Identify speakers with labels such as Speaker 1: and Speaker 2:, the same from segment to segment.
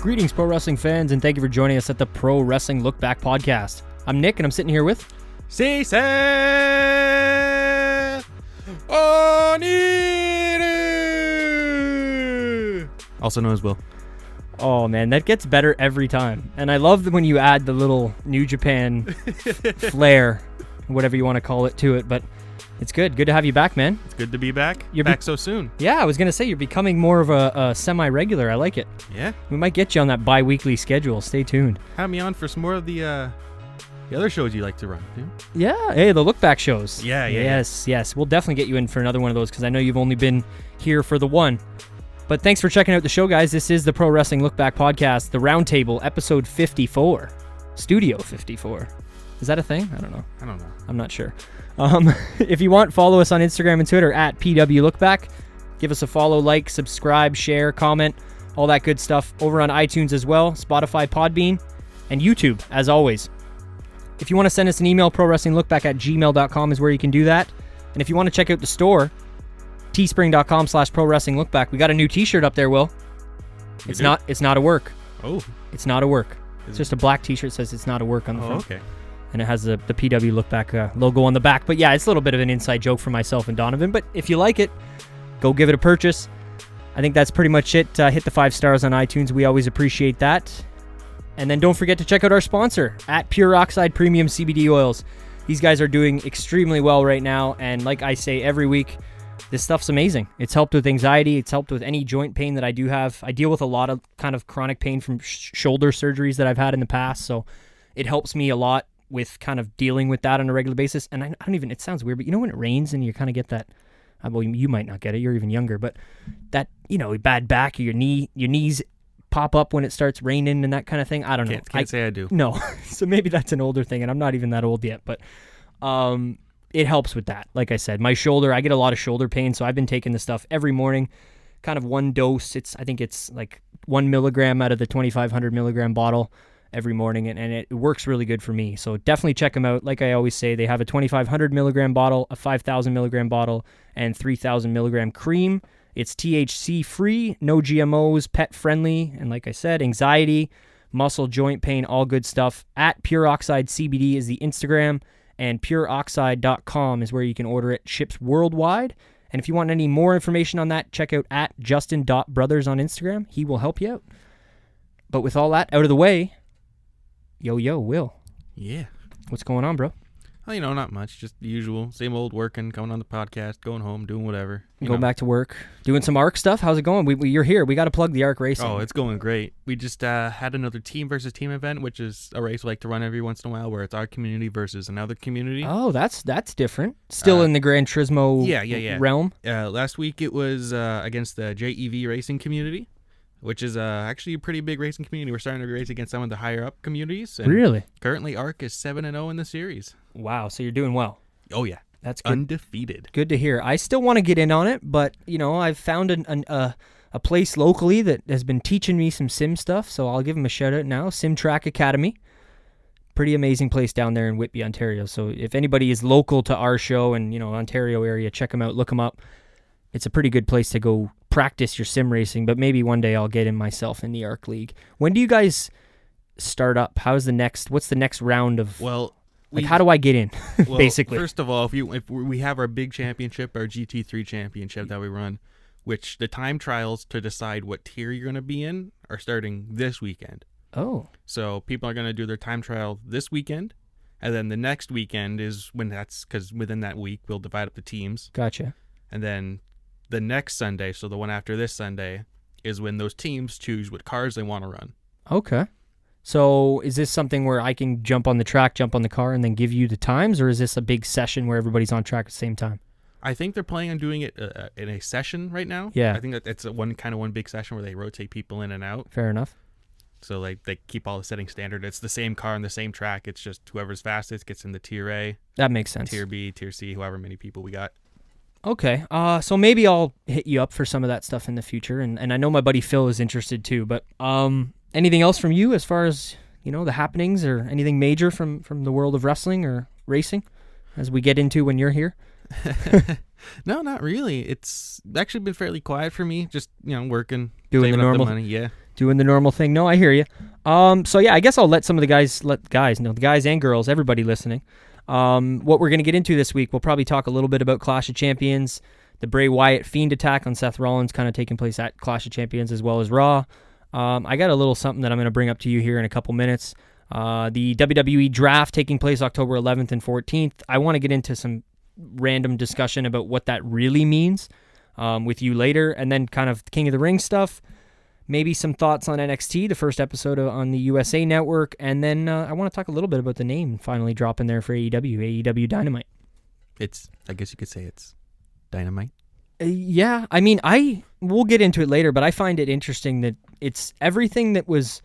Speaker 1: Greetings, pro wrestling fans, and thank you for joining us at the Pro Wrestling Look Back podcast. I'm Nick, and I'm sitting here with
Speaker 2: Cecil O'Neill, also known as Will.
Speaker 1: Oh man, that gets better every time. And I love when you add the little New Japan flair, whatever you want to call it, to it. But it's good. Good to have you back, man.
Speaker 2: It's good to be back.
Speaker 1: You're
Speaker 2: back so soon.
Speaker 1: Yeah, I was going to say, you're becoming more of a semi-regular. I like it.
Speaker 2: Yeah.
Speaker 1: We might get you on that bi-weekly schedule. Stay tuned.
Speaker 2: Have me on for some more of the other shows you like to run.
Speaker 1: Yeah. Hey, the Look Back shows.
Speaker 2: Yeah.
Speaker 1: Yes. We'll definitely get you in for another one of those because I know you've only been here for the one. But thanks for checking out the show, guys. This is the Pro Wrestling Look Back podcast, the Roundtable, episode 54. Studio 54. Is that a thing? I don't know. I'm not sure. If you want, follow us on Instagram and Twitter at PWLookback. Give us a follow, like, subscribe, share, comment, all that good stuff over on iTunes as well, Spotify, Podbean, and YouTube, as always. If you want to send us an email, prowrestlinglookback@gmail.com is where you can do that. And if you want to check out the store, teespring.com/prowrestlinglookback. We got a new t-shirt up there, Will. It's not a work.
Speaker 2: Oh.
Speaker 1: It's not a work. It's just a black t-shirt that says it's not a work on the front.
Speaker 2: Okay.
Speaker 1: And it has the PW Look Back logo on the back. But yeah, it's a little bit of an inside joke for myself and Donovan. But if you like it, go give it a purchase. I think that's pretty much it. Hit the 5 stars on iTunes. We always appreciate that. And then don't forget to check out our sponsor at Pure Oxide Premium CBD Oils. These guys are doing extremely well right now. And like I say every week, this stuff's amazing. It's helped with anxiety. It's helped with any joint pain that I do have. I deal with a lot of kind of chronic pain from shoulder surgeries that I've had in the past. So it helps me a lot with kind of dealing with that on a regular basis. And I don't even, it sounds weird, but you know when it rains and you kind of get that, well, you might not get it, you're even younger, but that, bad back or your knees pop up when it starts raining and that kind of thing. I don't know.
Speaker 2: Can't say I do.
Speaker 1: No. So maybe that's an older thing and I'm not even that old yet, but it helps with that. Like I said, my shoulder, I get a lot of shoulder pain, so I've been taking this stuff every morning, kind of one dose. I think it's like 1 milligram out of the 2,500 milligram bottle every morning, and it works really good for me. So definitely check them out. Like I always say, they have a 2,500 milligram bottle, a 5,000 milligram bottle, and 3,000 milligram cream. It's THC free, no GMOs, pet friendly, and like I said, anxiety, muscle, joint pain, all good stuff. At Pure Oxide CBD is the Instagram, and pureoxide.com is where you can order it. Ships worldwide. And if you want any more information on that, check out at Justin.brothers on Instagram. He will help you out. But with all that out of the way, Yo, Will.
Speaker 2: Yeah.
Speaker 1: What's going on, bro?
Speaker 2: Well, not much. Just the usual. Same old working, coming on the podcast, going home, doing whatever.
Speaker 1: Going back to work. Doing some ARC stuff? How's it going? You're here. We got to plug the ARC racing.
Speaker 2: Oh, it's going great. We just had another team versus team event, which is a race we like to run every once in a while where it's our community versus another community.
Speaker 1: Oh, that's different. Still in the Gran Turismo realm?
Speaker 2: Last week it was against the JEV racing community, which is actually a pretty big racing community. We're starting to race against some of the higher up communities. And
Speaker 1: really?
Speaker 2: Currently, ARC is 7-0 in the series.
Speaker 1: Wow, so you're doing well.
Speaker 2: Oh, yeah.
Speaker 1: That's good.
Speaker 2: Undefeated.
Speaker 1: Good to hear. I still want to get in on it, but, I've found a place locally that has been teaching me some sim stuff, so I'll give them a shout-out now. Sim Track Academy. Pretty amazing place down there in Whitby, Ontario. So if anybody is local to our show and, Ontario area, check them out, look them up. It's a pretty good place to go practice your sim racing, but maybe one day I'll get in myself in the ARC League. When do you guys start up? What's the next round of...
Speaker 2: Well...
Speaker 1: how do I get in, basically?
Speaker 2: First of all, if we have our big championship, our GT3 championship that we run, which the time trials to decide what tier you're going to be in are starting this weekend.
Speaker 1: Oh.
Speaker 2: So people are going to do their time trial this weekend, and then the next weekend is when because within that week, we'll divide up the teams.
Speaker 1: Gotcha.
Speaker 2: And then the next Sunday, so the one after this Sunday, is when those teams choose what cars they want to run.
Speaker 1: Okay. So is this something where I can jump on the track, jump on the car, and then give you the times, or is this a big session where everybody's on track at the same time?
Speaker 2: I think they're planning on doing it in a session right now.
Speaker 1: Yeah.
Speaker 2: I think that it's one big session where they rotate people in and out.
Speaker 1: Fair enough.
Speaker 2: So they keep all the settings standard. It's the same car on the same track. It's just whoever's fastest gets in the tier A.
Speaker 1: That makes sense.
Speaker 2: Tier B, tier C, however many people we got.
Speaker 1: Okay. So maybe I'll hit you up for some of that stuff in the future, and I know my buddy Phil is interested too. But anything else from you as far as the happenings or anything major from the world of wrestling or racing as we get into when you're here?
Speaker 2: No, not really. It's actually been fairly quiet for me. Just working,
Speaker 1: doing the normal
Speaker 2: money. Yeah.
Speaker 1: Doing the normal thing. No, I hear you. So yeah, I guess I'll let some of the guys, the guys and girls, everybody listening. What we're going to get into this week, we'll probably talk a little bit about Clash of Champions, the Bray Wyatt Fiend attack on Seth Rollins kind of taking place at Clash of Champions as well as Raw. I got a little something that I'm going to bring up to you here in a couple minutes. The WWE Draft taking place October 11th and 14th. I want to get into some random discussion about what that really means with you later, and then kind of King of the Ring stuff. Maybe some thoughts on NXT, the first episode on the USA Network, and then I want to talk a little bit about the name finally dropping there for AEW Dynamite.
Speaker 2: I guess you could say it's Dynamite.
Speaker 1: Yeah, I mean, we'll get into it later, but I find it interesting that it's everything that was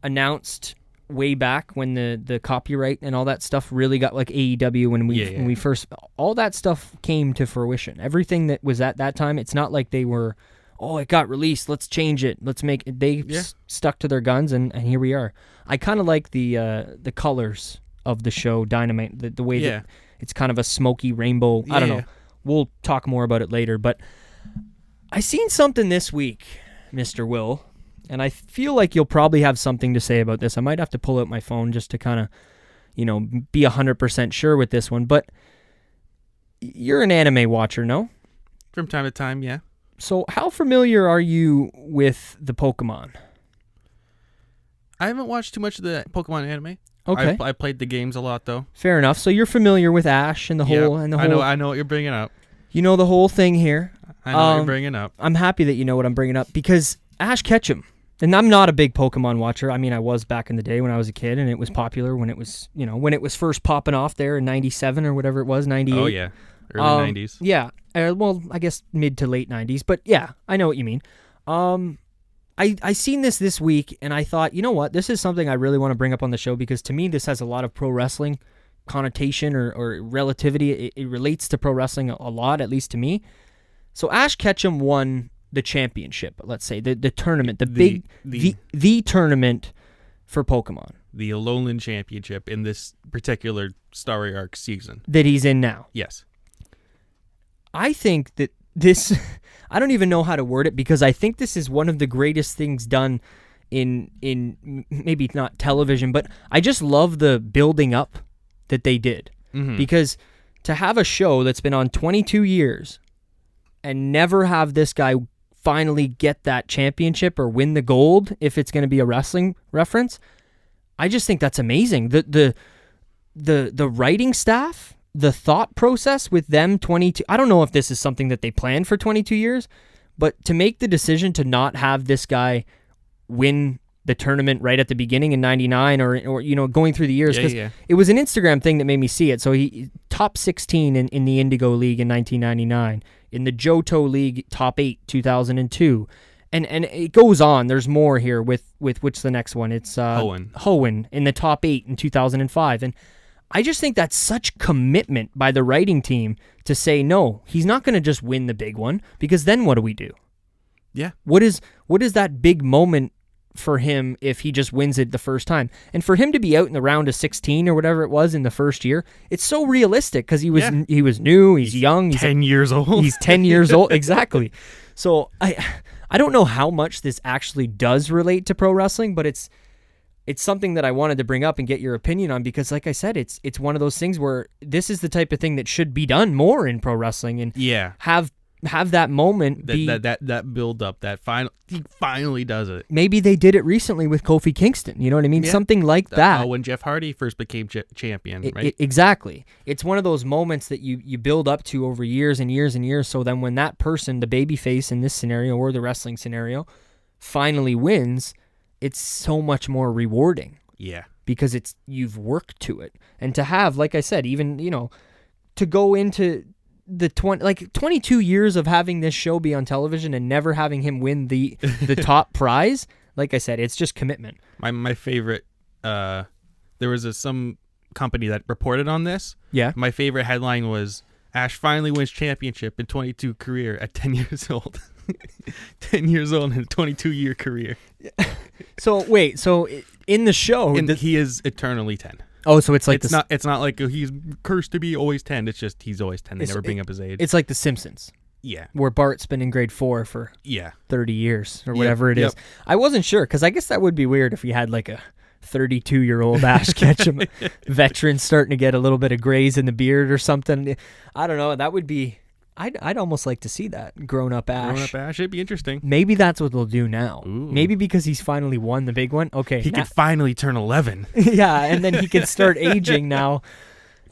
Speaker 1: announced way back when the copyright and all that stuff really got like AEW when we first, all that stuff came to fruition. Everything that was at that time, it's not like they were, it got released, let's change it, let's make it. They stuck to their guns, and here we are. I kind of like the colors of the show Dynamite, the way that it's kind of a smoky rainbow. I don't know. We'll talk more about it later, but I seen something this week, Mr. Will, and I feel like you'll probably have something to say about this. I might have to pull out my phone just to kind of, be 100% sure with this one, but you're an anime watcher, no?
Speaker 2: From time to time, yeah.
Speaker 1: So how familiar are you with the Pokemon?
Speaker 2: I haven't watched too much of the Pokemon anime.
Speaker 1: Okay.
Speaker 2: I played the games a lot, though.
Speaker 1: Fair enough. So you're familiar with Ash and the whole...
Speaker 2: I know what you're bringing up.
Speaker 1: You know the whole thing here.
Speaker 2: I know what you're bringing up.
Speaker 1: I'm happy that you know what I'm bringing up, because Ash Ketchum, and I'm not a big Pokemon watcher. I mean, I was back in the day when I was a kid, and it was popular when it was, when it was first popping off there in 97 or whatever it was, 98.
Speaker 2: Oh, yeah. Early 90s.
Speaker 1: Yeah. Well, I guess mid to late 90s, but yeah, I know what you mean. I seen this week, and I thought, you know what, this is something I really want to bring up on the show, because to me this has a lot of pro wrestling connotation or relativity. It relates to pro wrestling a lot, at least to me. So Ash Ketchum won the championship, let's say, the tournament, the tournament for Pokemon. The
Speaker 2: Alolan Championship in this particular story arc season.
Speaker 1: That he's in now.
Speaker 2: Yes.
Speaker 1: I think that this, I don't even know how to word it, because I think this is one of the greatest things done in maybe not television, but I just love the building up that they did. Mm-hmm. Because to have a show that's been on 22 years and never have this guy finally get that championship or win the gold, if it's going to be a wrestling reference, I just think that's amazing. The writing staff, the thought process with them 22, I don't know if this is something that they planned for 22 years, but to make the decision to not have this guy win the tournament right at the beginning in 99 or going through the years, because it was an Instagram thing that made me see it. So he top 16 in the Indigo League in 1999, in the Johto League top 8 2002, and it goes on. There's more here with which the next one, it's Hoenn in the top 8 in 2005, and I just think that's such commitment by the writing team to say, no, he's not going to just win the big one, because then what do we do?
Speaker 2: Yeah.
Speaker 1: What is that big moment for him if he just wins it the first time? And for him to be out in the round of 16 or whatever it was in the first year, it's so realistic, because he was new, he's young.
Speaker 2: He's 10 years old.
Speaker 1: He's 10 years old, exactly. So I don't know how much this actually does relate to pro wrestling, but it's something that I wanted to bring up and get your opinion on, because like I said, it's one of those things where this is the type of thing that should be done more in pro wrestling, and have that moment
Speaker 2: that build up, he finally does it.
Speaker 1: Maybe they did it recently with Kofi Kingston, you know what I mean? Yeah. Something like that.
Speaker 2: When Jeff Hardy first became champion, right?
Speaker 1: Exactly. It's one of those moments that you build up to over years and years and years, so then when that person, the babyface in this scenario or the wrestling scenario, finally wins, it's so much more rewarding.
Speaker 2: Yeah.
Speaker 1: Because you've worked to it. And to have, like I said, even, to go into the 22 years of having this show be on television and never having him win the top prize, like I said, it's just commitment.
Speaker 2: My favorite, there was some company that reported on this.
Speaker 1: Yeah.
Speaker 2: My favorite headline was, Ash finally wins championship in 22 career at 10 years old. 10 years old in a 22-year career.
Speaker 1: So wait, in the show,
Speaker 2: he is eternally 10.
Speaker 1: Oh, so it's like
Speaker 2: it's not like he's cursed to be always 10. It's just he's always 10. They never bring up his age.
Speaker 1: It's like The Simpsons.
Speaker 2: Yeah.
Speaker 1: Where Bart's been in grade 4 for
Speaker 2: Yeah.
Speaker 1: 30 years or whatever it is. I wasn't sure because I guess that would be weird if you had like a 32-year-old Ash Ketchum veteran starting to get a little bit of grays in the beard or something. I don't know. That would be... I'd almost like to see that grown-up Ash.
Speaker 2: Grown-up Ash, it'd be interesting.
Speaker 1: Maybe that's what they'll do now.
Speaker 2: Ooh.
Speaker 1: Maybe because he's finally won the big one. Okay.
Speaker 2: He can finally turn 11.
Speaker 1: Yeah, and then he can start aging now.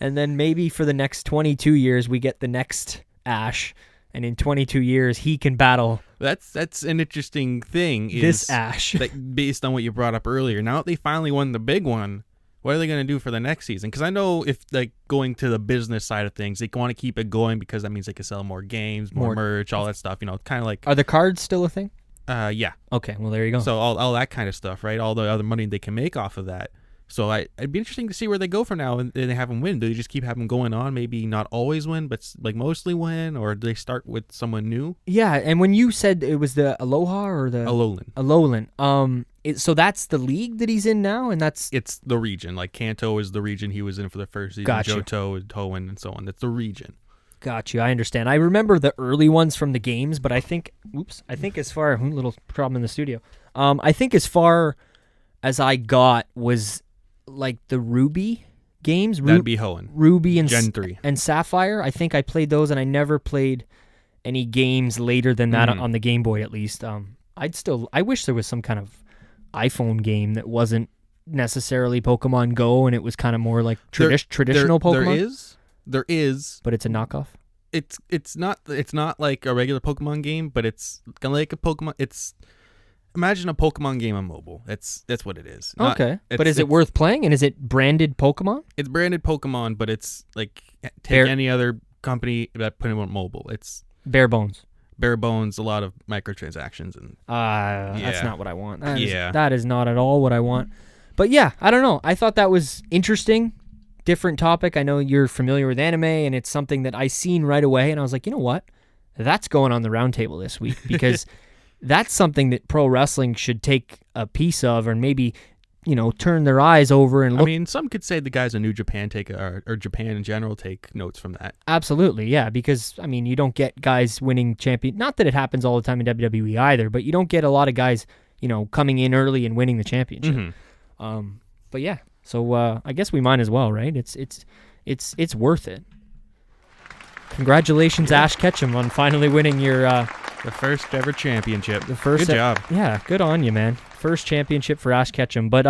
Speaker 1: And then maybe for the next 22 years, we get the next Ash. And in 22 years, he can battle.
Speaker 2: That's an interesting thing.
Speaker 1: This Ash.
Speaker 2: That based on what you brought up earlier. Now that they finally won the big one, what are they going to do for the next season? Because I know if like going to the business side of things, they want to keep it going because that means they can sell more games, more merch, all that stuff. You know, kind of like.
Speaker 1: Are the cards still a thing?
Speaker 2: Yeah.
Speaker 1: Okay, well there you go.
Speaker 2: So all that kind of stuff, right? All the other money they can make off of that. So it'd be interesting to see where they go from now and they have them win. Do they just keep having them going on? Maybe not always win, but like mostly win, or do they start with someone new?
Speaker 1: Yeah, and when you said it was the Aloha or the Alolan, so that's the league that he's in now, and
Speaker 2: it's the region. Like Kanto is the region he was in for the first season.
Speaker 1: Gotcha.
Speaker 2: Johto and Toen and so on. That's the region.
Speaker 1: Got you. I understand. I remember the early ones from the games, but I think as far little problem in the studio. I think as far as I got was like the Ruby games.
Speaker 2: That'd be Hoenn.
Speaker 1: Ruby and
Speaker 2: Gen 3
Speaker 1: and Sapphire. I think I played those, and I never played any games later than that on the Game Boy. At least, I wish there was some kind of iPhone game that wasn't necessarily Pokemon Go, and it was kind of more like traditional Pokemon.
Speaker 2: There is,
Speaker 1: but it's a knockoff.
Speaker 2: It's not like a regular Pokemon game, but it's kind of like a Pokemon. Imagine a Pokemon game on mobile. That's what it is.
Speaker 1: Okay, but is it worth playing? And is it branded Pokemon?
Speaker 2: It's branded Pokemon, but it's like take any other company that put it on mobile. It's
Speaker 1: bare bones.
Speaker 2: Bare bones. A lot of microtransactions and.
Speaker 1: That's not what I want.
Speaker 2: That
Speaker 1: is not at all what I want. But yeah, I don't know. I thought that was interesting. Different topic. I know you're familiar with anime, and it's something that I seen right away, and I was like, you know what? That's going on the roundtable this week because. That's something that pro wrestling should take a piece of, or maybe, turn their eyes over and look.
Speaker 2: I mean, some could say the guys in New Japan or Japan in general take notes from that.
Speaker 1: Absolutely, yeah, because, I mean, you don't get guys winning champion. Not that it happens all the time in WWE either, but you don't get a lot of guys, coming in early and winning the championship.
Speaker 2: Mm-hmm.
Speaker 1: But yeah, so I guess we might as well, right? It's worth it. Congratulations, Ash Ketchum, on finally winning your...
Speaker 2: the first ever championship.
Speaker 1: Good
Speaker 2: job.
Speaker 1: Yeah, good on you, man. First championship for Ash Ketchum. But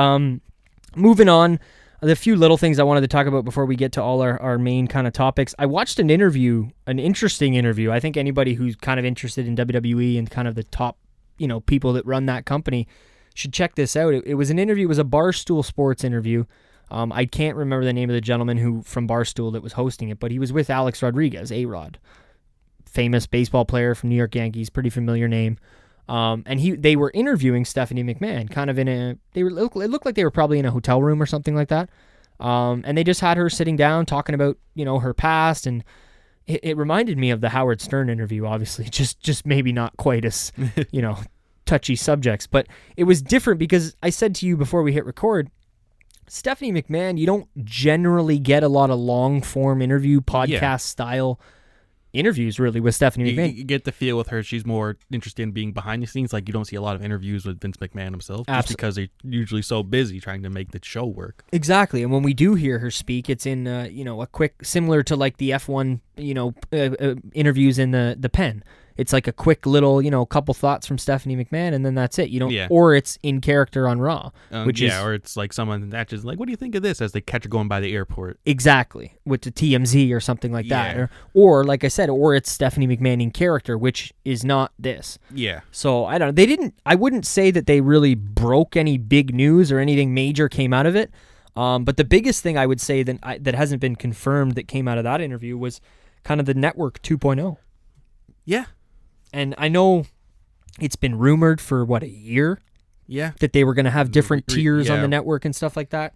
Speaker 1: moving on, the few little things I wanted to talk about before we get to all our main kind of topics. I watched an interesting interview. I think anybody who's kind of interested in WWE and kind of the top, people that run that company should check this out. It was an interview. It was a Barstool Sports interview. I can't remember the name of the gentleman from Barstool that was hosting it, but he was with Alex Rodriguez, A-Rod. Famous baseball player from New York Yankees, pretty familiar name. And they were interviewing Stephanie McMahon, kind of it looked like they were probably in a hotel room or something like that. And they just had her sitting down talking about, her past, and it reminded me of the Howard Stern interview, obviously, just maybe not quite as, touchy subjects, but it was different because I said to you before we hit record, Stephanie McMahon, you don't generally get a lot of long-form interview, podcast-style interviews, really, with Stephanie McMahon.
Speaker 2: You get the feel with her, she's more interested in being behind the scenes. Like, you don't see a lot of interviews with Vince McMahon himself, just because they're usually so busy trying to make the show work.
Speaker 1: Exactly, and when we do hear her speak, it's in, a quick, similar to like the F1, interviews in the pen. It's like a quick little, couple thoughts from Stephanie McMahon, and then that's it. Or it's in character on Raw,
Speaker 2: or it's like someone that's just like, "What do you think of this?" as they catch her going by the airport.
Speaker 1: Exactly, with the TMZ or something like that, or like I said, or it's Stephanie McMahon in character, which is not this.
Speaker 2: Yeah.
Speaker 1: So I don't know. I wouldn't say that they really broke any big news or anything major came out of it. But the biggest thing I would say that hasn't been confirmed that came out of that interview was kind of the Network 2.0.
Speaker 2: Yeah.
Speaker 1: And I know it's been rumored for, a year?
Speaker 2: Yeah.
Speaker 1: That they were going to have different tiers on the network and stuff like that.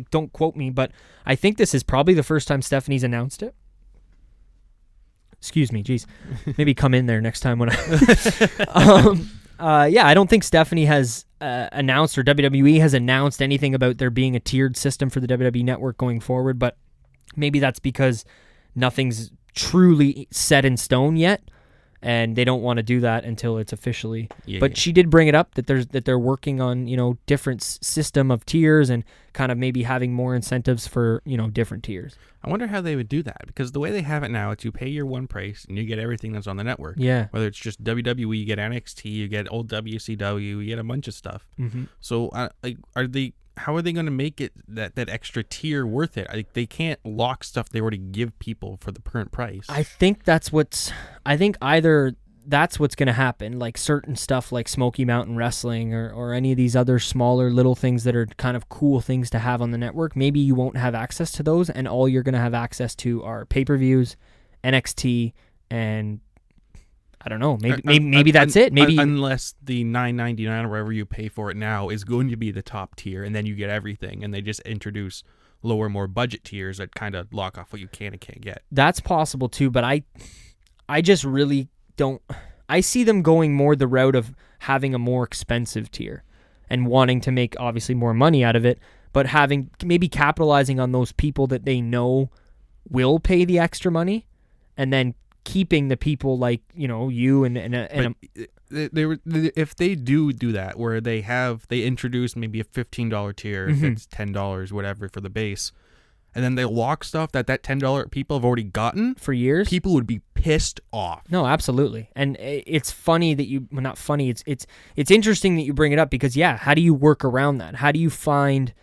Speaker 1: Don't quote me, but I think this is probably the first time Stephanie's announced it. Excuse me, geez. Maybe come in there next time when I don't think Stephanie has announced, or WWE has announced anything about there being a tiered system for the WWE Network going forward, but maybe that's because nothing's truly set in stone yet, and they don't want to do that until it's officially. But she did bring it up that they're working on, different system of tiers and kind of maybe having more incentives for, different tiers.
Speaker 2: I wonder how they would do that, because the way they have it now, it's you pay your one price and you get everything that's on the network.
Speaker 1: Yeah.
Speaker 2: Whether it's just WWE, you get NXT, you get old WCW, you get a bunch of stuff.
Speaker 1: Mm-hmm.
Speaker 2: So how are they going to make it that extra tier worth it? They can't lock stuff they already give people for the current price.
Speaker 1: I think either that's what's going to happen, like certain stuff like Smoky Mountain Wrestling or any of these other smaller little things that are kind of cool things to have on the network. Maybe you won't have access to those, and all you're going to have access to are pay-per-views, NXT, and I don't know. Maybe that's it. Maybe
Speaker 2: unless the $9.99 or wherever you pay for it now is going to be the top tier, and then you get everything, and they just introduce lower, more budget tiers that kind of lock off what you can and can't get.
Speaker 1: That's possible too, but I just really don't. I see them going more the route of having a more expensive tier and wanting to make obviously more money out of it, but maybe capitalizing on those people that they know will pay the extra money, and then keeping the people like you and
Speaker 2: if they do that, where they introduce maybe a $15 tier, if it's $10 whatever for the base, and then they lock stuff that $10 people have already gotten
Speaker 1: for years,
Speaker 2: people would be pissed off.
Speaker 1: No, absolutely. And it's funny that not funny. It's interesting that you bring it up, because how do you work around that? How do you find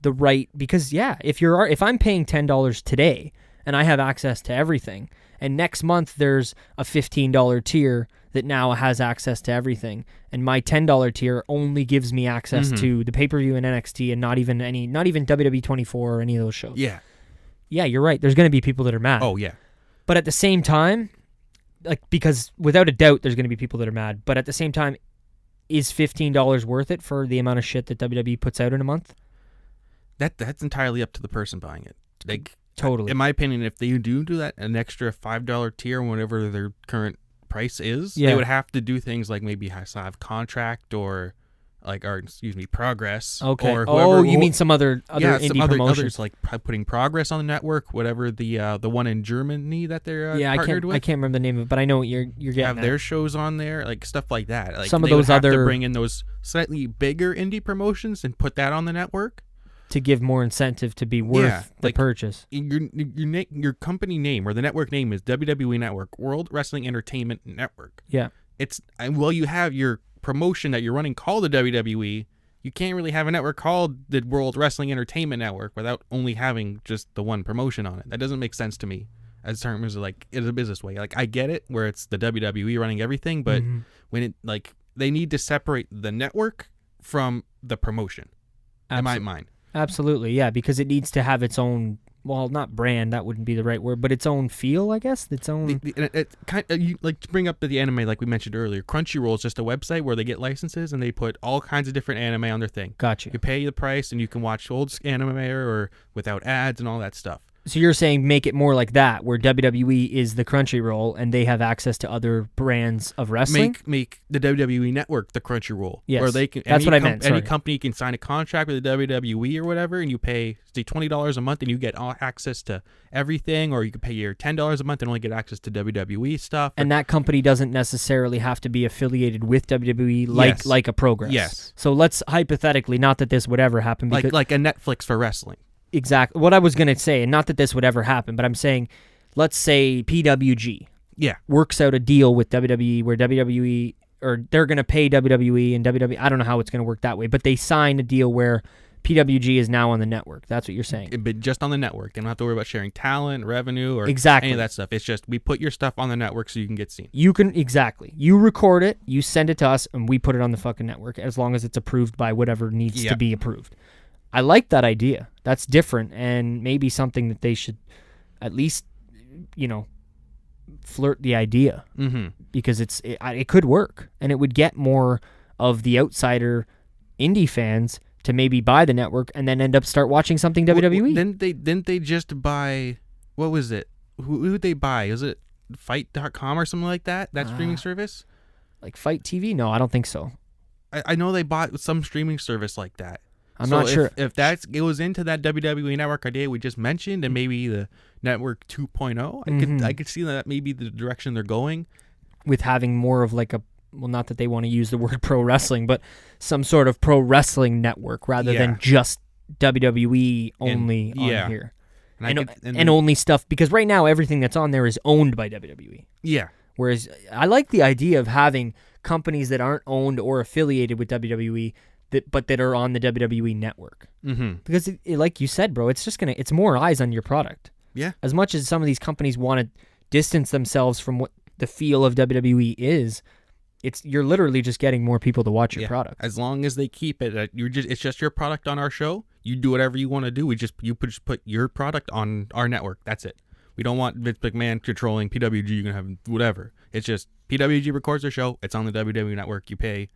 Speaker 1: the right? Because if I'm paying $10 today and I have access to everything, and next month there's a $15 tier that now has access to everything, and my $10 tier only gives me access to the pay-per-view and NXT, and not even WWE 24 or any of those shows.
Speaker 2: Yeah,
Speaker 1: you're right. There's going to be people that are mad.
Speaker 2: Oh yeah,
Speaker 1: but at the same time, because without a doubt, there's going to be people that are mad. But at the same time, is $15 worth it for the amount of shit that WWE puts out in a month?
Speaker 2: That's entirely up to the person buying it.
Speaker 1: Totally.
Speaker 2: In my opinion, if they do that, an extra $5 tier, whatever their current price is, they would have to do things like maybe have contract or progress.
Speaker 1: Okay.
Speaker 2: Or whoever,
Speaker 1: you mean some other indie promotions,
Speaker 2: others like putting progress on the network, whatever the one in Germany that they're partnered with.
Speaker 1: I can't remember the name of it, but I know what you're getting.
Speaker 2: Have their shows on there, like stuff like that. Like
Speaker 1: some of those other
Speaker 2: to bring in those slightly bigger indie promotions and put that on the network
Speaker 1: to give more incentive to be worth the purchase.
Speaker 2: Your company name or the network name is WWE Network, World Wrestling Entertainment Network.
Speaker 1: Yeah.
Speaker 2: You have your promotion that you're running called the WWE. You can't really have a network called the World Wrestling Entertainment Network without only having just the one promotion on it. That doesn't make sense to me as terms of it's a business way. I get it where it's the WWE running everything, but when it they need to separate the network from the promotion. In my mind.
Speaker 1: Absolutely, yeah, because it needs to have its own, well, not brand, that wouldn't be the right word, but its own feel, I guess, its own.
Speaker 2: To bring up the anime like we mentioned earlier, Crunchyroll is just a website where they get licenses and they put all kinds of different anime on their thing.
Speaker 1: Gotcha.
Speaker 2: You pay the price and you can watch old anime or without ads and all that stuff.
Speaker 1: So you're saying make it more like that, where WWE is the Crunchyroll and they have access to other brands of wrestling?
Speaker 2: Make the WWE Network the Crunchyroll.
Speaker 1: Yes,
Speaker 2: where they can,
Speaker 1: that's what I meant.
Speaker 2: Any company can sign a contract with the WWE or whatever, and you pay, say, $20 a month and you get all access to everything, or you can pay your $10 a month and only get access to WWE stuff.
Speaker 1: And that company doesn't necessarily have to be affiliated with WWE like a Progress.
Speaker 2: Yes.
Speaker 1: So let's hypothetically, not that this would ever happen. Because,
Speaker 2: like a Netflix for wrestling.
Speaker 1: Exactly. What I was going to say, and not that this would ever happen, but I'm saying, let's say PWG works out a deal with WWE where WWE, or they're going to pay WWE and WWE, I don't know how it's going to work that way, but they sign a deal where PWG is now on the network. That's what you're saying.
Speaker 2: But just on the network. They don't have to worry about sharing talent, revenue, or any of that stuff. It's just we put your stuff on the network so you can get seen. You
Speaker 1: record it, you send it to us, and we put it on the fucking network as long as it's approved by whatever needs to be approved. I like that idea. That's different, and maybe something that they should at least, flirt the idea, because it could work, and it would get more of the outsider indie fans to maybe buy the network and then end up start watching something WWE.
Speaker 2: Didn't they just buy, what was it? Who did they buy? Was it Fight.com or something like that? That streaming service?
Speaker 1: Like Fight TV? No, I don't think so.
Speaker 2: I know they bought some streaming service like that.
Speaker 1: I'm not sure
Speaker 2: if that goes into that WWE Network idea we just mentioned, and maybe the Network 2.0. I could see that maybe the direction they're going
Speaker 1: with having more of like not that they want to use the word pro wrestling, but some sort of pro wrestling network rather than just WWE only on here. And only stuff, because right now everything that's on there is owned by WWE.
Speaker 2: Yeah.
Speaker 1: Whereas I like the idea of having companies that aren't owned or affiliated with WWE, but that are on the WWE Network.
Speaker 2: Mm-hmm.
Speaker 1: Because, like you said, bro, it's more eyes on your product.
Speaker 2: Yeah.
Speaker 1: As much as some of these companies want to distance themselves from what the feel of WWE is, you're literally just getting more people to watch your product.
Speaker 2: As long as they keep it, it's just your product on our show. You do whatever you want to do. You just put your product on our network. That's it. We don't want Vince McMahon controlling PWG. You're gonna have whatever. It's just PWG records their show. It's on the WWE Network. You pay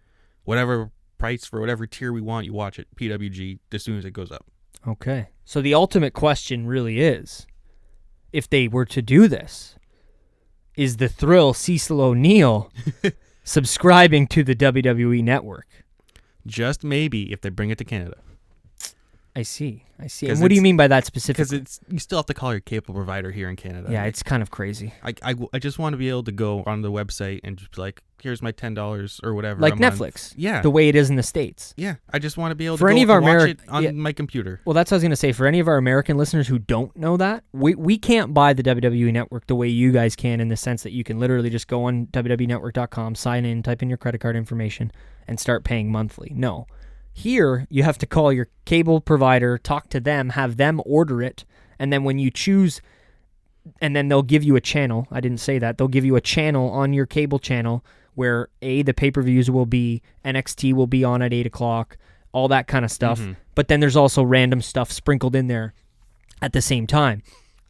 Speaker 2: whatever price for whatever tier we want. You watch it. PWG as soon as it goes up.
Speaker 1: Okay. So the ultimate question really is, if they were to do this, is the Thrill Cecil O'Neill subscribing to the WWE Network?
Speaker 2: Just maybe if they bring it to Canada.
Speaker 1: I see. And what do you mean by that specifically?
Speaker 2: Because you still have to call your cable provider here in Canada.
Speaker 1: Yeah, it's kind of crazy.
Speaker 2: I just want to be able to go on the website and just be like, here's my $10 or whatever.
Speaker 1: Like Netflix.
Speaker 2: Yeah.
Speaker 1: The way it is in the States.
Speaker 2: Yeah. I just want to be able
Speaker 1: for
Speaker 2: to
Speaker 1: any of our
Speaker 2: watch it on my computer.
Speaker 1: Well, that's what I was going to say. For any of our American listeners who don't know that, we can't buy the WWE Network the way you guys can, in the sense that you can literally just go on WWEnetwork.com, sign in, type in your credit card information, and start paying monthly. No. Here, you have to call your cable provider, talk to them, have them order it, and then when you choose, and then they'll give you a channel. I didn't say that. They'll give you a channel on your cable channel where, the pay-per-views will be, NXT will be on at 8 o'clock, all that kind of stuff. Mm-hmm. But then there's also random stuff sprinkled in there at the same time.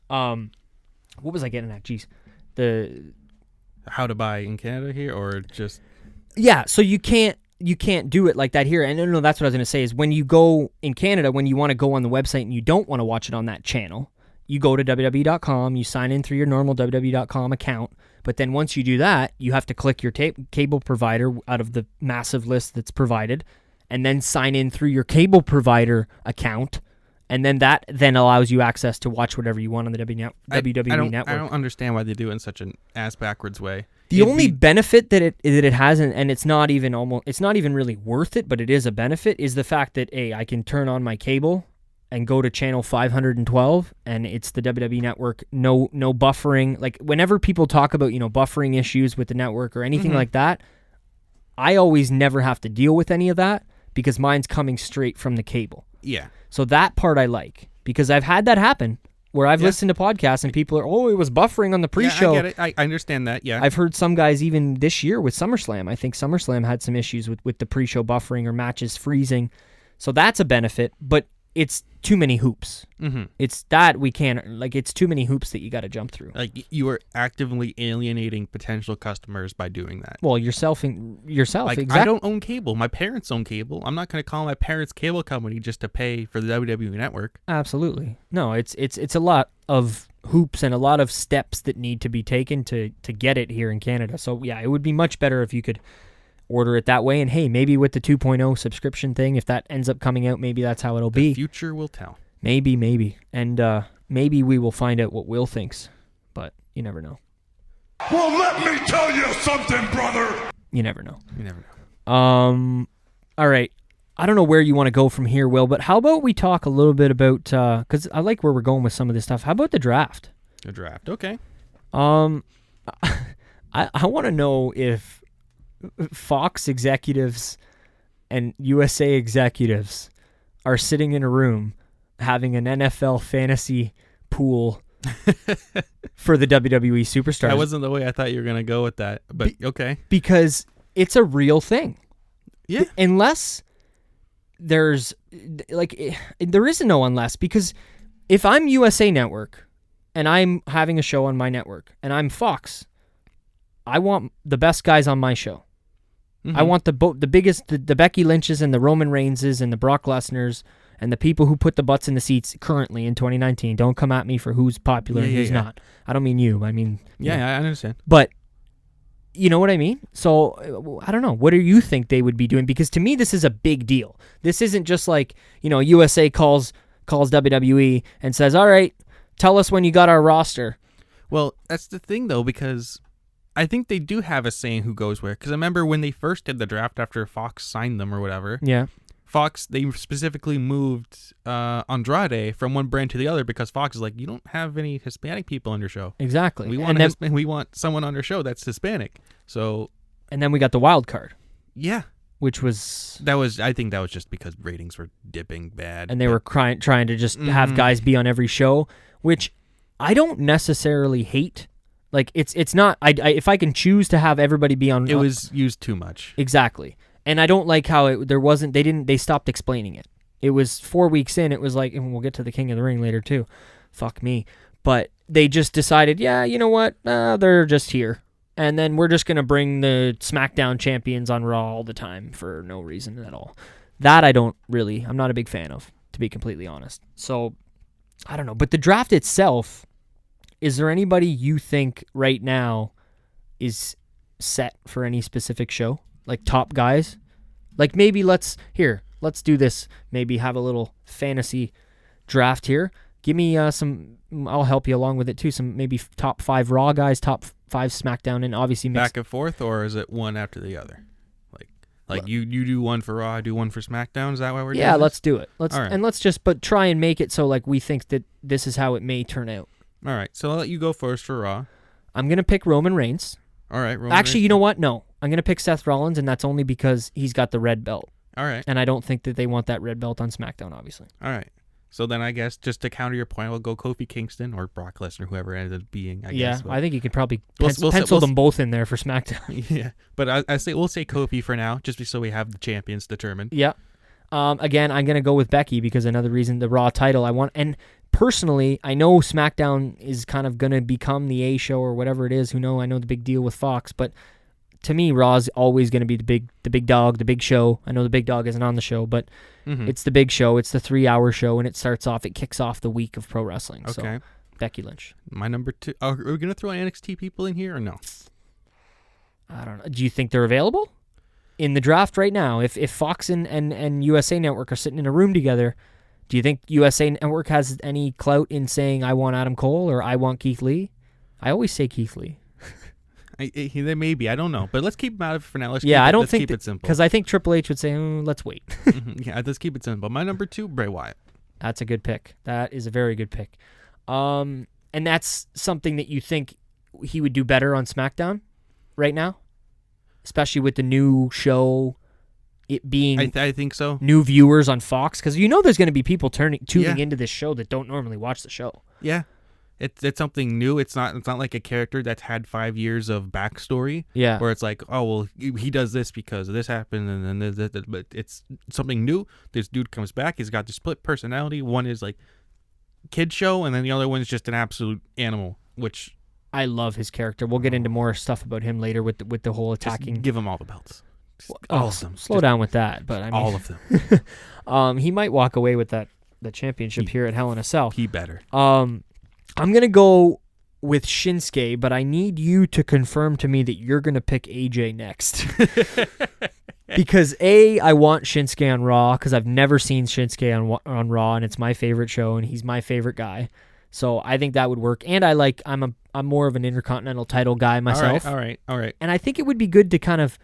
Speaker 1: What was I getting at? Jeez.
Speaker 2: How to buy in Canada here, or just...
Speaker 1: Yeah, so you can't do it like that here. And no, that's what I was going to say, is when you go in Canada, when you want to go on the website and you don't want to watch it on that channel, you go to WWE.com, you sign in through your normal WWE.com account, but then once you do that, you have to click your cable provider out of the massive list that's provided, and then sign in through your cable provider account, and then that allows you access to watch whatever you want on the WWE Network.
Speaker 2: I don't understand why they do it in such an ass-backwards way.
Speaker 1: The only benefit that it has, and it's not even really worth it, but it is a benefit, is the fact that I can turn on my cable and go to channel 512, and it's the WWE Network. No buffering. Like, whenever people talk about buffering issues with the network or anything like that, I always never have to deal with any of that because mine's coming straight from the cable.
Speaker 2: Yeah.
Speaker 1: So that part I like, because I've had that happen. Where I've listened to podcasts and people are, it was buffering on the pre-show.
Speaker 2: Yeah, I get it. I understand that, yeah.
Speaker 1: I've heard some guys even this year with SummerSlam. I think SummerSlam had some issues with the pre-show buffering or matches freezing. So that's a benefit, but it's too many hoops.
Speaker 2: Mm-hmm.
Speaker 1: It's that we can't, it's too many hoops that you got to jump through.
Speaker 2: Like, you are actively alienating potential customers by doing that.
Speaker 1: Well, yourself, exactly.
Speaker 2: I don't own cable. My parents own cable. I'm not going to call my parents' cable company just to pay for the WWE Network.
Speaker 1: Absolutely. No, it's a lot of hoops and a lot of steps that need to be taken to get it here in Canada. So, yeah, it would be much better if you could order it that way. And, hey, maybe with the 2.0 subscription thing, if that ends up coming out, maybe that's how it'll be.
Speaker 2: The future will tell.
Speaker 1: Maybe. And maybe we will find out what Will thinks. But you never know.
Speaker 3: Well, let me tell you something, brother.
Speaker 1: You never know.
Speaker 2: All
Speaker 1: right. I don't know where you want to go from here, Will, but how about we talk a little bit about, because I like where we're going with some of this stuff. How about the draft?
Speaker 2: The draft, okay.
Speaker 1: I want to know if Fox executives and USA executives are sitting in a room having an NFL fantasy pool for the WWE superstars.
Speaker 2: That wasn't the way I thought you were going to go with that, but okay.
Speaker 1: Because it's a real thing.
Speaker 2: Yeah.
Speaker 1: Unless there's, there is no unless, because if I'm USA Network and I'm having a show on my network and I'm Fox, I want the best guys on my show. Mm-hmm. I want the biggest, the Becky Lynches and the Roman Reigns and the Brock Lesnars and the people who put the butts in the seats currently in 2019. Don't come at me for who's popular and who's not. I don't mean you. I mean...
Speaker 2: Yeah, I understand.
Speaker 1: But You know what I mean? So I don't know. What do you think they would be doing? Because to me, this is a big deal. This isn't just like, USA calls WWE and says, all right, tell us when you got our roster.
Speaker 2: Well, that's the thing, though, because I think they do have a saying who goes where. Because I remember when they first did the draft after Fox signed them or whatever.
Speaker 1: Yeah.
Speaker 2: Fox, they specifically moved Andrade from one brand to the other because Fox is like, you don't have any Hispanic people on your show.
Speaker 1: Exactly.
Speaker 2: We want someone on our show that's Hispanic. So,
Speaker 1: and then we got the wild card.
Speaker 2: Yeah.
Speaker 1: Which was...
Speaker 2: I think that was just because ratings were dipping bad.
Speaker 1: And they were trying to just have guys be on every show, which I don't necessarily hate. Like, it's not... if I can choose to have everybody be on...
Speaker 2: It was used too much.
Speaker 1: Exactly. And I don't like how they stopped explaining it. It was 4 weeks in, it was like, and we'll get to the King of the Ring later too. Fuck me. But they just decided, yeah, you know what? They're just here. And then we're just going to bring the SmackDown champions on Raw all the time for no reason at all. That I'm not a big fan of, to be completely honest. So, I don't know. But the draft itself, is there anybody you think right now is set for any specific show? Like top guys? Like maybe let's do this. Maybe have a little fantasy draft here. Give me I'll help you along with it too. Some maybe top 5 Raw guys, top 5 SmackDown, and obviously
Speaker 2: back and forth, or is it one after the other? Like you do one for Raw, I do one for SmackDown. Is that why we're doing this?
Speaker 1: Let's do it.
Speaker 2: Right.
Speaker 1: Let's just try and make it so like we think that this is how it may turn out.
Speaker 2: All right, so I'll let you go first for Raw.
Speaker 1: I'm gonna pick Roman Reigns.
Speaker 2: All right, Roman
Speaker 1: Actually,
Speaker 2: Reigns.
Speaker 1: you know what? No, I'm gonna pick Seth Rollins, and that's only because he's got the red belt.
Speaker 2: All right,
Speaker 1: and I don't think that they want that red belt on SmackDown, obviously.
Speaker 2: All right. So then I guess just to counter your point, we'll go Kofi Kingston or Brock Lesnar, whoever it ended up being. I guess.
Speaker 1: I think you could probably
Speaker 2: we'll
Speaker 1: pencil them both in there for SmackDown.
Speaker 2: Yeah, but we'll say Kofi for now, just so we have the champions determined.
Speaker 1: Yeah. Again, I'm gonna go with Becky because another reason the Raw title I want, and personally, I know SmackDown is kind of gonna become the A show or whatever it is. I know the big deal with Fox, but to me, Raw's always gonna be the big dog, the big show. I know the big dog isn't on the show, but it's the big show. It's the 3-hour show, and it kicks off the week of pro wrestling.
Speaker 2: Okay.
Speaker 1: So, Becky Lynch.
Speaker 2: My number 2. Are we gonna throw NXT people in here or no?
Speaker 1: I don't know. Do you think they're available in the draft right now? If Fox and USA Network are sitting in a room together, do you think USA Network has any clout in saying I want Adam Cole or I want Keith Lee? I always say Keith Lee.
Speaker 2: There may be. I don't know. But let's keep him out of it for now. Let's keep it simple.
Speaker 1: Because I think Triple H would say, let's wait.
Speaker 2: Yeah, let's keep it simple. My number 2, Bray Wyatt.
Speaker 1: That's a good pick. That is a very good pick. And that's something that you think he would do better on SmackDown right now? Especially with the new show, it being
Speaker 2: I think so.
Speaker 1: New viewers on Fox, because there's going to be people tuning into this show that don't normally watch the show.
Speaker 2: Yeah, it's something new. It's not like a character that's had 5 years of backstory.
Speaker 1: Yeah,
Speaker 2: where it's like, oh well, he does this because this happened, and then this, but it's something new. This dude comes back. He's got the split personality. One is like kid show, and then the other one is just an absolute animal, which.
Speaker 1: I love his character. We'll get into more stuff about him later with the whole attacking.
Speaker 2: Just give him all the belts. All of them.
Speaker 1: Slow down with that, but I mean,
Speaker 2: all of
Speaker 1: them. He might walk away with the championship here at Hell in a Cell.
Speaker 2: He better.
Speaker 1: I'm gonna go with Shinsuke, but I need you to confirm to me that you're gonna pick AJ next. Because I want Shinsuke on Raw because I've never seen Shinsuke on Raw, and it's my favorite show, and he's my favorite guy. So I think that would work, and I'm more of an Intercontinental title guy myself.
Speaker 2: All right.
Speaker 1: And I think it would be good to kind of,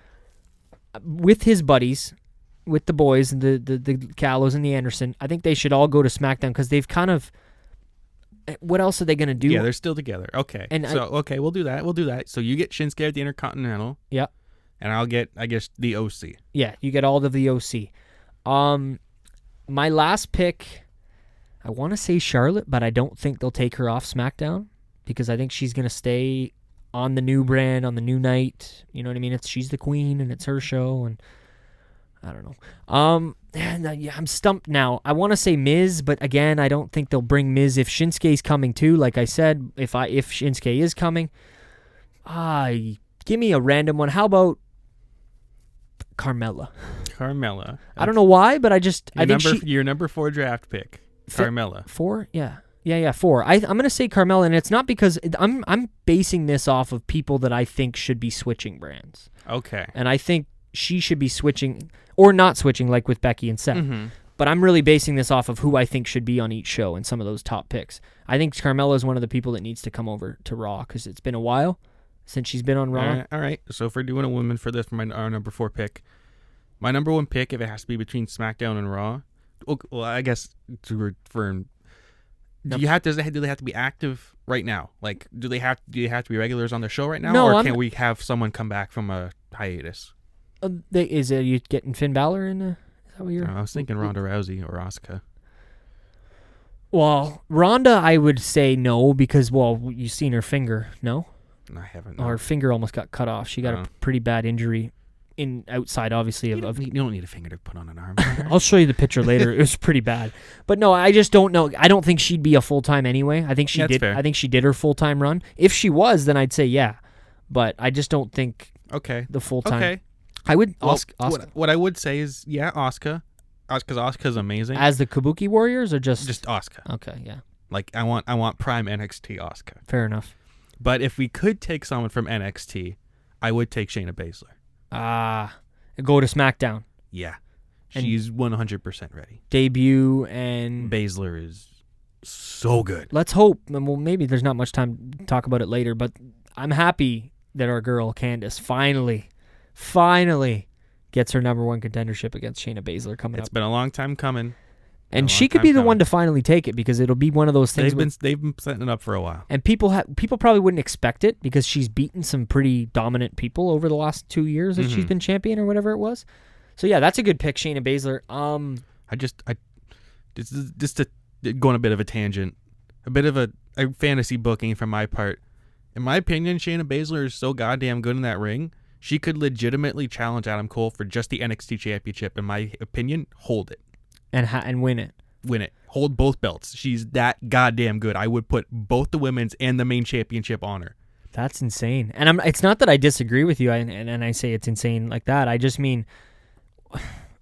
Speaker 1: with his buddies, with the boys, the Gallows and the Anderson, I think they should all go to SmackDown because they've kind of. What else are they gonna do?
Speaker 2: Yeah, they're still together. Okay, we'll do that. So you get Shinsuke at the Intercontinental.
Speaker 1: Yeah.
Speaker 2: And I'll get, I guess, the OC.
Speaker 1: Yeah, you get all of the OC. My last pick. I want to say Charlotte, but I don't think they'll take her off SmackDown because I think she's going to stay on the new brand, on the new night. You know what I mean? She's the queen, and it's her show, and I don't know. I'm stumped now. I want to say Miz, but again, I don't think they'll bring Miz if Shinsuke's coming too. Like I said, if Shinsuke is coming, give me a random one. How about Carmella?
Speaker 2: Carmella.
Speaker 1: I don't know why, but I think
Speaker 2: your number 4 draft pick. Carmella.
Speaker 1: 4? Yeah. Yeah, 4. I'm going to say Carmella, and it's not because I'm basing this off of people that I think should be switching brands.
Speaker 2: Okay.
Speaker 1: And I think she should be switching or not switching like with Becky and Seth.
Speaker 2: Mm-hmm.
Speaker 1: But I'm really basing this off of who I think should be on each show and some of those top picks. I think Carmella is one of the people that needs to come over to Raw because it's been a while since she's been on Raw.
Speaker 2: All right. So if we're doing a woman for this, for our number 4 pick, my number 1 pick, if it has to be between SmackDown and Raw, well, I guess to refer. Do they have to be active right now? Like, do you have to be regulars on the show right now, or can we have someone come back from a hiatus?
Speaker 1: You getting Finn Balor in? Is that what you're?
Speaker 2: I was thinking Ronda Rousey or Asuka.
Speaker 1: Well, Ronda, I would say no because you've seen her finger, no?
Speaker 2: I haven't.
Speaker 1: No. Her finger almost got cut off. She got a pretty bad injury. Outside, obviously,
Speaker 2: you don't need a finger to put on an arm.
Speaker 1: I'll show you the picture later. It was pretty bad, but no, I just don't know. I don't think she'd be a full time anyway. I think she did.
Speaker 2: Fair.
Speaker 1: I think she did her full time run. If she was, then I'd say yeah, but I just don't think.
Speaker 2: Okay.
Speaker 1: The full time.
Speaker 2: Okay.
Speaker 1: I would.
Speaker 2: Asuka. What I would say is Asuka, because Asuka's amazing.
Speaker 1: As the Kabuki Warriors or just
Speaker 2: Asuka.
Speaker 1: Okay, yeah.
Speaker 2: Like I want prime NXT Asuka.
Speaker 1: Fair enough.
Speaker 2: But if we could take someone from NXT, I would take Shayna Baszler.
Speaker 1: Go to SmackDown.
Speaker 2: Yeah. She's 100% ready.
Speaker 1: Debut and...
Speaker 2: Baszler is so good.
Speaker 1: Let's hope. Well, maybe there's not much time to talk about it later, but I'm happy that our girl, Candice, finally gets her number 1 contendership against Shayna Baszler coming up.
Speaker 2: It's been a long time coming.
Speaker 1: And she could be the one to finally take it because it'll be one of those things.
Speaker 2: They've been setting it up for a while.
Speaker 1: And people probably wouldn't expect it because she's beaten some pretty dominant people over the last 2 years that she's been champion or whatever it was. So yeah, that's a good pick, Shayna Baszler.
Speaker 2: Just to go on a bit of a tangent, a bit of a fantasy booking from my part. In my opinion, Shayna Baszler is so goddamn good in that ring. She could legitimately challenge Adam Cole for just the NXT championship. In my opinion, hold it.
Speaker 1: And win it.
Speaker 2: Win it. Hold both belts. She's that goddamn good. I would put both the women's and the main championship on her.
Speaker 1: That's insane. And it's not that I disagree with you and I say it's insane like that. I just mean,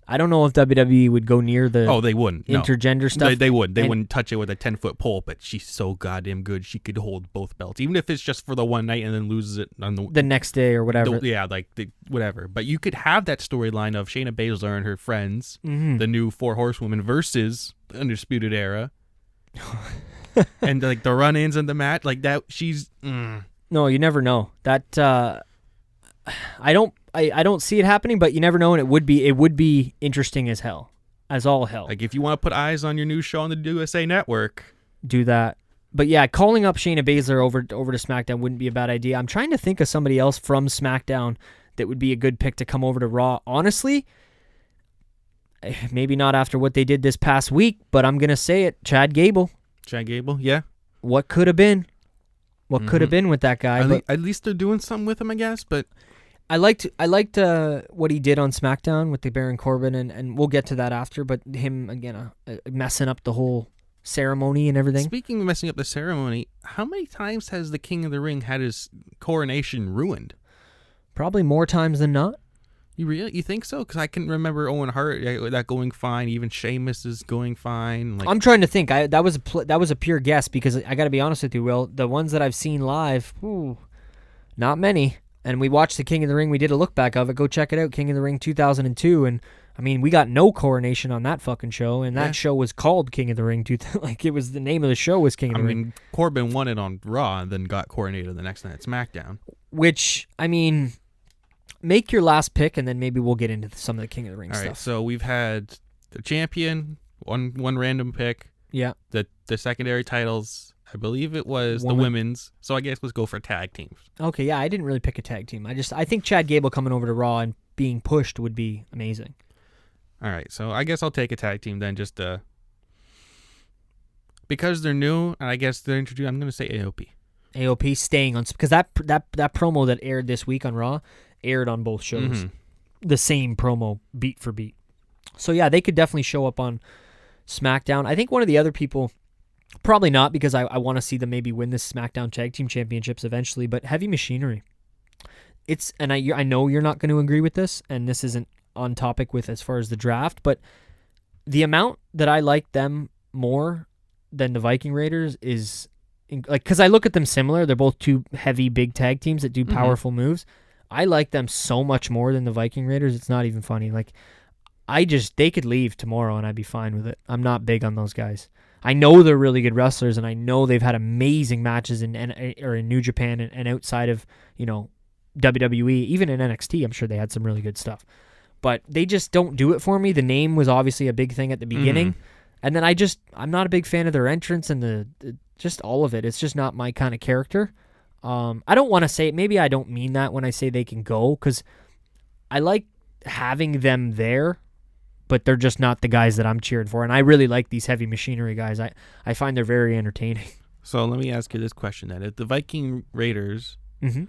Speaker 1: I don't know if WWE would go near the
Speaker 2: they wouldn't.
Speaker 1: Intergender stuff.
Speaker 2: They would. They wouldn't touch it with a 10-foot pole, but she's so goddamn good. She could hold both belts, even if it's just for the one night and then loses it on the next day or whatever. Whatever. But you could have that storyline of Shayna Baszler and her friends, the new 4 horsewomen versus the Undisputed Era. And like the run-ins and the match, like that, she's...
Speaker 1: No, you never know. That I don't see it happening, but you never know, and it would be interesting as hell, as all hell.
Speaker 2: Like if you want to put eyes on your new show on the USA Network,
Speaker 1: do that. But yeah, calling up Shayna Baszler over to SmackDown wouldn't be a bad idea. I'm trying to think of somebody else from SmackDown that would be a good pick to come over to Raw. Honestly, maybe not after what they did this past week, but I'm gonna say it: Chad Gable.
Speaker 2: Chad Gable, yeah.
Speaker 1: What could have been? What could have been with that guy?
Speaker 2: At least they're doing something with him, I guess. But
Speaker 1: I liked what he did on SmackDown with the Baron Corbin, and we'll get to that after. But him again, messing up the whole ceremony and everything.
Speaker 2: Speaking of messing up the ceremony, how many times has the King of the Ring had his coronation ruined?
Speaker 1: Probably more times than not.
Speaker 2: You think so? Because I can remember Owen Hart that going fine. Even Sheamus is going fine. Like,
Speaker 1: I'm trying to think. That was a pure guess because I got to be honest with you, Will. The ones that I've seen live, not many. And we watched the King of the Ring. We did a look back of it. Go check it out, King of the Ring 2002. And I mean, we got no coronation on that fucking show, and that show was called King of the Ring. Like it was the name of the show was King of the Ring. I mean,
Speaker 2: Corbin won it on Raw and then got coronated the next night at SmackDown.
Speaker 1: Which I mean. Make your last pick, and then maybe we'll get into some of the King of the Ring stuff.
Speaker 2: All right, so we've had the champion, one random pick.
Speaker 1: Yeah.
Speaker 2: The secondary titles, I believe it was the women's. So I guess let's go for tag teams.
Speaker 1: Okay, yeah, I didn't really pick a tag team. I think Chad Gable coming over to Raw and being pushed would be amazing.
Speaker 2: All right, so I guess I'll take a tag team then, just because they're new, and I guess they're introduced. I'm going to say AOP.
Speaker 1: AOP staying on, because that promo that aired this week on Raw aired on both shows. The same promo, beat for beat. So yeah, they could definitely show up on SmackDown. I think one of the other people, probably not, because I want to see them maybe win this SmackDown Tag Team Championships eventually, but Heavy Machinery. I know you're not going to agree with this, and this isn't on topic with as far as the draft, but the amount that I like them more than the Viking Raiders is like, because I look at them similar. They're both two heavy, big tag teams that do powerful moves. I like them so much more than the Viking Raiders. It's not even funny. Like, they could leave tomorrow and I'd be fine with it. I'm not big on those guys. I know they're really good wrestlers, and I know they've had amazing matches in New Japan and outside of, WWE, even in NXT. I'm sure they had some really good stuff. But they just don't do it for me. The name was obviously a big thing at the beginning. And then I'm not a big fan of their entrance and just all of it. It's just not my kind of character. I don't want to say, maybe I don't mean that when I say they can go, because I like having them there, but they're just not the guys that I'm cheering for. And I really like these heavy machinery guys. I find they're very entertaining.
Speaker 2: So let me ask you this question then. If the Viking Raiders, I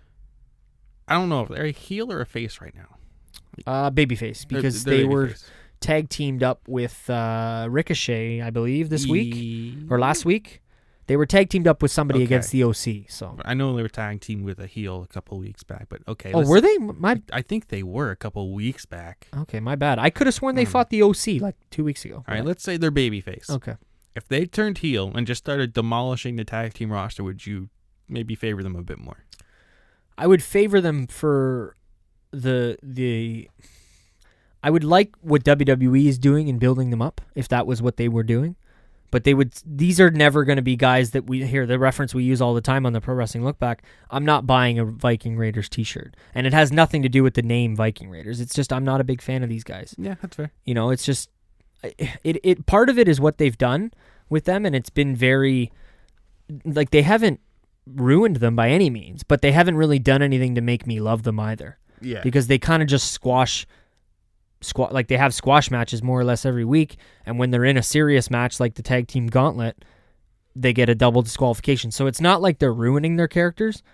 Speaker 2: don't know if they're a heel or a face right now.
Speaker 1: Babyface, because they were tag teamed up with Ricochet, I believe, this week or last week. They were tag teamed up with somebody against the OC. So
Speaker 2: I know they were tag teamed with a heel a couple of weeks back, but okay.
Speaker 1: Oh, were they?
Speaker 2: I think they were a couple of weeks back.
Speaker 1: Okay, my bad. I could have sworn they fought the OC like 2 weeks ago.
Speaker 2: All right, let's say they're babyface.
Speaker 1: Okay.
Speaker 2: If they turned heel and just started demolishing the tag team roster, would you maybe favor them a bit more?
Speaker 1: I would favor them for I would like what WWE is doing in building them up, if that was what they were doing. But these are never going to be guys that the reference we use all the time on the Pro Wrestling Look Back. I'm not buying a Viking Raiders t-shirt. And it has nothing to do with the name Viking Raiders. It's just, I'm not a big fan of these guys.
Speaker 2: Yeah, that's fair.
Speaker 1: It's just, part of it is what they've done with them, and it's been very, like, they haven't ruined them by any means, but they haven't really done anything to make me love them either.
Speaker 2: Yeah.
Speaker 1: Because they kind of just squash, like they have squash matches more or less every week, and when they're in a serious match like the tag team gauntlet, they get a double disqualification. So it's not like they're ruining their characters,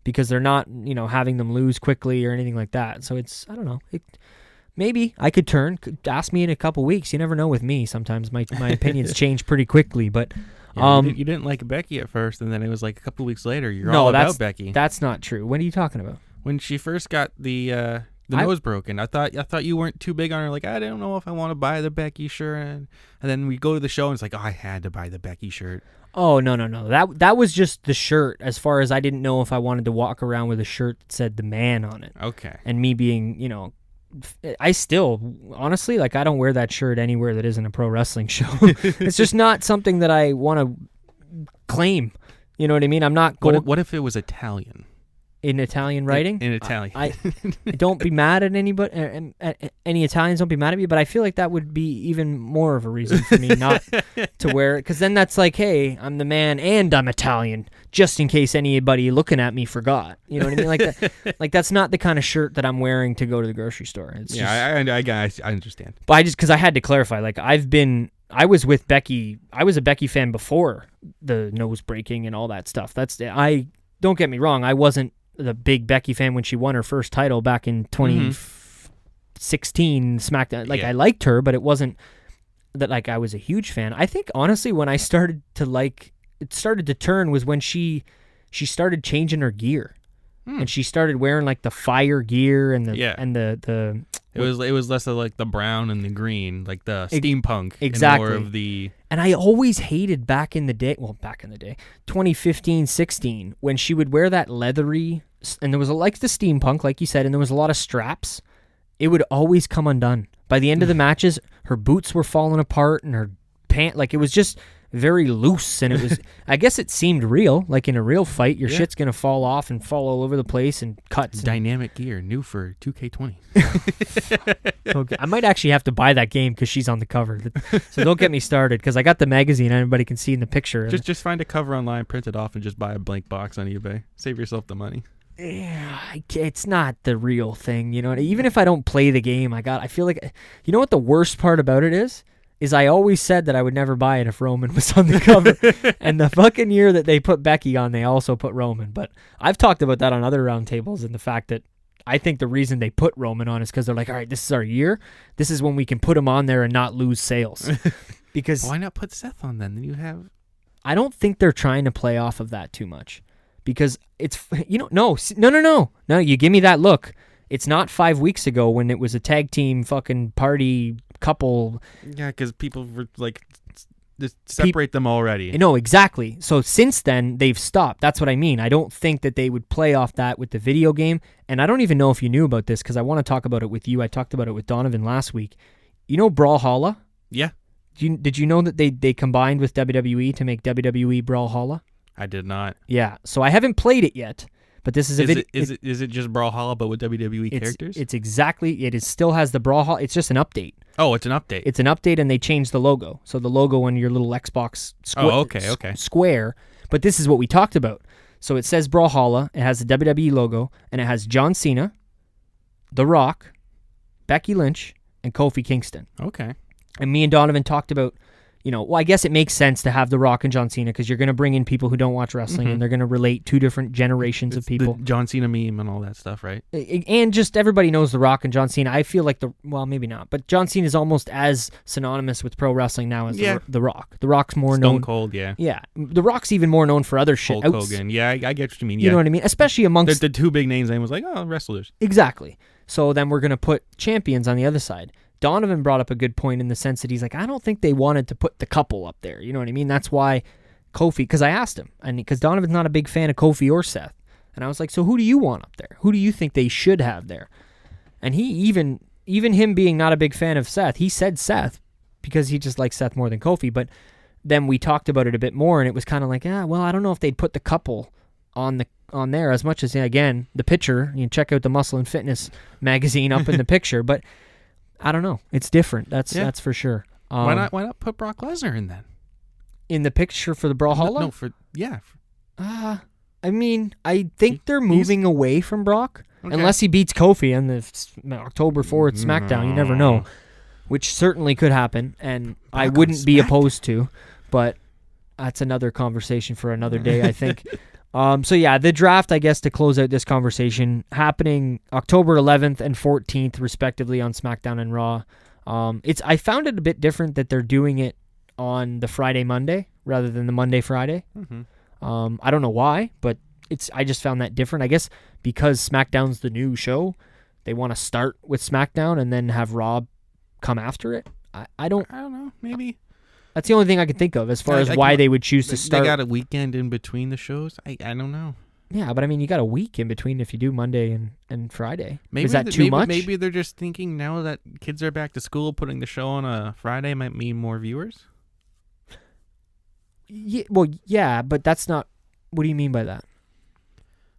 Speaker 1: because they're not, having them lose quickly or anything like that. So it's, I don't know. Maybe I could turn. Ask me in a couple weeks. You never know with me. Sometimes my opinions change pretty quickly, but
Speaker 2: you didn't like Becky at first, and then it was like a couple weeks later you're all about Becky.
Speaker 1: That's not true. What are you talking about?
Speaker 2: When she first got the nose broken, I thought you weren't too big on her. Like, I don't know if I want to buy the Becky shirt, and then we go to the show and it's like, I had to buy the Becky shirt.
Speaker 1: Oh, no. That was just the shirt. As far as I didn't know if I wanted to walk around with a shirt that said the man on it.
Speaker 2: Okay.
Speaker 1: And me being, I still, honestly, like, I don't wear that shirt anywhere that isn't a pro wrestling show. It's just not something that I want to claim. You know what I mean? I'm not going.
Speaker 2: What if it was Italian?
Speaker 1: In Italian writing?
Speaker 2: In Italian.
Speaker 1: I don't be mad at anybody. Any Italians, don't be mad at me, but I feel like that would be even more of a reason for me not to wear it, because then that's like, hey, I'm the man and I'm Italian, just in case anybody looking at me forgot. You know what I mean? Like that's not the kind of shirt that I'm wearing to go to the grocery store. It's
Speaker 2: I understand.
Speaker 1: But because I had to clarify, like, I was with Becky. I was a Becky fan before the nose breaking and all that stuff. Don't get me wrong, I wasn't the big Becky fan when she won her first title back in 2016 SmackDown. Like, I liked her, but it wasn't that like I was a huge fan. I think honestly when I started to like, it started to turn was when she started changing her gear. And she started wearing like the fire gear and the
Speaker 2: It was less of like the brown and the green, like the steampunk.
Speaker 1: Exactly.
Speaker 2: And more of the.
Speaker 1: And I always hated back in the day, 2015, 16, when she would wear that leathery, and there was like the steampunk, like you said, and there was a lot of straps. It would always come undone. By the end of the matches, her boots were falling apart and her pant, like, it was just very loose, and it was, I guess it seemed real, like in a real fight, your shit's going to fall off and fall all over the place and cuts.
Speaker 2: Dynamic gear, new for 2K20.
Speaker 1: Okay. I might actually have to buy that game because she's on the cover. So don't get me started, because I got the magazine, anybody can see in the picture.
Speaker 2: Just find a cover online, print it off, and just buy a blank box on eBay. Save yourself the money.
Speaker 1: Yeah, it's not the real thing, you know. Even if I don't play the game, I feel like, you know what the worst part about it is I always said that I would never buy it if Roman was on the cover. And the fucking year that they put Becky on, they also put Roman. But I've talked about that on other roundtables, and the fact that I think the reason they put Roman on is because they're like, all right, this is our year. This is when we can put him on there and not lose sales. Because
Speaker 2: why not put Seth on then? Then you have.
Speaker 1: I don't think they're trying to play off of that too much, because it's, no, you give me that look. It's not 5 weeks ago when it was a tag team fucking party couple.
Speaker 2: Yeah, because people were like separate them already.
Speaker 1: No, exactly. So since then, they've stopped. That's what I mean. I don't think that they would play off that with the video game. And I don't even know if you knew about this because I want to talk about it with you. I talked about it with Donovan last week. You know Brawlhalla?
Speaker 2: Yeah.
Speaker 1: Did you know that they combined with WWE to make WWE Brawlhalla?
Speaker 2: I did not.
Speaker 1: Yeah. So I haven't played it yet. But this is a video.
Speaker 2: Is it just Brawlhalla but with WWE characters?
Speaker 1: It still has the Brawlhalla. It's just an update.
Speaker 2: Oh, it's an update.
Speaker 1: It's an update, and they changed the logo. So the logo on your little Xbox square. But this is what we talked about. So it says Brawlhalla. It has the WWE logo, and it has John Cena, The Rock, Becky Lynch, and Kofi Kingston.
Speaker 2: Okay.
Speaker 1: And me and Donovan talked about, I guess it makes sense to have The Rock and John Cena because you're going to bring in people who don't watch wrestling and they're going to relate two different generations of people.
Speaker 2: The John Cena meme and all that stuff, right?
Speaker 1: And just everybody knows The Rock and John Cena. I feel like maybe not, but John Cena is almost as synonymous with pro wrestling now as The Rock. The Rock's more known.
Speaker 2: Stone Cold, yeah.
Speaker 1: Yeah. The Rock's even more known for other shit.
Speaker 2: Hulk Hogan. Yeah, I get what you mean. Yeah.
Speaker 1: You know what I mean? Especially amongst
Speaker 2: the two big names. I was like, wrestlers.
Speaker 1: Exactly. So then we're going to put champions on the other side. Donovan brought up a good point in the sense that he's like, I don't think they wanted to put the couple up there. You know what I mean? That's why Kofi, because I asked him, and because Donovan's not a big fan of Kofi or Seth. And I was like, so who do you want up there? Who do you think they should have there? And he even him being not a big fan of Seth, he said Seth because he just likes Seth more than Kofi. But then we talked about it a bit more, and it was kind of like, well, I don't know if they'd put the couple on there as much as, again, the picture. You can check out the Muscle and Fitness magazine up in the picture, but I don't know. It's different. That's for sure.
Speaker 2: Why not put Brock Lesnar in then?
Speaker 1: In the picture for the Brawlhalla? I mean, I think they're moving away from Brock. Okay. Unless he beats Kofi on the October 4th SmackDown. You never know. Which certainly could happen, and I wouldn't be opposed to. But that's another conversation for another day, I think. So yeah, the draft, I guess, to close out this conversation, happening October 11th and 14th, respectively, on SmackDown and Raw. I found it a bit different that they're doing it on the Friday-Monday rather than the Monday-Friday. Mm-hmm. I don't know why, but I just found that different. I guess because SmackDown's the new show, they want to start with SmackDown and then have Raw come after it. I don't
Speaker 2: know. Maybe.
Speaker 1: That's the only thing I can think of as far as why they would choose to start.
Speaker 2: They got a weekend in between the shows? I don't know.
Speaker 1: Yeah, but I mean, you got a week in between if you do Monday and Friday. Is that too much?
Speaker 2: Maybe they're just thinking now that kids are back to school, putting the show on a Friday might mean more viewers?
Speaker 1: Yeah, but that's not... What do you mean by that?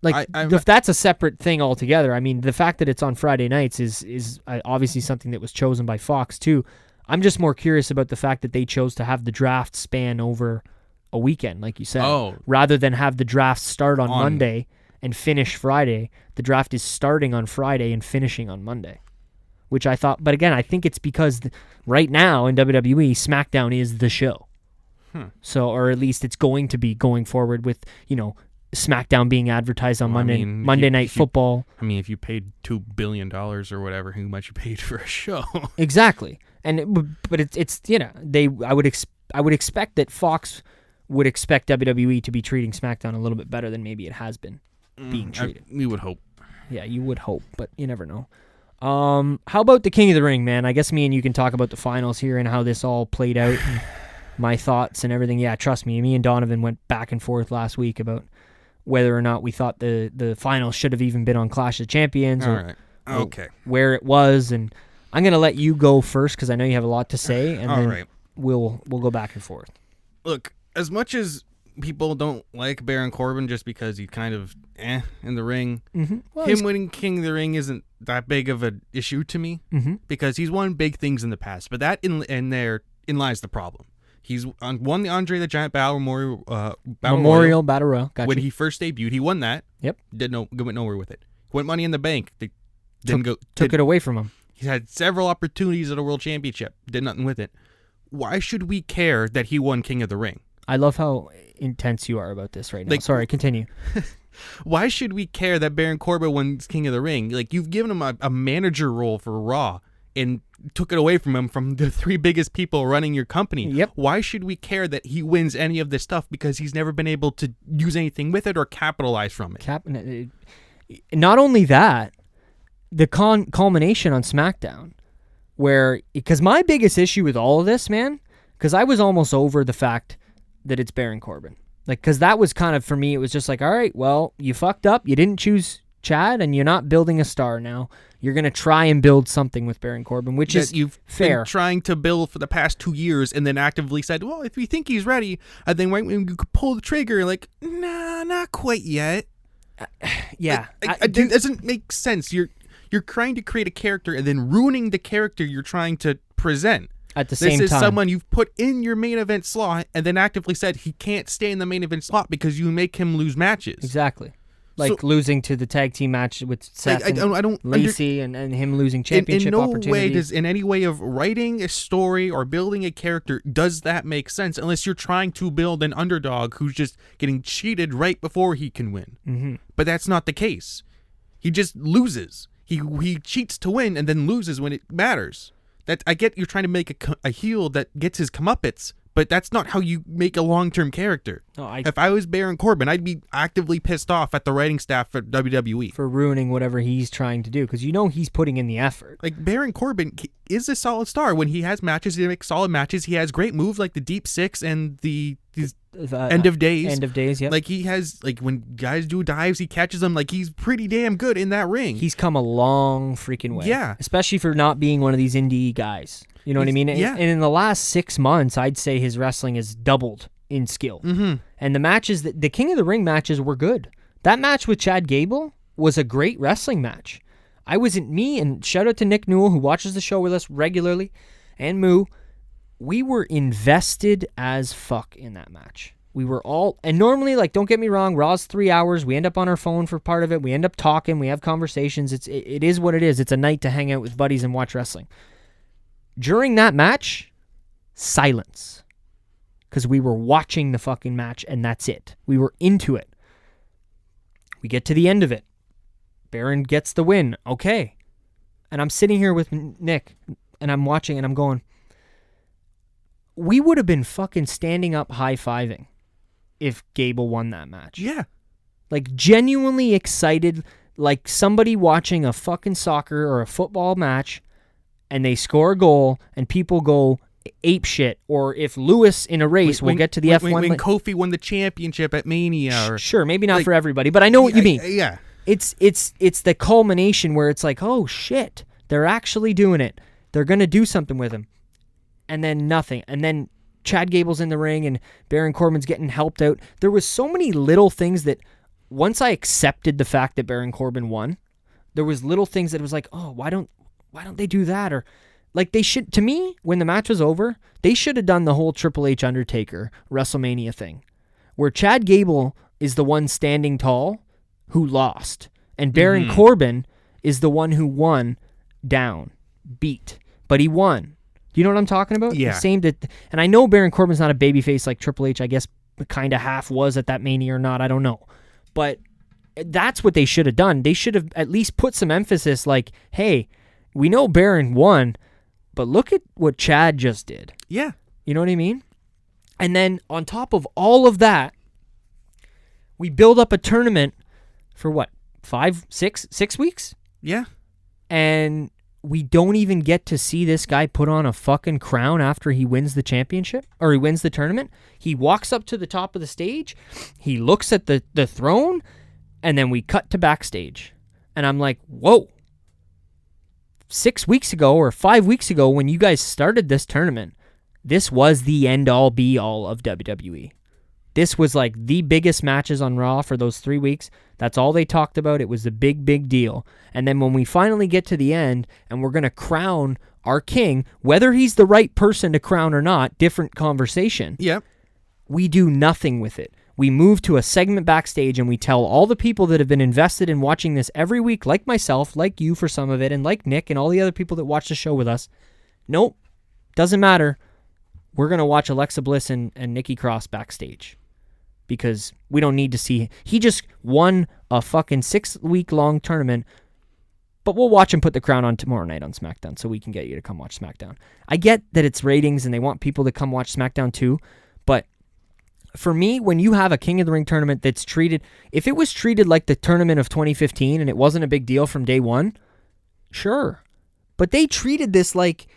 Speaker 1: Like, if that's a separate thing altogether, I mean, the fact that it's on Friday nights is obviously something that was chosen by Fox, too. I'm just more curious about the fact that they chose to have the draft span over a weekend, like you said, rather than have the draft start on Monday and finish Friday. The draft is starting on Friday and finishing on Monday, which I thought. But again, I think it's because right now in WWE, SmackDown is the show. So, or at least it's going to be going forward with, SmackDown being advertised on Monday Night Football.
Speaker 2: I mean, if you paid $2 billion or whatever, how much you paid for a show?
Speaker 1: Exactly. But it's I would expect that Fox would expect WWE to be treating SmackDown a little bit better than maybe it has been being treated.
Speaker 2: You would hope.
Speaker 1: Yeah, you would hope, but you never know. How about the King of the Ring, man? I guess me and you can talk about the finals here and how this all played out and my thoughts and everything. Yeah, trust me. Me and Donovan went back and forth last week about whether or not we thought the finals should have even been on Clash of Champions or where it was, and I'm going to let you go first because I know you have a lot to say, and then we'll go back and forth.
Speaker 2: Look, as much as people don't like Baron Corbin just because he's kind of in the ring, well, him winning King of the Ring isn't that big of an issue to me because he's won big things in the past, but therein lies the problem. He's won the Andre the Giant Battle Memorial
Speaker 1: Battle Royal. Gotcha.
Speaker 2: When he first debuted. He won that.
Speaker 1: Yep.
Speaker 2: Went nowhere with it. Went Money in the Bank. They
Speaker 1: took it away from him.
Speaker 2: He's had several opportunities at a World Championship. Did nothing with it. Why should we care that he won King of the Ring?
Speaker 1: I love how intense you are about this right now. Sorry, continue.
Speaker 2: Why should we care that Baron Corbin won King of the Ring? Like, you've given him a manager role for Raw and took it away from him from the three biggest people running your company.
Speaker 1: Yep.
Speaker 2: Why should we care that he wins any of this stuff because he's never been able to use anything with it or capitalize from it?
Speaker 1: Not only that, the culmination on SmackDown, because my biggest issue with all of this, man, because I was almost over the fact that it's Baron Corbin. Like, because that was kind of, for me, it was just like, all right, well, you fucked up. You didn't choose Chad, and you're not building a star now. You're going to try and build something with Baron Corbin, which is
Speaker 2: you've
Speaker 1: fair.
Speaker 2: Been trying to build for the past 2 years and then actively said, well, if you think he's ready, and then when you could pull the trigger, like, nah, not quite yet.
Speaker 1: Yeah.
Speaker 2: It doesn't make sense. You're trying to create a character and then ruining the character you're trying to present.
Speaker 1: At the same time.
Speaker 2: This is someone you've put in your main event slot and then actively said he can't stay in the main event slot because you make him lose matches.
Speaker 1: Exactly. Like losing to the tag team match with Seth and Lacey and him losing championship opportunities.
Speaker 2: In no way does, in any way of writing a story or building a character, does that make sense unless you're trying to build an underdog who's just getting cheated right before he can win.
Speaker 1: Mm-hmm.
Speaker 2: But that's not the case. He just loses. He cheats to win and then loses when it matters. I get you're trying to make a heel that gets his comeuppance, but that's not how you make a long-term character.
Speaker 1: No,
Speaker 2: if I was Baron Corbin, I'd be actively pissed off at the writing staff at WWE.
Speaker 1: For ruining whatever he's trying to do, because he's putting in the effort.
Speaker 2: Like, Baron Corbin is a solid star. When he has matches, he makes solid matches. He has great moves like the Deep Six and the End of Days.
Speaker 1: End of Days, yeah.
Speaker 2: Like, he has, like, when guys do dives, he catches them. Like, he's pretty damn good in that ring.
Speaker 1: He's come a long freaking way.
Speaker 2: Yeah.
Speaker 1: Especially for not being one of these indie guys. You know what I mean?
Speaker 2: Yeah.
Speaker 1: And in the last 6 months, I'd say his wrestling has doubled in skill.
Speaker 2: Mm-hmm.
Speaker 1: And the matches, the King of the Ring matches were good. That match with Chad Gable was a great wrestling match. And shout out to Nick Newell, who watches the show with us regularly, and Moo. We were invested as fuck in that match. We were all, and normally, like, don't get me wrong, Raw's 3 hours. We end up on our phone for part of it. We end up talking. We have conversations. It is what it is. It's a night to hang out with buddies and watch wrestling. During that match, silence. Because we were watching the fucking match, and that's it. We were into it. We get to the end of it. Baron gets the win. Okay. And I'm sitting here with Nick, and I'm watching, and I'm going, we would have been fucking standing up high-fiving if Gable won that match.
Speaker 2: Yeah.
Speaker 1: Like, genuinely excited, like somebody watching a fucking soccer or a football match, and they score a goal, and people go ape shit. Or if Lewis in a race will get to the F1.
Speaker 2: When Kofi won the championship at Mania.
Speaker 1: Sure, maybe not for everybody, but I know what you mean.
Speaker 2: Yeah.
Speaker 1: It's the culmination where it's like, oh shit, they're actually doing it. They're going to do something with him. And then nothing. And then Chad Gable's in the ring and Baron Corbin's getting helped out. There was so many little things that once I accepted the fact that Baron Corbin won, there was little things that was like, oh, why don't they do that? Or like, they should, to me, when the match was over, they should have done the whole Triple H Undertaker WrestleMania thing where Chad Gable is the one standing tall who lost and Baron Corbin is the one who won down, beat, but he won. Do you know what I'm talking about?
Speaker 2: Yeah.
Speaker 1: And I know Baron Corbin's not a babyface like Triple H, I guess kind of half was at that Mania or not, I don't know. But that's what they should have done. They should have at least put some emphasis like, hey, we know Baron won, but look at what Chad just did.
Speaker 2: Yeah.
Speaker 1: You know what I mean? And then on top of all of that, we build up a tournament for what, 6 weeks?
Speaker 2: Yeah.
Speaker 1: And we don't even get to see this guy put on a fucking crown after he wins the championship or he wins the tournament. He walks up to the top of the stage. He looks at the throne and then we cut to backstage. And I'm like, whoa. 6 weeks ago or 5 weeks ago when you guys started this tournament, this was the end-all be-all of WWE. This was like the biggest matches on Raw for those 3 weeks. That's all they talked about. It was the big, big deal. And then when we finally get to the end and we're going to crown our king, whether he's the right person to crown or not, different conversation.
Speaker 2: Yep.
Speaker 1: We do nothing with it. We move to a segment backstage and we tell all the people that have been invested in watching this every week, like myself, like you for some of it, and like Nick and all the other people that watch the show with us, nope, doesn't matter. We're going to watch Alexa Bliss and Nikki Cross backstage. Because we don't need to see. He just won a fucking 6-week-long tournament, but we'll watch him put the crown on tomorrow night on SmackDown so we can get you to come watch SmackDown. I get that it's ratings and they want people to come watch SmackDown too, but for me, when you have a King of the Ring tournament that's treated, if it was treated like the tournament of 2015 and it wasn't a big deal from day one, sure. But they treated this like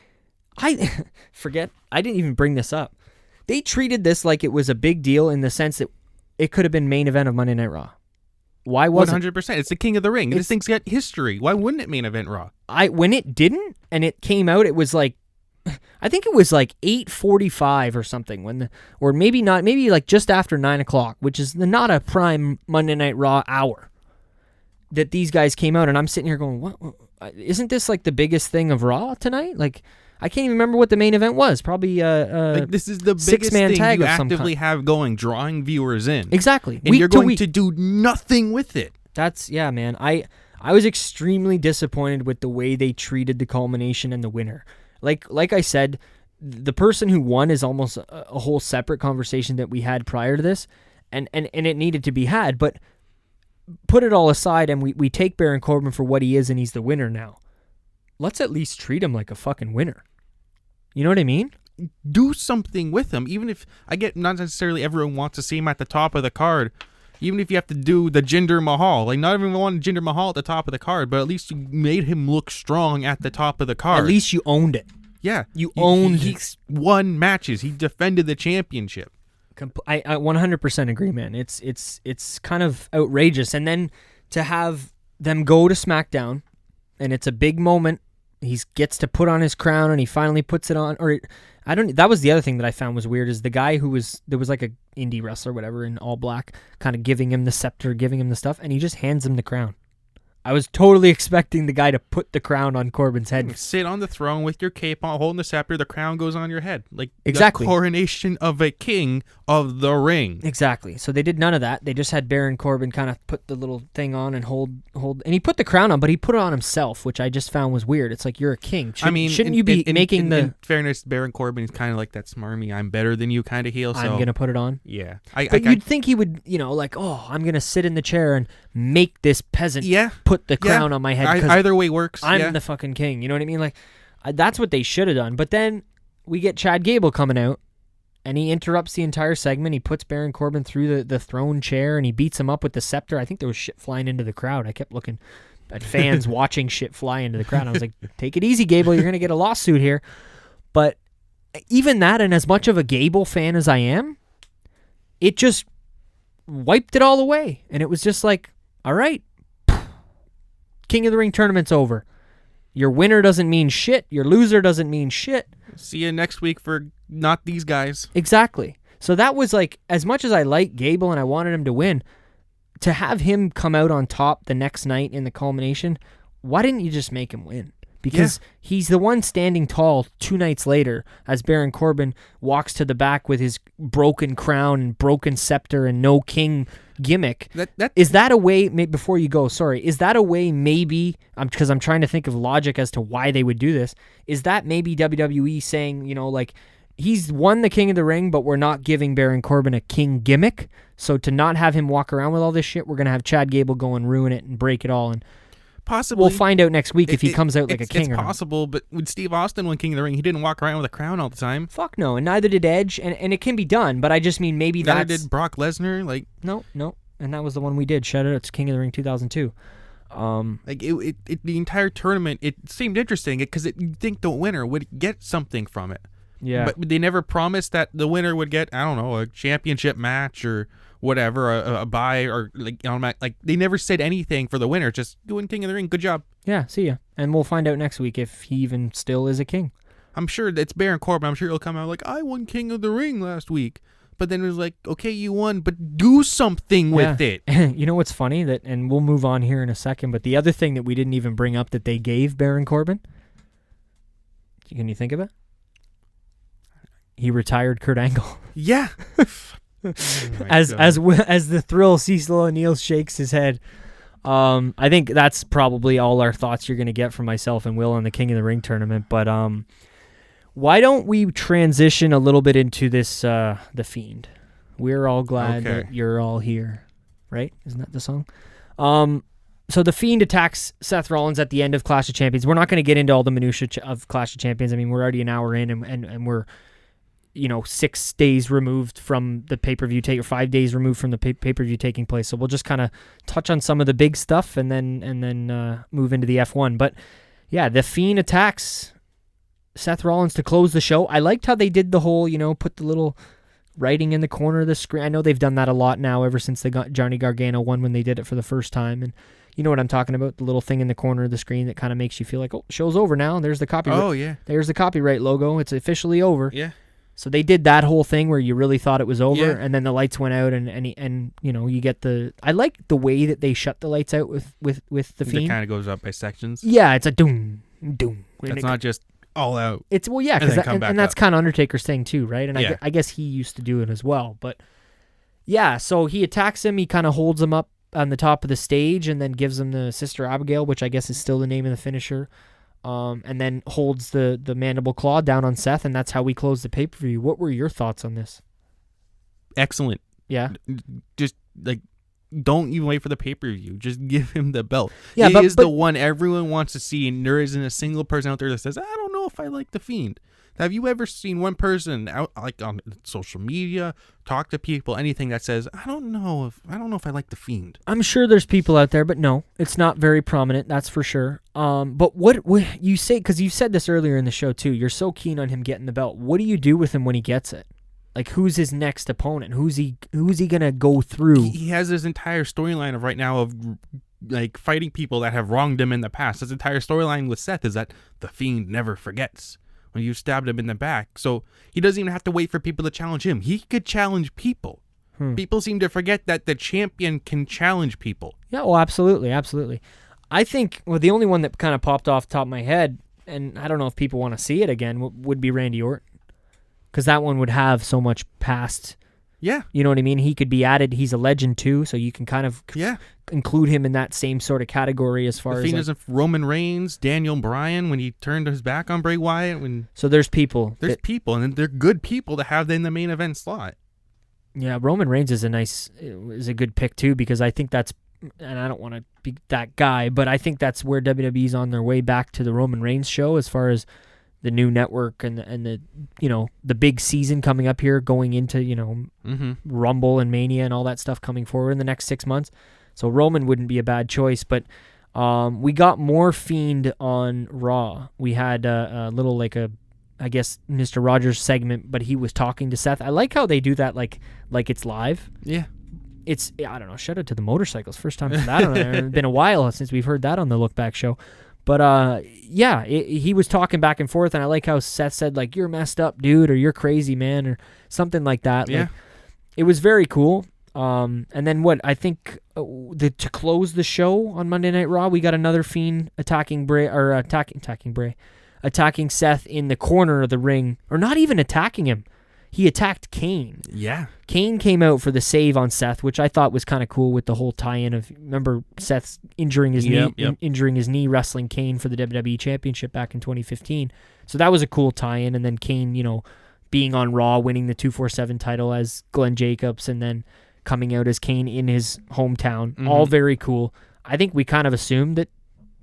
Speaker 1: I didn't even bring this up. They treated this like it was a big deal in the sense that it could have been main event of Monday Night Raw. Why wasn't
Speaker 2: 100%? It's the King of the Ring. This thing's got history. Why wouldn't it main event Raw?
Speaker 1: When it didn't and it came out, it was like, I think it was like 8:45 or something or maybe not, maybe like just after 9:00, which is not a prime Monday Night Raw hour, that these guys came out, and I'm sitting here going, what? Isn't this like the biggest thing of Raw tonight? Like, I can't even remember what the main event was. Probably
Speaker 2: like this is the biggest
Speaker 1: six-man
Speaker 2: thing
Speaker 1: tag
Speaker 2: you
Speaker 1: of some
Speaker 2: actively
Speaker 1: kind.
Speaker 2: have going, drawing viewers in.
Speaker 1: Exactly.
Speaker 2: And you're going to do nothing with it.
Speaker 1: Yeah, man. I was extremely disappointed with the way they treated the culmination and the winner. Like I said, the person who won is almost a whole separate conversation that we had prior to this, and it needed to be had. But put it all aside, and we take Baron Corbin for what he is, and he's the winner now. Let's at least treat him like a fucking winner. You know what I mean?
Speaker 2: Do something with him. Even if, I get not necessarily everyone wants to see him at the top of the card. Even if you have to do the Jinder Mahal. Like, not everyone wanted Jinder Mahal at the top of the card, but at least you made him look strong at the top of the card.
Speaker 1: At least you owned it.
Speaker 2: Yeah.
Speaker 1: You owned
Speaker 2: he won matches. He defended the championship.
Speaker 1: I 100% agree, man. It's kind of outrageous. And then to have them go to SmackDown, and it's a big moment. He gets to put on his crown, and he finally puts it on. That was the other thing that I found was weird, is the guy there was like a indie wrestler, whatever, in all black, kind of giving him the scepter, giving him the stuff, and he just hands him the crown. I was totally expecting the guy to put the crown on Corbin's head.
Speaker 2: Sit on the throne with your cape on, holding the scepter. The crown goes on your head, like
Speaker 1: exactly
Speaker 2: the coronation of a king of the ring.
Speaker 1: Exactly. So they did none of that. They just had Baron Corbin kind of put the little thing on and hold, and he put the crown on, but he put it on himself, which I just found was weird. It's like, you're a king. Shouldn't you be making the?
Speaker 2: In fairness, Baron Corbin is kind of like that smarmy, I'm better than you kind of heel. So
Speaker 1: I'm gonna put it on.
Speaker 2: Yeah,
Speaker 1: but you'd think he would, like, I'm gonna sit in the chair and make this peasant put the crown on my head.
Speaker 2: Either way works.
Speaker 1: I'm the fucking king. You know what I mean? Like, that's what they should have done. But then we get Chad Gable coming out, and he interrupts the entire segment. He puts Baron Corbin through the throne chair, and he beats him up with the scepter. I think there was shit flying into the crowd. I kept looking at fans watching shit fly into the crowd. I was like, take it easy, Gable. You're going to get a lawsuit here. But even that, and as much of a Gable fan as I am, it just wiped it all away. And it was just like, all right, King of the Ring tournament's over. Your winner doesn't mean shit. Your loser doesn't mean shit.
Speaker 2: See you next week for not these guys.
Speaker 1: Exactly. So that was like, as much as I like Gable and I wanted him to win, to have him come out on top the next night in the culmination, why didn't you just make him win? Because he's the one standing tall 2 nights later as Baron Corbin walks to the back with his broken crown and broken scepter and no king gimmick. Is that a way, before you go, sorry, is that a way maybe, because I'm trying to think of logic as to why they would do this, is that maybe WWE saying, like, he's won the King of the Ring, but we're not giving Baron Corbin a king gimmick, so to not have him walk around with all this shit, we're going to have Chad Gable go and ruin it and break it all, and
Speaker 2: possibly.
Speaker 1: We'll find out next week if he comes out like a king or not.
Speaker 2: It's possible, but when Steve Austin won King of the Ring, he didn't walk around with a crown all the time.
Speaker 1: Fuck no, and neither did Edge, and it can be done, but I just mean maybe
Speaker 2: neither did Brock Lesnar. Like
Speaker 1: no, and that was the one we did. Shout out, it's King of the Ring 2002.
Speaker 2: Like the entire tournament, it seemed interesting because you'd think the winner would get something from it.
Speaker 1: Yeah,
Speaker 2: but they never promised that the winner would get, I don't know, a championship match or whatever, a bye, or like they never said anything for the winner. Just doing King of the Ring. Good job.
Speaker 1: Yeah, see ya. And we'll find out next week if he even still is a king.
Speaker 2: I'm sure it's Baron Corbin. I'm sure he'll come out like, I won King of the Ring last week. But then it was like, okay, you won, but do something with it.
Speaker 1: You know what's funny? And we'll move on here in a second, but the other thing that we didn't even bring up that they gave Baron Corbin, can you think of it? He retired Kurt Angle.
Speaker 2: Yeah.
Speaker 1: As the Thrill Cecil O'Neill shakes his head. I think that's probably all our thoughts you're going to get from myself and Will on the King of the Ring tournament. But why don't we transition a little bit into this, The Fiend? We're all glad that you're all here. Right? Isn't that the song? So The Fiend attacks Seth Rollins at the end of Clash of Champions. We're not going to get into all the minutiae of Clash of Champions. I mean, we're already an hour in, and we're 6 days removed from the pay-per-view, or 5 days removed from the pay-per-view taking place. So we'll just kind of touch on some of the big stuff and then move into the F1. But yeah, The Fiend attacks Seth Rollins to close the show. I liked how they did the whole, put the little writing in the corner of the screen. I know they've done that a lot now ever since they got Johnny Gargano won when they did it for the first time. And you know what I'm talking about? The little thing in the corner of the screen that kind of makes you feel like, oh, show's over now. There's the copyright.
Speaker 2: Oh, yeah.
Speaker 1: There's the copyright logo. It's officially over.
Speaker 2: Yeah.
Speaker 1: So they did that whole thing where you really thought it was over,
Speaker 2: Yeah.
Speaker 1: and then the lights went out, and you get the. I like the way that they shut the lights out with the Fiend.
Speaker 2: It kind of goes up by sections.
Speaker 1: Yeah, it's a doom, doom.
Speaker 2: It's not just all out.
Speaker 1: It's yeah, and that's kind of Undertaker's thing too, right? And I guess he used to do it as well, but yeah. So he attacks him. He kind of holds him up on the top of the stage, and then gives him the Sister Abigail, which I guess is still the name of the finisher. And then holds the mandible claw down on Seth, and that's how we close the pay-per-view. What were your thoughts on this?
Speaker 2: Excellent.
Speaker 1: Yeah.
Speaker 2: Just don't even wait for the pay-per-view. Just give him the belt.
Speaker 1: Yeah,
Speaker 2: He is the one everyone wants to see, and there isn't a single person out there that says, I don't know if I like the Fiend. Have you ever seen one person out on social media, talk to people, anything that says, I don't know if I like the Fiend?
Speaker 1: I'm sure there's people out there, but no, it's not very prominent, that's for sure. But what you say, because you said this earlier in the show too, you're so keen on him getting the belt. What do you do with him when he gets it? Like, who's his next opponent? Who's he gonna go through?
Speaker 2: He has this entire storyline of right now of like fighting people that have wronged him in the past. His entire storyline with Seth is that the Fiend never forgets when you stabbed him in the back. So he doesn't even have to wait for people to challenge him. He could challenge people. People seem to forget that the champion can challenge people.
Speaker 1: Yeah, well, absolutely, absolutely. I think, the only one that kind of popped off the top of my head, and I don't know if people want to see it again, would be Randy Orton. Because that one would have so much past.
Speaker 2: Yeah.
Speaker 1: You know what I mean? He could be added. He's a legend too, so you can kind of include him in that same sort of category as far
Speaker 2: as... The Fiend is Roman Reigns, Daniel Bryan, when he turned his back on Bray Wyatt.
Speaker 1: So there's people.
Speaker 2: There's people, and they're good people to have in the main event slot.
Speaker 1: Yeah, Roman Reigns is a good pick too, because I think that's, and I don't want to be that guy, but I think that's where WWE's on their way back to the Roman Reigns show as far as the new network and the the big season coming up here, going into Rumble and Mania and all that stuff coming forward in the next 6 months. So Roman wouldn't be a bad choice, but we got more Fiend on Raw. We had a little I guess Mr. Rogers segment, but he was talking to Seth. I like how they do that like it's live.
Speaker 2: Yeah.
Speaker 1: I don't know, shout out to the motorcycles. First time for that on there. It's been a while since we've heard that on the LookBack show. But he was talking back and forth, and I like how Seth said, like, you're messed up, dude, or you're crazy, man, or something like that.
Speaker 2: Yeah.
Speaker 1: Like, it was very cool. And then I think to close the show on Monday Night Raw, we got another Fiend attacking Seth in the corner of the ring, or not even attacking him. He attacked Kane.
Speaker 2: Yeah.
Speaker 1: Kane came out for the save on Seth, which I thought was kind of cool with the whole tie-in of, remember Seth's injuring his knee wrestling Kane for the WWE Championship back in 2015. So that was a cool tie-in, and then Kane, being on Raw, winning the 247 title as Glenn Jacobs, and then coming out as Kane in his hometown. Mm-hmm. All very cool. I think we kind of assumed that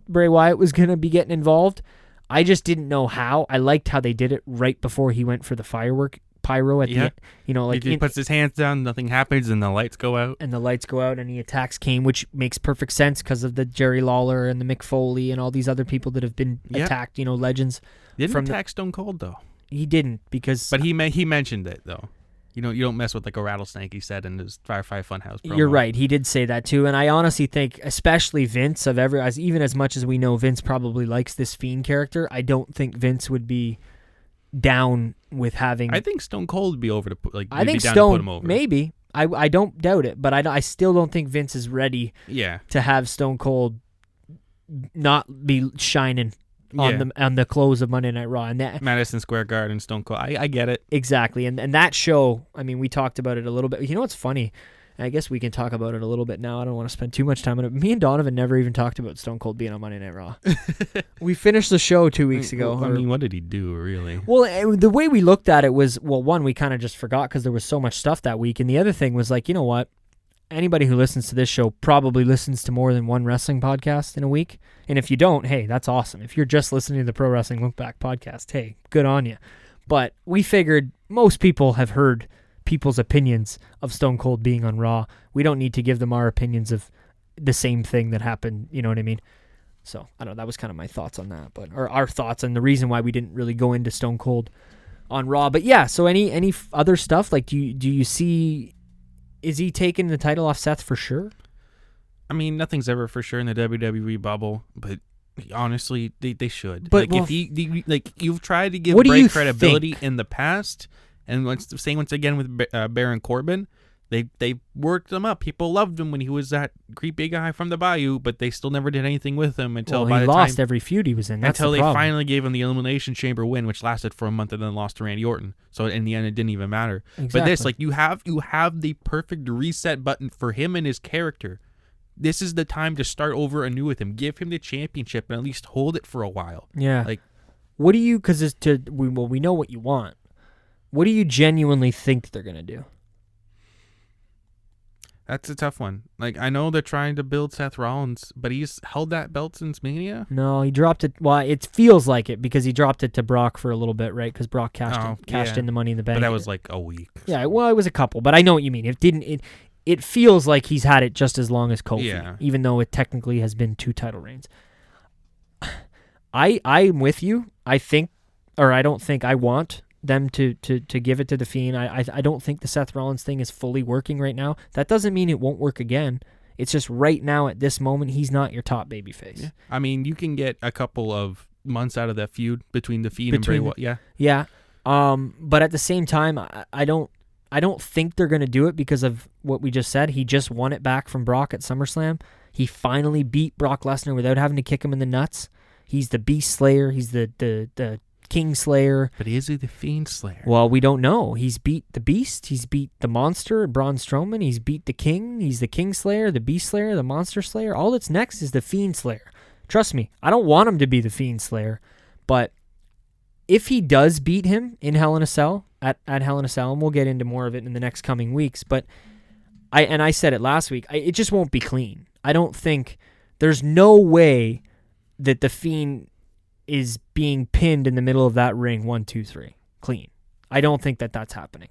Speaker 1: Bray Wyatt was going to be getting involved. I just didn't know how. I liked how they did it right before he went for the pyro at the end.
Speaker 2: He puts his hands down, nothing happens, and the lights go out.
Speaker 1: And he attacks Kane, which makes perfect sense because of the Jerry Lawler and the Mick Foley and all these other people that have been attacked, legends.
Speaker 2: Didn't attack Stone Cold, though.
Speaker 1: He didn't, because...
Speaker 2: But he mentioned it, though. You don't mess with like a rattlesnake, he said in his Firefly Funhouse promo.
Speaker 1: You're right, he did say that too, and I honestly think, especially Vince, even as much as we know Vince probably likes this Fiend character, I don't think Vince would be down with having...
Speaker 2: I think Stone Cold would be over to put, like,
Speaker 1: I think
Speaker 2: Stone
Speaker 1: Stone,
Speaker 2: to put him over.
Speaker 1: Maybe. I don't doubt it, but I still don't think Vince is ready to have Stone Cold not be shining on the close of Monday Night Raw. And that,
Speaker 2: Madison Square Garden, Stone Cold. I get it.
Speaker 1: Exactly. And that show, I mean, we talked about it a little bit. You know what's funny? I guess we can talk about it a little bit now. I don't want to spend too much time on it. Me and Donovan never even talked about Stone Cold being on Monday Night Raw. We finished the show 2 weeks ago.
Speaker 2: I mean, what did he do, really?
Speaker 1: Well, the way we looked at it was, one, we kind of just forgot because there was so much stuff that week. And the other thing was like, you know what? Anybody who listens to this show probably listens to more than one wrestling podcast in a week. And if you don't, hey, that's awesome. If you're just listening to the Pro Wrestling LookBack podcast, hey, good on you. But we figured most people have heard people's opinions of Stone Cold being on Raw. We don't need to give them our opinions of the same thing that happened, you know what I mean? So I don't know. That was kind of my thoughts on that, or our thoughts and the reason why we didn't really go into Stone Cold on Raw. But yeah, so any other stuff, like do you see, is he taking the title off Seth for sure?
Speaker 2: I mean, nothing's ever for sure in the WWE bubble, but honestly, they should.
Speaker 1: But
Speaker 2: like, if you've tried to give
Speaker 1: what do
Speaker 2: Bray
Speaker 1: you
Speaker 2: credibility
Speaker 1: think?
Speaker 2: in the past, and once again with Baron Corbin, they worked him up. People loved him when he was that creepy guy from the Bayou, but they still never did anything with him until
Speaker 1: he lost every feud he was in. That's
Speaker 2: until
Speaker 1: the
Speaker 2: they
Speaker 1: problem.
Speaker 2: finally gave him the Elimination Chamber win, which lasted for a month and then lost to Randy Orton. So in the end, it didn't even matter.
Speaker 1: Exactly.
Speaker 2: But this, like, you have the perfect reset button for him and his character. This is the time to start over anew with him. Give him the championship and at least hold it for a while.
Speaker 1: Yeah.
Speaker 2: Like,
Speaker 1: what do you? Because we know what you want. What do you genuinely think they're gonna do?
Speaker 2: that's a tough one. Like, I know they're trying to build Seth Rollins, but he's held that belt since Mania.
Speaker 1: No, he dropped it. Well, it feels like it because he dropped it to Brock for a little bit, right? Because Brock cashed in the Money in the Bank.
Speaker 2: But that was like a week.
Speaker 1: Yeah, well, it was a couple, but I know what you mean. It feels like he's had it just as long as Kofi, even though it technically has been 2 title reigns. I'm with you. I want them to give it to The Fiend. I don't think the Seth Rollins thing is fully working right now. That doesn't mean it won't work again. It's just right now at this moment, he's not your top babyface. Yeah.
Speaker 2: I mean, you can get a couple of months out of that feud between The Fiend and Bray Wyatt. Yeah.
Speaker 1: Yeah. But at the same time, I don't think they're going to do it because of what we just said. He just won it back from Brock at SummerSlam. He finally beat Brock Lesnar without having to kick him in the nuts. He's the Beast Slayer. He's the King Slayer.
Speaker 2: But is he the Fiend Slayer?
Speaker 1: Well, we don't know. He's beat the Beast. He's beat the Monster, Braun Strowman. He's beat the King. He's the King Slayer, the Beast Slayer, the Monster Slayer. All that's next is the Fiend Slayer. Trust me, I don't want him to be the Fiend Slayer, but if he does beat him in Hell in a Cell, at Hell in a Cell, and we'll get into more of it in the next coming weeks, but I said it last week, it just won't be clean. I don't think, there's no way that the Fiend is being pinned in the middle of that ring 1, 2, 3 clean. I don't think that's happening.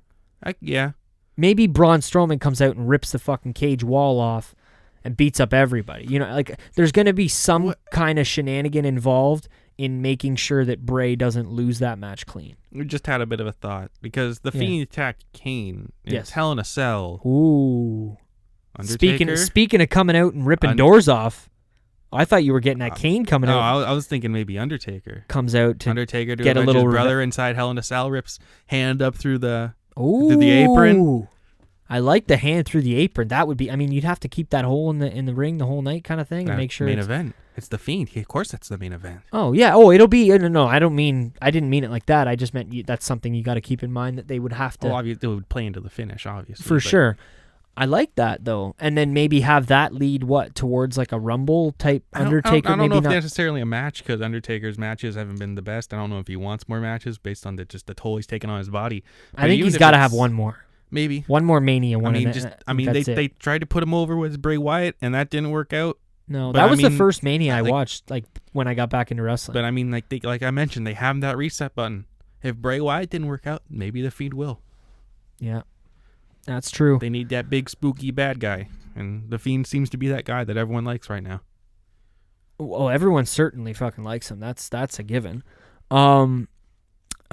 Speaker 2: Yeah.
Speaker 1: Maybe Braun Strowman comes out and rips the fucking cage wall off and beats up everybody. You know, like, there's going to be some kind of shenanigan involved in making sure that Bray doesn't lose that match clean.
Speaker 2: We just had a bit of a thought because the Fiend attacked Kane. It's Hell in a Cell.
Speaker 1: Ooh.
Speaker 2: Undertaker?
Speaker 1: Speaking of coming out and ripping doors off, I thought you were getting at Kane coming out.
Speaker 2: No, I was thinking maybe Undertaker.
Speaker 1: Comes out to
Speaker 2: Undertaker to
Speaker 1: get a little
Speaker 2: his brother inside Hell in a Cell, rips hand up through the apron.
Speaker 1: I like the hand through the apron. That would be, I mean, you'd have to keep that hole in the ring the whole night kind of thing and make sure
Speaker 2: main event. It's the Fiend. Of course that's the main event.
Speaker 1: Oh, yeah. Oh, it'll be, no, I didn't mean it like that. I just meant that's something you got to keep in mind that they would have to.
Speaker 2: Oh, obviously, it would play into the finish, obviously.
Speaker 1: For sure. I like that, though. And then maybe have that lead, towards like a Rumble type Undertaker?
Speaker 2: I don't know if necessarily a match, because Undertaker's matches haven't been the best. I don't know if he wants more matches based on the toll he's taken on his body.
Speaker 1: But I think he's got to have one more.
Speaker 2: Maybe.
Speaker 1: One more Mania one.
Speaker 2: They tried to put him over with Bray Wyatt, and that didn't work out.
Speaker 1: No, that was the first Mania I watched, like, when I got back into wrestling.
Speaker 2: But I mean, like I mentioned, they have that reset button. If Bray Wyatt didn't work out, maybe the Fiend will.
Speaker 1: Yeah, that's true.
Speaker 2: They need that big spooky bad guy, and the Fiend seems to be that guy that everyone likes right now.
Speaker 1: Well, everyone certainly fucking likes him. That's a given.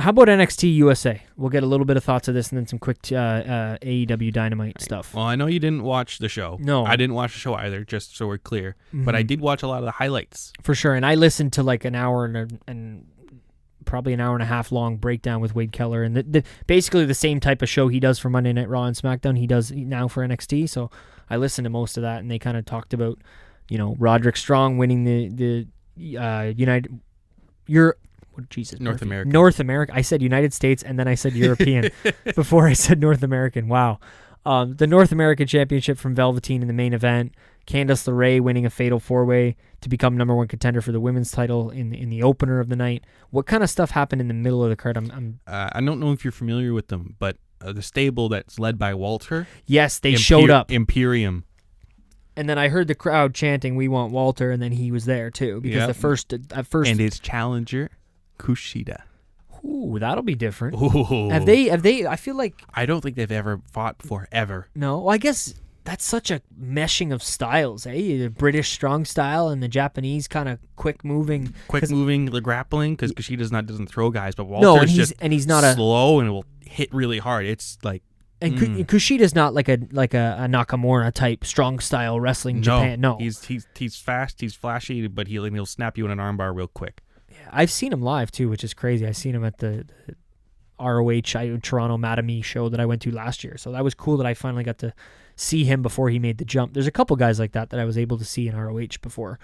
Speaker 1: How about NXT USA? We'll get a little bit of thoughts of this and then some quick AEW Dynamite stuff.
Speaker 2: Well, I know you didn't watch the show.
Speaker 1: No.
Speaker 2: I didn't watch the show either, just so we're clear. Mm-hmm. But I did watch a lot of the highlights.
Speaker 1: For sure. And I listened to like an hour and probably an hour and a half long breakdown with Wade Keller. And basically the same type of show he does for Monday Night Raw and SmackDown, he does now for NXT. So I listened to most of that, and they kind of talked about, Roderick Strong winning the
Speaker 2: North America.
Speaker 1: North America. I said United States, and then I said European before I said North American. Wow. The North American Championship from Velveteen in the main event. Candice LeRae winning a fatal 4-way to become number 1 contender for the women's title in the opener of the night. What kind of stuff happened in the middle of the card?
Speaker 2: I don't know if you're familiar with them, but the stable that's led by Walter.
Speaker 1: Yes, they showed up.
Speaker 2: Imperium.
Speaker 1: And then I heard the crowd chanting, "We want Walter," and then he was there too because at first,
Speaker 2: and his challenger, Kushida.
Speaker 1: Ooh, that'll be different.
Speaker 2: Ooh.
Speaker 1: Have they? I feel like
Speaker 2: I don't think they've ever fought before, ever.
Speaker 1: No, well, I guess that's such a meshing of styles, eh? The British strong style and the Japanese kind of quick moving,
Speaker 2: the grappling, because Kushida doesn't throw guys, but Walter's
Speaker 1: he's not
Speaker 2: slow and will hit really hard. It's like,
Speaker 1: and Kushida's not like a Nakamura type strong style wrestling Japan. No,
Speaker 2: he's fast, he's flashy, but he'll snap you in an armbar real quick.
Speaker 1: Yeah, I've seen him live too, which is crazy. I've seen him at the ROH Toronto Madame show that I went to last year, so that was cool that I finally got to see him before he made the jump. There's a couple guys like that I was able to see in ROH before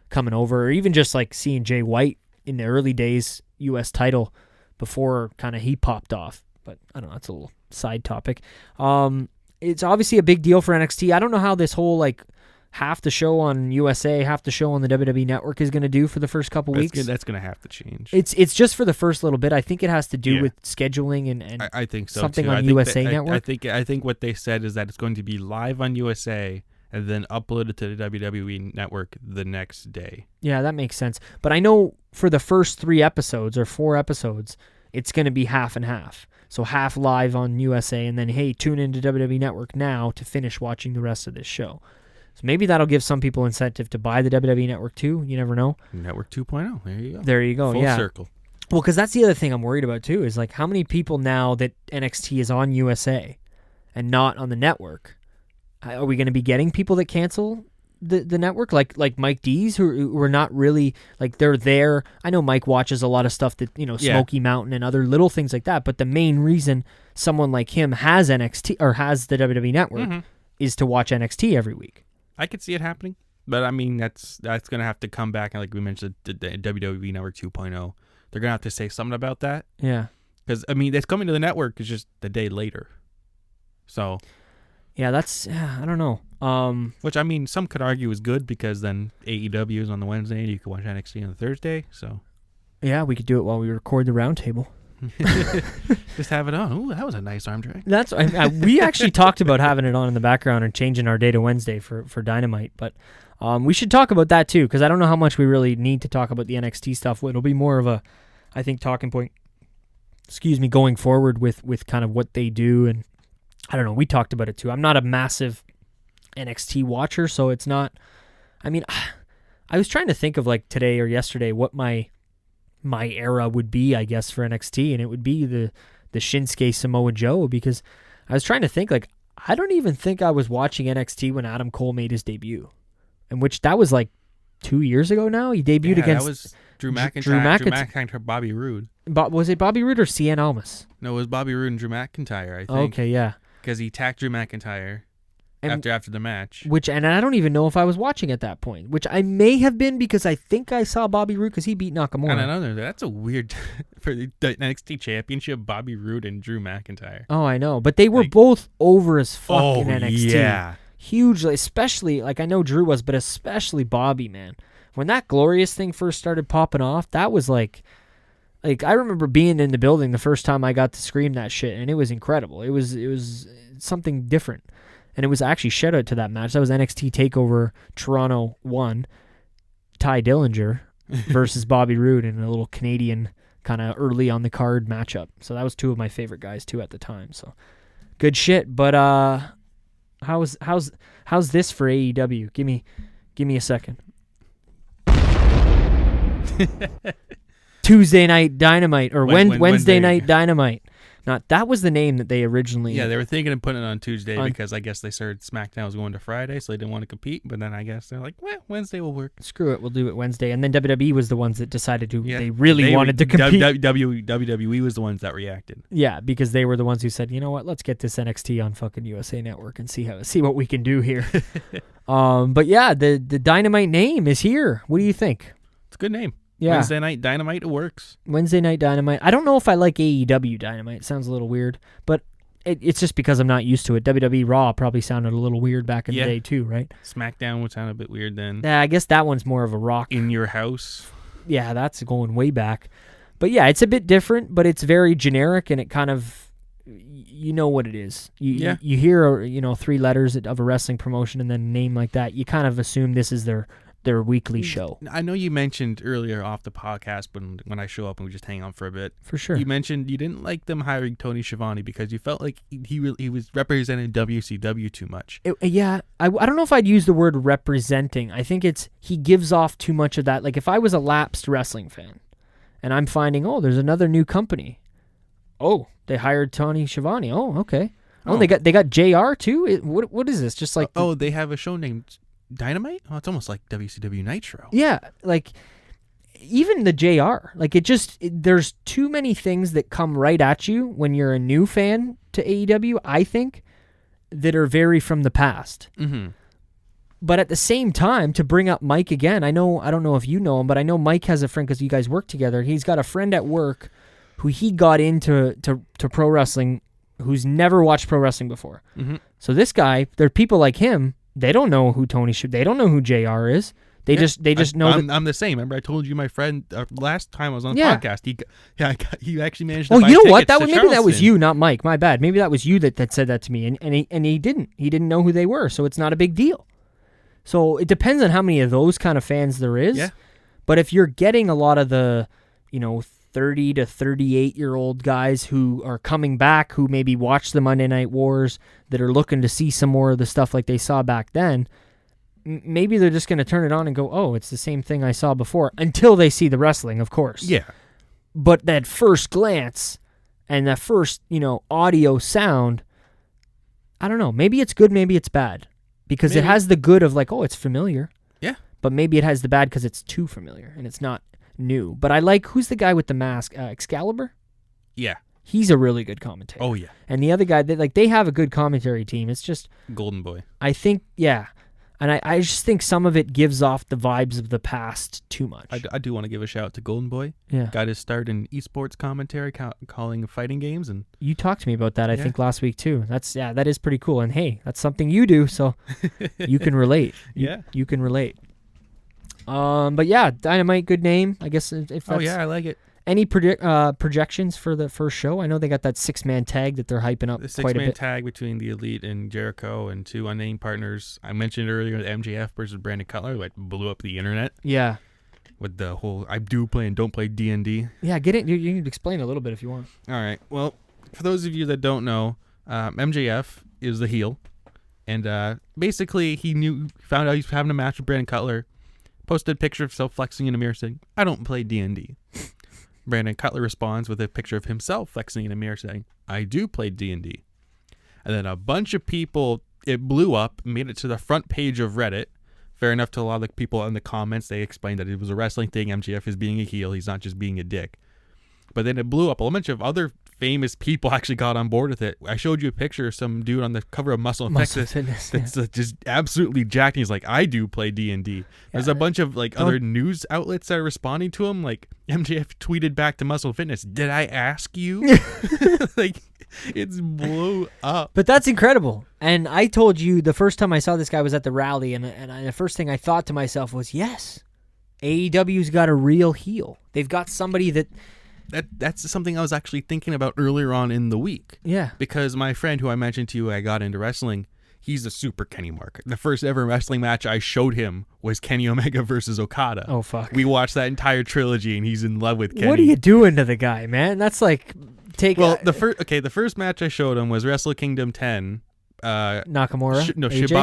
Speaker 1: coming over, or even just like seeing Jay White in the early days, U.S. title, before kind of he popped off. But I don't know, it's a little side topic. It's obviously a big deal for NXT. I don't know how this whole like half the show on USA, half the show on the WWE Network is going to do for the first couple weeks.
Speaker 2: That's going to have to change.
Speaker 1: It's just for the first little bit. I think it has to do with scheduling and
Speaker 2: I think so
Speaker 1: something
Speaker 2: too.
Speaker 1: on USA Network.
Speaker 2: I think what they said is that it's going to be live on USA and then uploaded to the WWE Network the next day.
Speaker 1: Yeah, that makes sense. But I know for the first 3 episodes or 4 episodes, it's going to be half and half. So half live on USA, and then, hey, tune into WWE Network now to finish watching the rest of this show. So maybe that'll give some people incentive to buy the WWE Network too. You never know.
Speaker 2: Network 2.0. There you go.
Speaker 1: There you go.
Speaker 2: Full circle.
Speaker 1: Well, because that's the other thing I'm worried about too, is like how many people now that NXT is on USA and not on the network, are we going to be getting people that cancel the network? Like Mike D's who are not really, like, they're there. I know Mike watches a lot of stuff that, Smoky Mountain and other little things like that, but the main reason someone like him has NXT or has the WWE Network is to watch NXT every week.
Speaker 2: I could see it happening, but I mean that's going to have to come back, and like we mentioned, the WWE Network 2.0. They're going to have to say something about that.
Speaker 1: Yeah.
Speaker 2: Because, I mean, it's coming to the network is just the day later. So.
Speaker 1: Yeah, I don't know.
Speaker 2: Which, I mean, some could argue is good because then AEW is on the Wednesday and you can watch NXT on the Thursday. So.
Speaker 1: Yeah, we could do it while we record the roundtable.
Speaker 2: Just have it on. Ooh, that was a nice arm drag.
Speaker 1: We actually talked about having it on in the background and changing our day to Wednesday for Dynamite, but we should talk about that too, because I don't know how much we really need to talk about the NXT stuff. It'll be more of a, I think, talking point, going forward with kind of what they do, and I don't know, we talked about it too. I'm not a massive NXT watcher, so it's not, I mean, I was trying to think of like today or yesterday what my era would be, I guess, for NXT, and it would be the Shinsuke Samoa Joe, because I was trying to think, like, I don't even think I was watching NXT when Adam Cole made his debut, and which that was like 2 years ago now. He debuted against
Speaker 2: that was Drew McIntyre, Bobby Roode.
Speaker 1: Was it Bobby Roode or Cien Almas?
Speaker 2: No, it was Bobby Roode and Drew McIntyre, I think.
Speaker 1: Okay, yeah.
Speaker 2: Because he attacked Drew McIntyre after the match.
Speaker 1: And I don't even know if I was watching at that point, which I may have been, because I think I saw Bobby Roode because he beat Nakamura.
Speaker 2: And another, that's a weird for the NXT Championship, Bobby Roode and Drew McIntyre.
Speaker 1: Oh, I know, but they were both over as fuck in NXT.
Speaker 2: Yeah,
Speaker 1: hugely, especially, like, I know Drew was, but especially Bobby, man. When that Glorious thing first started popping off, that was like I remember being in the building the first time I got to scream that shit, and it was incredible. It was something different. And it was actually, shout out to that match. That was NXT TakeOver Toronto 1, Ty Dillinger versus Bobby Roode in a little Canadian kind of early on the card matchup. So that was 2 of my favorite guys too at the time. So good shit. But how's this for AEW? Give me a second. Tuesday Night Dynamite or Wednesday Night Dynamite. That was the name that they originally...
Speaker 2: Yeah, they were thinking of putting it on Tuesday because I guess they started SmackDown was going to Friday, so they didn't want to compete. But then I guess they're like, well, Wednesday will work.
Speaker 1: Screw it, we'll do it Wednesday. And then WWE was the ones that decided to... Yeah, they really wanted to compete.
Speaker 2: WWE was the ones that reacted.
Speaker 1: Yeah, because they were the ones who said, you know what, let's get this NXT on fucking USA Network and see what we can do here. But yeah, the Dynamite name is here. What do you think?
Speaker 2: It's a good name.
Speaker 1: Yeah.
Speaker 2: Wednesday Night Dynamite, it works.
Speaker 1: Wednesday Night Dynamite. I don't know if I like AEW Dynamite. It sounds a little weird, but it's just because I'm not used to it. WWE Raw probably sounded a little weird back in the day too, right?
Speaker 2: SmackDown would sound a bit weird then.
Speaker 1: Yeah, I guess that one's more of a rock.
Speaker 2: In your house.
Speaker 1: Yeah, that's going way back. But yeah, it's a bit different, but it's very generic, and it kind of, you know what it is. You hear 3 letters of a wrestling promotion and then a name like that. You kind of assume this is their their weekly show.
Speaker 2: I know you mentioned earlier off the podcast when I show up and we just hang on for a bit.
Speaker 1: For sure.
Speaker 2: You mentioned you didn't like them hiring Tony Schiavone because you felt like he was representing WCW too much.
Speaker 1: I don't know if I'd use the word representing. I think he gives off too much of that. Like if I was a lapsed wrestling fan and I'm finding, there's another new company. Oh, they hired Tony Schiavone. Oh, okay. Oh, they got JR too? What is this? Just like
Speaker 2: they have a show named Dynamite? Oh, it's almost like WCW Nitro.
Speaker 1: Yeah, like even the JR, like there's too many things that come right at you when you're a new fan to AEW, I think, that are very from the past.
Speaker 2: Mm-hmm.
Speaker 1: But at the same time, to bring up Mike again, I don't know if you know him, but I know Mike has a friend because you guys work together. He's got a friend at work who he got into to pro wrestling who's never watched pro wrestling before.
Speaker 2: Mm-hmm.
Speaker 1: So this guy, there are people like him. They don't know who they don't know who JR is. They just know.
Speaker 2: I'm the same. Remember, I told you my friend last time I was on the podcast. He actually managed to.
Speaker 1: Oh,
Speaker 2: buy
Speaker 1: you know what?
Speaker 2: tickets to
Speaker 1: Maybe that was
Speaker 2: Charleston.
Speaker 1: you, not Mike. My bad. Maybe that was you that said that to me, and he didn't know who they were. So it's not a big deal. So it depends on how many of those kind of fans there is.
Speaker 2: Yeah.
Speaker 1: But if you're getting a lot of the, 30 to 38-year-old guys who are coming back, who maybe watched the Monday Night Wars, that are looking to see some more of the stuff like they saw back then, maybe they're just going to turn it on and go, oh, it's the same thing I saw before, until they see the wrestling, of course.
Speaker 2: Yeah.
Speaker 1: But that first glance and that first, audio sound, I don't know. Maybe it's good, maybe it's bad. Because it has the good of like, oh, it's familiar.
Speaker 2: Yeah.
Speaker 1: But maybe it has the bad because it's too familiar and it's not new. But I like, who's the guy with the mask? Excalibur?
Speaker 2: Yeah.
Speaker 1: He's a really good commentator.
Speaker 2: Oh, yeah.
Speaker 1: And the other guy, they have a good commentary team. It's just...
Speaker 2: Golden Boy.
Speaker 1: I think, yeah. And I just think some of it gives off the vibes of the past too much.
Speaker 2: I do want to give a shout out to Golden Boy.
Speaker 1: Yeah.
Speaker 2: Got his start in esports commentary, calling fighting games. And
Speaker 1: you talked to me about that, I think, last week, too. That is pretty cool. And hey, that's something you do, so you can relate. You can relate. But yeah, Dynamite, good name. I guess if that's...
Speaker 2: Oh, yeah, I like it.
Speaker 1: Any projections for the first show? I know they got that 6-man tag that they're hyping up
Speaker 2: the
Speaker 1: quite a bit.
Speaker 2: 6-man tag between the Elite and Jericho and 2 unnamed partners. I mentioned earlier MJF versus Brandon Cutler, like blew up the internet.
Speaker 1: Yeah.
Speaker 2: With the whole I do play and don't play D&D.
Speaker 1: Yeah, get it. You can explain a little bit if you want.
Speaker 2: All right. Well, for those of you that don't know, MJF is the heel, and basically found out he's having a match with Brandon Cutler. Posted a picture of himself flexing in a mirror saying, I don't play D&D. Brandon Cutler responds with a picture of himself flexing in a mirror saying, I do play D&D. And then a bunch of people, it blew up, made it to the front page of Reddit. Fair enough to a lot of the people in the comments. They explained that it was a wrestling thing. MJF is being a heel. He's not just being a dick. But then it blew up. A bunch of other famous people actually got on board with it. I showed you a picture of some dude on the cover of Muscle Fitness that's just absolutely jacked. He's like, I do play D&D. There's a bunch of other news outlets that are responding to him. Like MJF tweeted back to Muscle Fitness, did I ask you? It's blew up.
Speaker 1: But that's incredible. And I told you the first time I saw this guy was at the rally, and the first thing I thought to myself was, yes, AEW's got a real heel. They've got somebody that's something I was actually thinking about earlier on in the week. Yeah.
Speaker 2: Because my friend who I mentioned to you, I got into wrestling, he's a super Kenny Mark. The first ever wrestling match I showed him was Kenny Omega versus Okada.
Speaker 1: Oh, fuck.
Speaker 2: We watched that entire trilogy, and he's in love with Kenny.
Speaker 1: What are you doing to the guy, man? That's like...
Speaker 2: the first match I showed him was Wrestle Kingdom 10.
Speaker 1: Nakamura?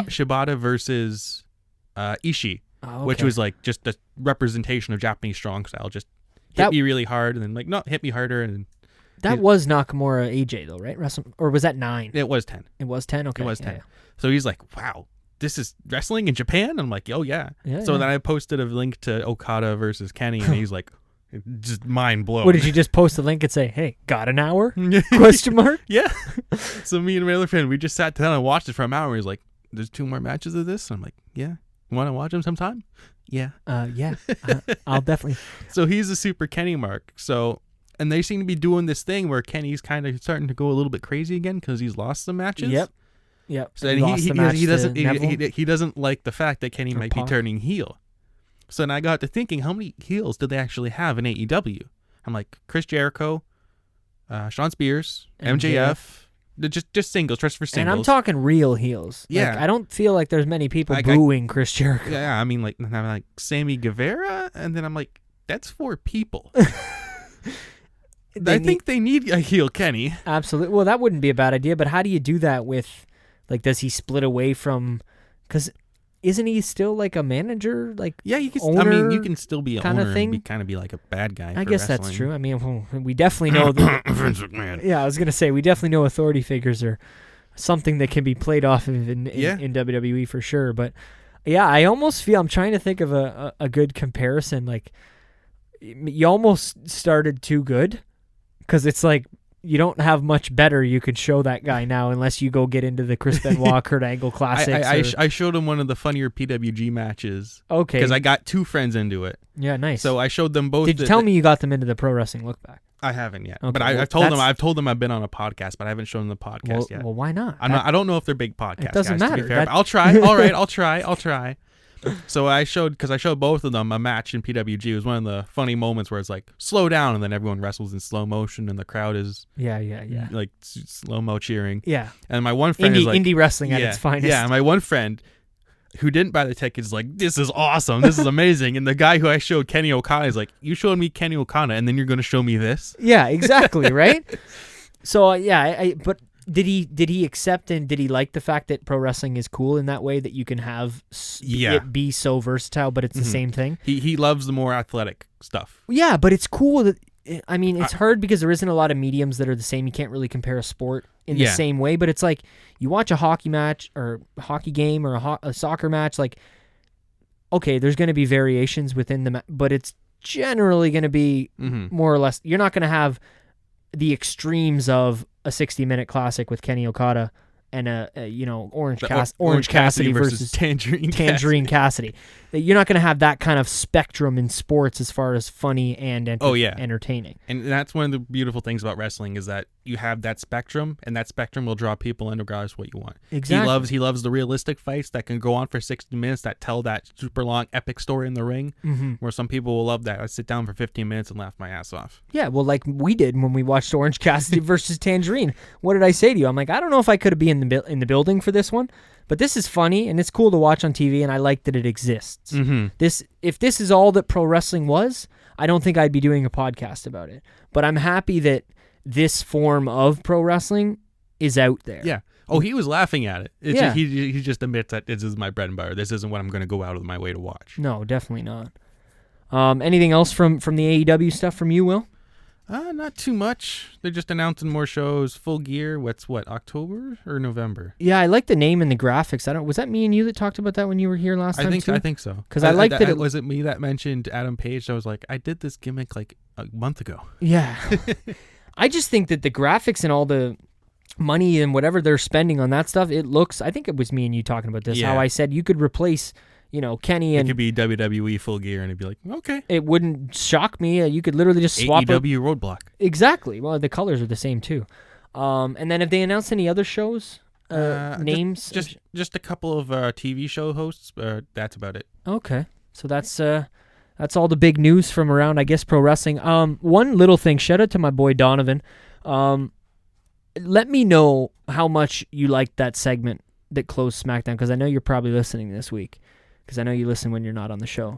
Speaker 2: Shibata versus Ishii, which was like just the representation of Japanese strong style. Just hit me really hard, and then hit me harder, and
Speaker 1: that was Nakamura AJ though, right? Or was that 9?
Speaker 2: It was 10.
Speaker 1: It was 10. Okay,
Speaker 2: it was 10. Yeah. So he's like, "Wow, this is wrestling in Japan." I'm like, "Oh yeah." Then I posted a link to Okada versus Kenny, and he's like, just mind blown.
Speaker 1: What did you just post a link and say, "Hey, got an hour?" Question mark.
Speaker 2: Yeah. So me and my other friend, we just sat down and watched it for an hour. He's like, "There's 2 more matches of this." I'm like, "Yeah, you want to watch them sometime?" Yeah.
Speaker 1: I'll definitely.
Speaker 2: So he's a super Kenny Mark. So, and they seem to be doing this thing where Kenny's kind of starting to go a little bit crazy again because he's lost some matches.
Speaker 1: Yep.
Speaker 2: So he doesn't like the fact that Kenny might be turning heel. So then I got to thinking, how many heels did they actually have in AEW? I'm like, Chris Jericho, Shawn Spears, MJF, Just singles, just for singles.
Speaker 1: And I'm talking real heels.
Speaker 2: Yeah.
Speaker 1: Like, I don't feel like there's many people booing Chris Jericho.
Speaker 2: Yeah, I mean, like, I'm like Sammy Guevara, and then I'm like, that's 4 people. I think they need a heel Kenny.
Speaker 1: Absolutely. Well, that wouldn't be a bad idea, but how do you do that with, like, does he split away from, because isn't he still like a manager? Like,
Speaker 2: yeah, you can.
Speaker 1: Owner,
Speaker 2: I mean, you can still be an
Speaker 1: kind of
Speaker 2: owner
Speaker 1: thing?
Speaker 2: and kind of be like a bad guy.
Speaker 1: I
Speaker 2: for
Speaker 1: guess
Speaker 2: wrestling.
Speaker 1: that's true. I mean, we definitely know that.
Speaker 2: Vince McMahon.
Speaker 1: Yeah, I was gonna say we definitely know authority figures are something that can be played off of in WWE for sure. But yeah, I almost feel I'm trying to think of a good comparison. Like, you almost started too good, because it's like you don't have much better you could show that guy now unless you go get into the Chris Benoit, Kurt Angle classics.
Speaker 2: I showed him one of the funnier PWG matches.
Speaker 1: Okay.
Speaker 2: Because I got 2 friends into it.
Speaker 1: Yeah, nice.
Speaker 2: So I showed them both.
Speaker 1: Did you tell me you got them into the Pro Wrestling Look Back?
Speaker 2: I haven't yet.
Speaker 1: Okay,
Speaker 2: but
Speaker 1: well,
Speaker 2: I've told them I've been on a podcast, but I haven't shown them the podcast yet.
Speaker 1: Well, why not?
Speaker 2: I don't know if they're big podcast
Speaker 1: It doesn't
Speaker 2: guys,
Speaker 1: matter.
Speaker 2: to be fair, but I'll try. All right, I'll try. So I showed both of them a match in PWG. It was one of the funny moments where it's like slow down, and then everyone wrestles in slow motion, and the crowd is like slow mo cheering.
Speaker 1: Yeah.
Speaker 2: And my one friend is like
Speaker 1: indie wrestling at its finest.
Speaker 2: Yeah, my one friend who didn't buy the ticket is like, this is awesome, this is amazing. And the guy who I showed, Kenny Okada, is like, you showed me Kenny Okada, and then you're going to show me this?
Speaker 1: Yeah, exactly, right? So but did he accept and did he like the fact that pro wrestling is cool in that way, that you can have it be so versatile, but it's the same thing?
Speaker 2: He loves the more athletic stuff.
Speaker 1: Yeah, but it's cool that, I mean, it's hard because there isn't a lot of mediums that are the same. You can't really compare a sport in the same way, but it's like you watch a hockey match or a hockey game or a soccer match, like, okay, there's going to be variations within the but it's generally going to be more or less, you're not going to have the extremes of a 60-minute classic with Kenny Okada and Orange Cassidy versus Tangerine Cassidy. You're not going to have that kind of spectrum in sports as far as funny and entertaining.
Speaker 2: And that's one of the beautiful things about wrestling, is that you have that spectrum, and that spectrum will draw people in regardless of what you want.
Speaker 1: Exactly.
Speaker 2: He loves the realistic fights that can go on for 60 minutes, that tell that super long epic story in the ring, where some people will love that. I sit down for 15 minutes and laugh my ass off.
Speaker 1: Yeah, well, like we did when we watched Orange Cassidy versus Tangerine. What did I say to you? I'm like, I don't know if I could be in the building for this one, but this is funny and it's cool to watch on TV, and I like that it exists. If this is all that pro wrestling was, I don't think I'd be doing a podcast about it. But I'm happy that this form of pro wrestling is out there.
Speaker 2: Yeah. Oh, he was laughing at it. He just admits that this is my bread and butter. This isn't what I'm going to go out of my way to watch.
Speaker 1: No, definitely not. Anything else from the AEW stuff from you, Will?
Speaker 2: Not too much. They're just announcing more shows. Full Gear. What, October or November?
Speaker 1: Yeah, I like the name and the graphics. Was that me and you that talked about that when you were here last time too?
Speaker 2: I think so.
Speaker 1: Because I liked that.
Speaker 2: Was it me that mentioned Adam Page? I was like, I did this gimmick like a month ago.
Speaker 1: Yeah. I just think that the graphics and all the money and whatever they're spending on that stuff, it looks, I think it was me and you talking about this, how I said you could replace, Kenny and...
Speaker 2: It could be WWE Full Gear, and it'd be like, okay.
Speaker 1: It wouldn't shock me. You could literally just swap
Speaker 2: AEW Roadblock.
Speaker 1: Exactly. Well, the colors are the same too. And then have they announced any other shows? Names?
Speaker 2: Just a couple of TV show hosts. That's about it.
Speaker 1: Okay. So that's all the big news from around, I guess, pro wrestling. One little thing, shout out to my boy Donovan. Let me know how much you liked that segment that closed SmackDown, because I know you're probably listening this week, because I know you listen when you're not on the show.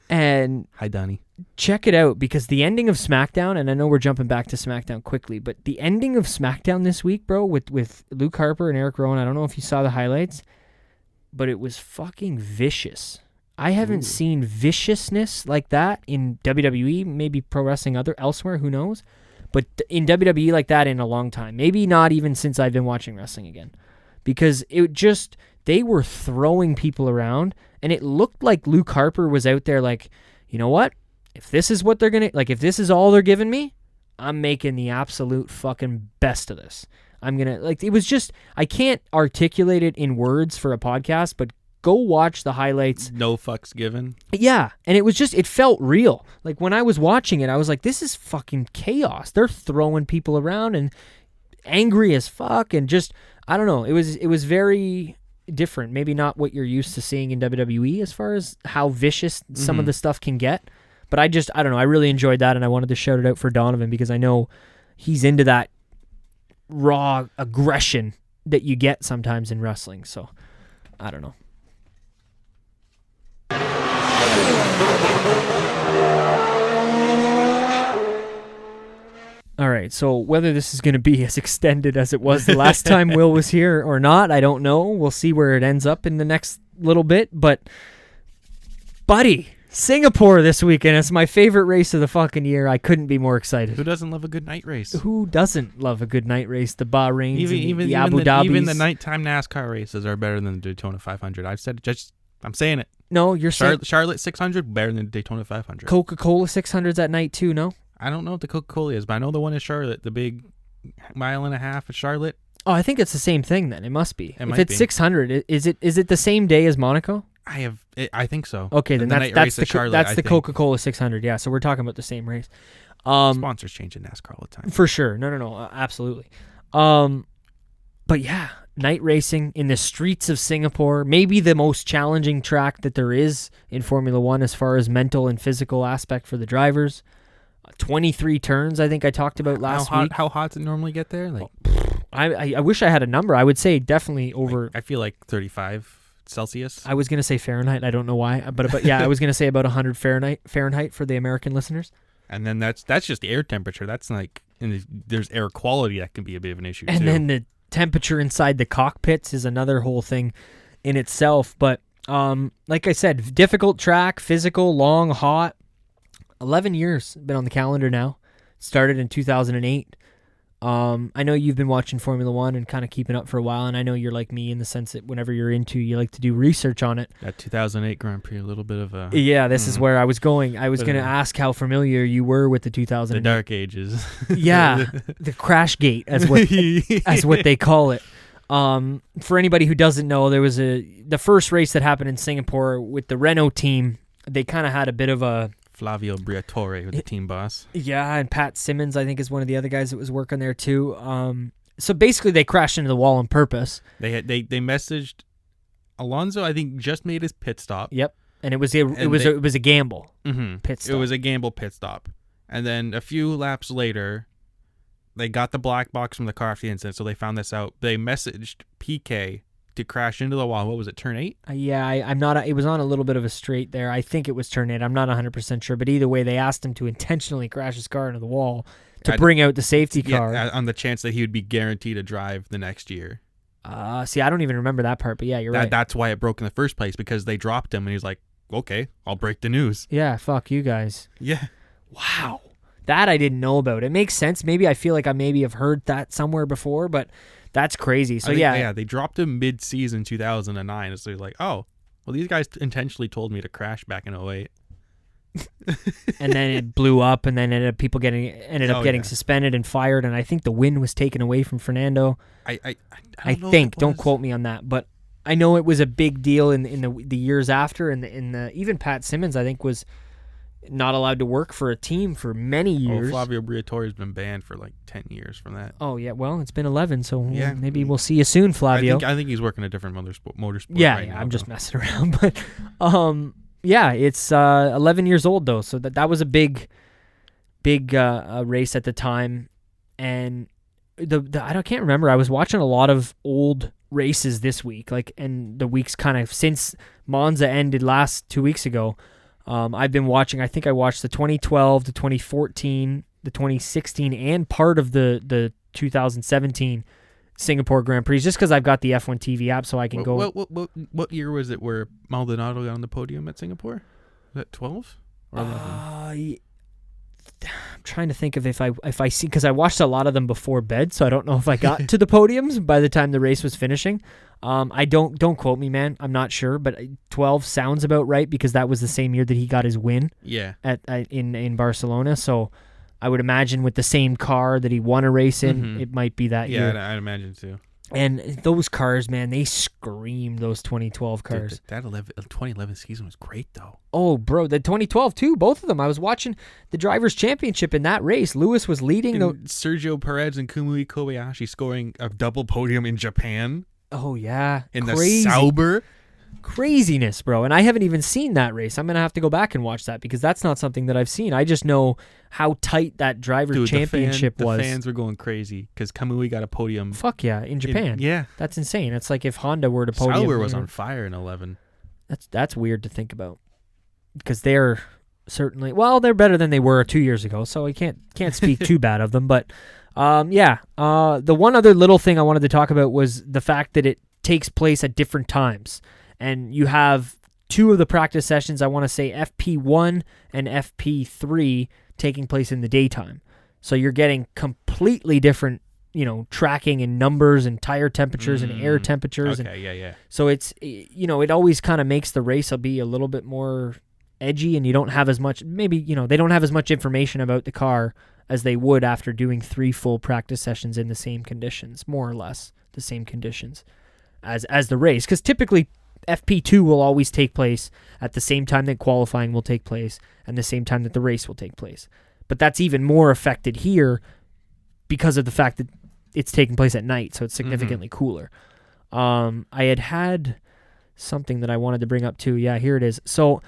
Speaker 1: And
Speaker 2: hi, Donnie.
Speaker 1: Check it out, because the ending of SmackDown, and I know we're jumping back to SmackDown quickly, but the ending of SmackDown this week, bro, with Luke Harper and Eric Rowan, I don't know if you saw the highlights, but it was fucking vicious. I haven't seen viciousness like that in WWE, maybe pro wrestling elsewhere, who knows? But in WWE like that in a long time. Maybe not even since I've been watching wrestling again. Because they were throwing people around, and it looked like Luke Harper was out there like, you know what? If this is what they're going to, if this is all they're giving me, I'm making the absolute fucking best of this. I'm going to, it was just, I can't articulate it in words for a podcast, but go watch the highlights.
Speaker 2: No fucks given.
Speaker 1: Yeah, and it felt real. Like when I was watching it, I was like, this is fucking chaos. They're throwing people around and angry as fuck, and just, I don't know. It was very different. Maybe not what you're used to seeing in WWE as far as how vicious some of the stuff can get. But I don't know. I really enjoyed that, and I wanted to shout it out for Donovan because I know he's into that raw aggression that you get sometimes in wrestling. So, I don't know. All right, so whether this is going to be as extended as it was the last time Will was here or not, I don't know. We'll see where it ends up in the next little bit. But, buddy, Singapore this weekend. It's my favorite race of the fucking year. I couldn't be more excited.
Speaker 2: Who doesn't love a good night race?
Speaker 1: Who doesn't love a good night race? The Bahrains,
Speaker 2: even
Speaker 1: the Abu Dhabis.
Speaker 2: Even the nighttime NASCAR races are better than the Daytona 500. I've said it. I'm saying it.
Speaker 1: No, you're saying
Speaker 2: Charlotte 600 better than the Daytona 500.
Speaker 1: Coca-Cola 600s at night too, no?
Speaker 2: I don't know what the Coca-Cola is, but I know the one in Charlotte, the big 1.5 miles of Charlotte.
Speaker 1: Oh, I think it's the same thing then. It must be.
Speaker 2: If
Speaker 1: it's 600, is it the same day as Monaco?
Speaker 2: I think so.
Speaker 1: Okay, then that's the
Speaker 2: think.
Speaker 1: Coca-Cola 600. Yeah, so we're talking about the same race.
Speaker 2: Sponsors change in NASCAR all the time.
Speaker 1: For sure. No, absolutely. But yeah, night racing in the streets of Singapore, maybe the most challenging track that there is in Formula One as far as mental and physical aspect for the drivers. 23 turns, I think I talked about last week.
Speaker 2: How hot does it normally get there? Like,
Speaker 1: I wish I had a number. I would say definitely over.
Speaker 2: I feel like 35 Celsius.
Speaker 1: I was gonna say Fahrenheit. I don't know why, but yeah, I was gonna say about 100 Fahrenheit for the American listeners.
Speaker 2: And then that's just the air temperature. That's like, and there's air quality that can be a bit of an issue.
Speaker 1: And
Speaker 2: too.
Speaker 1: then the temperature inside the cockpits is another whole thing in itself. But like I said, difficult track, physical, long, hot. 11 years been on the calendar now. Started in 2008. I know you've been watching Formula One and kind of keeping up for a while, and I know you're like me in the sense that whenever you're into, you like to do research on it.
Speaker 2: That 2008 Grand Prix, a little bit of a...
Speaker 1: Yeah, this is where I was going. I was going to ask how familiar you were with the 2008.
Speaker 2: The Dark Ages.
Speaker 1: Yeah, the Crash Gate, as what they call it. For anybody who doesn't know, there was the first race that happened in Singapore with the Renault team. They kind of had a bit of a...
Speaker 2: Flavio Briatore was the team boss.
Speaker 1: Yeah, and Pat Simmons, I think, is one of the other guys that was working there too. So basically, they crashed into the wall on purpose.
Speaker 2: They messaged Alonso. I think just made his pit stop.
Speaker 1: Yep, and it was a gamble pit stop.
Speaker 2: It was a gamble pit stop, and then a few laps later, they got the black box from the car after the incident. So they found this out. They messaged PK to crash into the wall. What was it, turn 8?
Speaker 1: Yeah, I'm not. It was on a little bit of a straight there. I think it was turn 8. I'm not 100% sure, but either way, they asked him to intentionally crash his car into the wall to bring out the safety car.
Speaker 2: Yeah, on the chance that he would be guaranteed to drive the next year.
Speaker 1: See, I don't even remember that part, but yeah, you're right.
Speaker 2: That's why it broke in the first place, because they dropped him, and he's like, okay, I'll break the news.
Speaker 1: Yeah, fuck you guys.
Speaker 2: Yeah.
Speaker 1: Wow. That I didn't know about. It makes sense. Maybe I feel like I maybe have heard that somewhere before, but that's crazy. So yeah,
Speaker 2: they dropped him mid-season 2009. So they're like, oh, well, these guys intentionally told me to crash back in 2008.
Speaker 1: And then it blew up, and then ended up getting suspended and fired. And I think the win was taken away from Fernando.
Speaker 2: I
Speaker 1: think. Don't quote me on that, but I know it was a big deal in the years after. And even Pat Simmons, I think, was not allowed to work for a team for many years.
Speaker 2: Flavio Briatore has been banned for like 10 years from that.
Speaker 1: Oh yeah, well, it's been 11, so yeah, maybe we'll see you soon, Flavio.
Speaker 2: I think he's working a different motorsport.
Speaker 1: Yeah,
Speaker 2: right now,
Speaker 1: I'm just messing around, but yeah, it's 11 years old though, so that was a big race at the time, and I can't remember. I was watching a lot of old races this week, and the weeks kind of since Monza ended 2 weeks ago. I've been watching, I think I watched the 2012, the 2014, the 2016, and part of the 2017 Singapore Grand Prix, just because I've got the F1 TV app so I can go.
Speaker 2: What year was it where Maldonado got on the podium at Singapore? Was that 12 or 11? I'm
Speaker 1: trying to think of if I see, because I watched a lot of them before bed, so I don't know if I got to the podiums by the time the race was finishing. I don't quote me, man. I'm not sure, but 12 sounds about right, because that was the same year that he got his win.
Speaker 2: Yeah.
Speaker 1: In Barcelona. So I would imagine with the same car that he won a race in, it might be that year.
Speaker 2: Yeah, I'd imagine too.
Speaker 1: And those cars, man, they screamed, those 2012 cars.
Speaker 2: Dude, that 2011 season was great, though.
Speaker 1: Oh, bro, the 2012 too, both of them. I was watching the Drivers' Championship in that race. Lewis was leading.
Speaker 2: Sergio Perez and Kamui Kobayashi scoring a double podium in Japan.
Speaker 1: Oh, yeah.
Speaker 2: In crazy. The Sauber.
Speaker 1: Craziness, bro. And I haven't even seen that race. I'm going to have to go back and watch that because that's not something that I've seen. I just know how tight that driver championship was.
Speaker 2: The fans were going crazy because Kamui got a podium.
Speaker 1: Fuck yeah, in Japan.
Speaker 2: Yeah.
Speaker 1: That's insane. It's like if Honda were to podium.
Speaker 2: Sauber was on fire in 11.
Speaker 1: That's weird to think about because they're certainly, well, they're better than they were 2 years ago, so I can't speak too bad of them. But the one other little thing I wanted to talk about was the fact that it takes place at different times. And you have 2 of the practice sessions, I want to say FP1 and FP3, taking place in the daytime. So you're getting completely different, tracking and numbers and tire temperatures and air temperatures.
Speaker 2: Okay, yeah.
Speaker 1: So it's, it always kind of makes the race be a little bit more edgy, and you don't have as much, maybe, they don't have as much information about the car as they would after doing 3 full practice sessions in the same conditions, more or less the same conditions as the race. Because typically FP2 will always take place at the same time that qualifying will take place and the same time that the race will take place. But that's even more affected here because of the fact that it's taking place at night, so it's significantly cooler. I had something that I wanted to bring up too. Yeah, here it is. So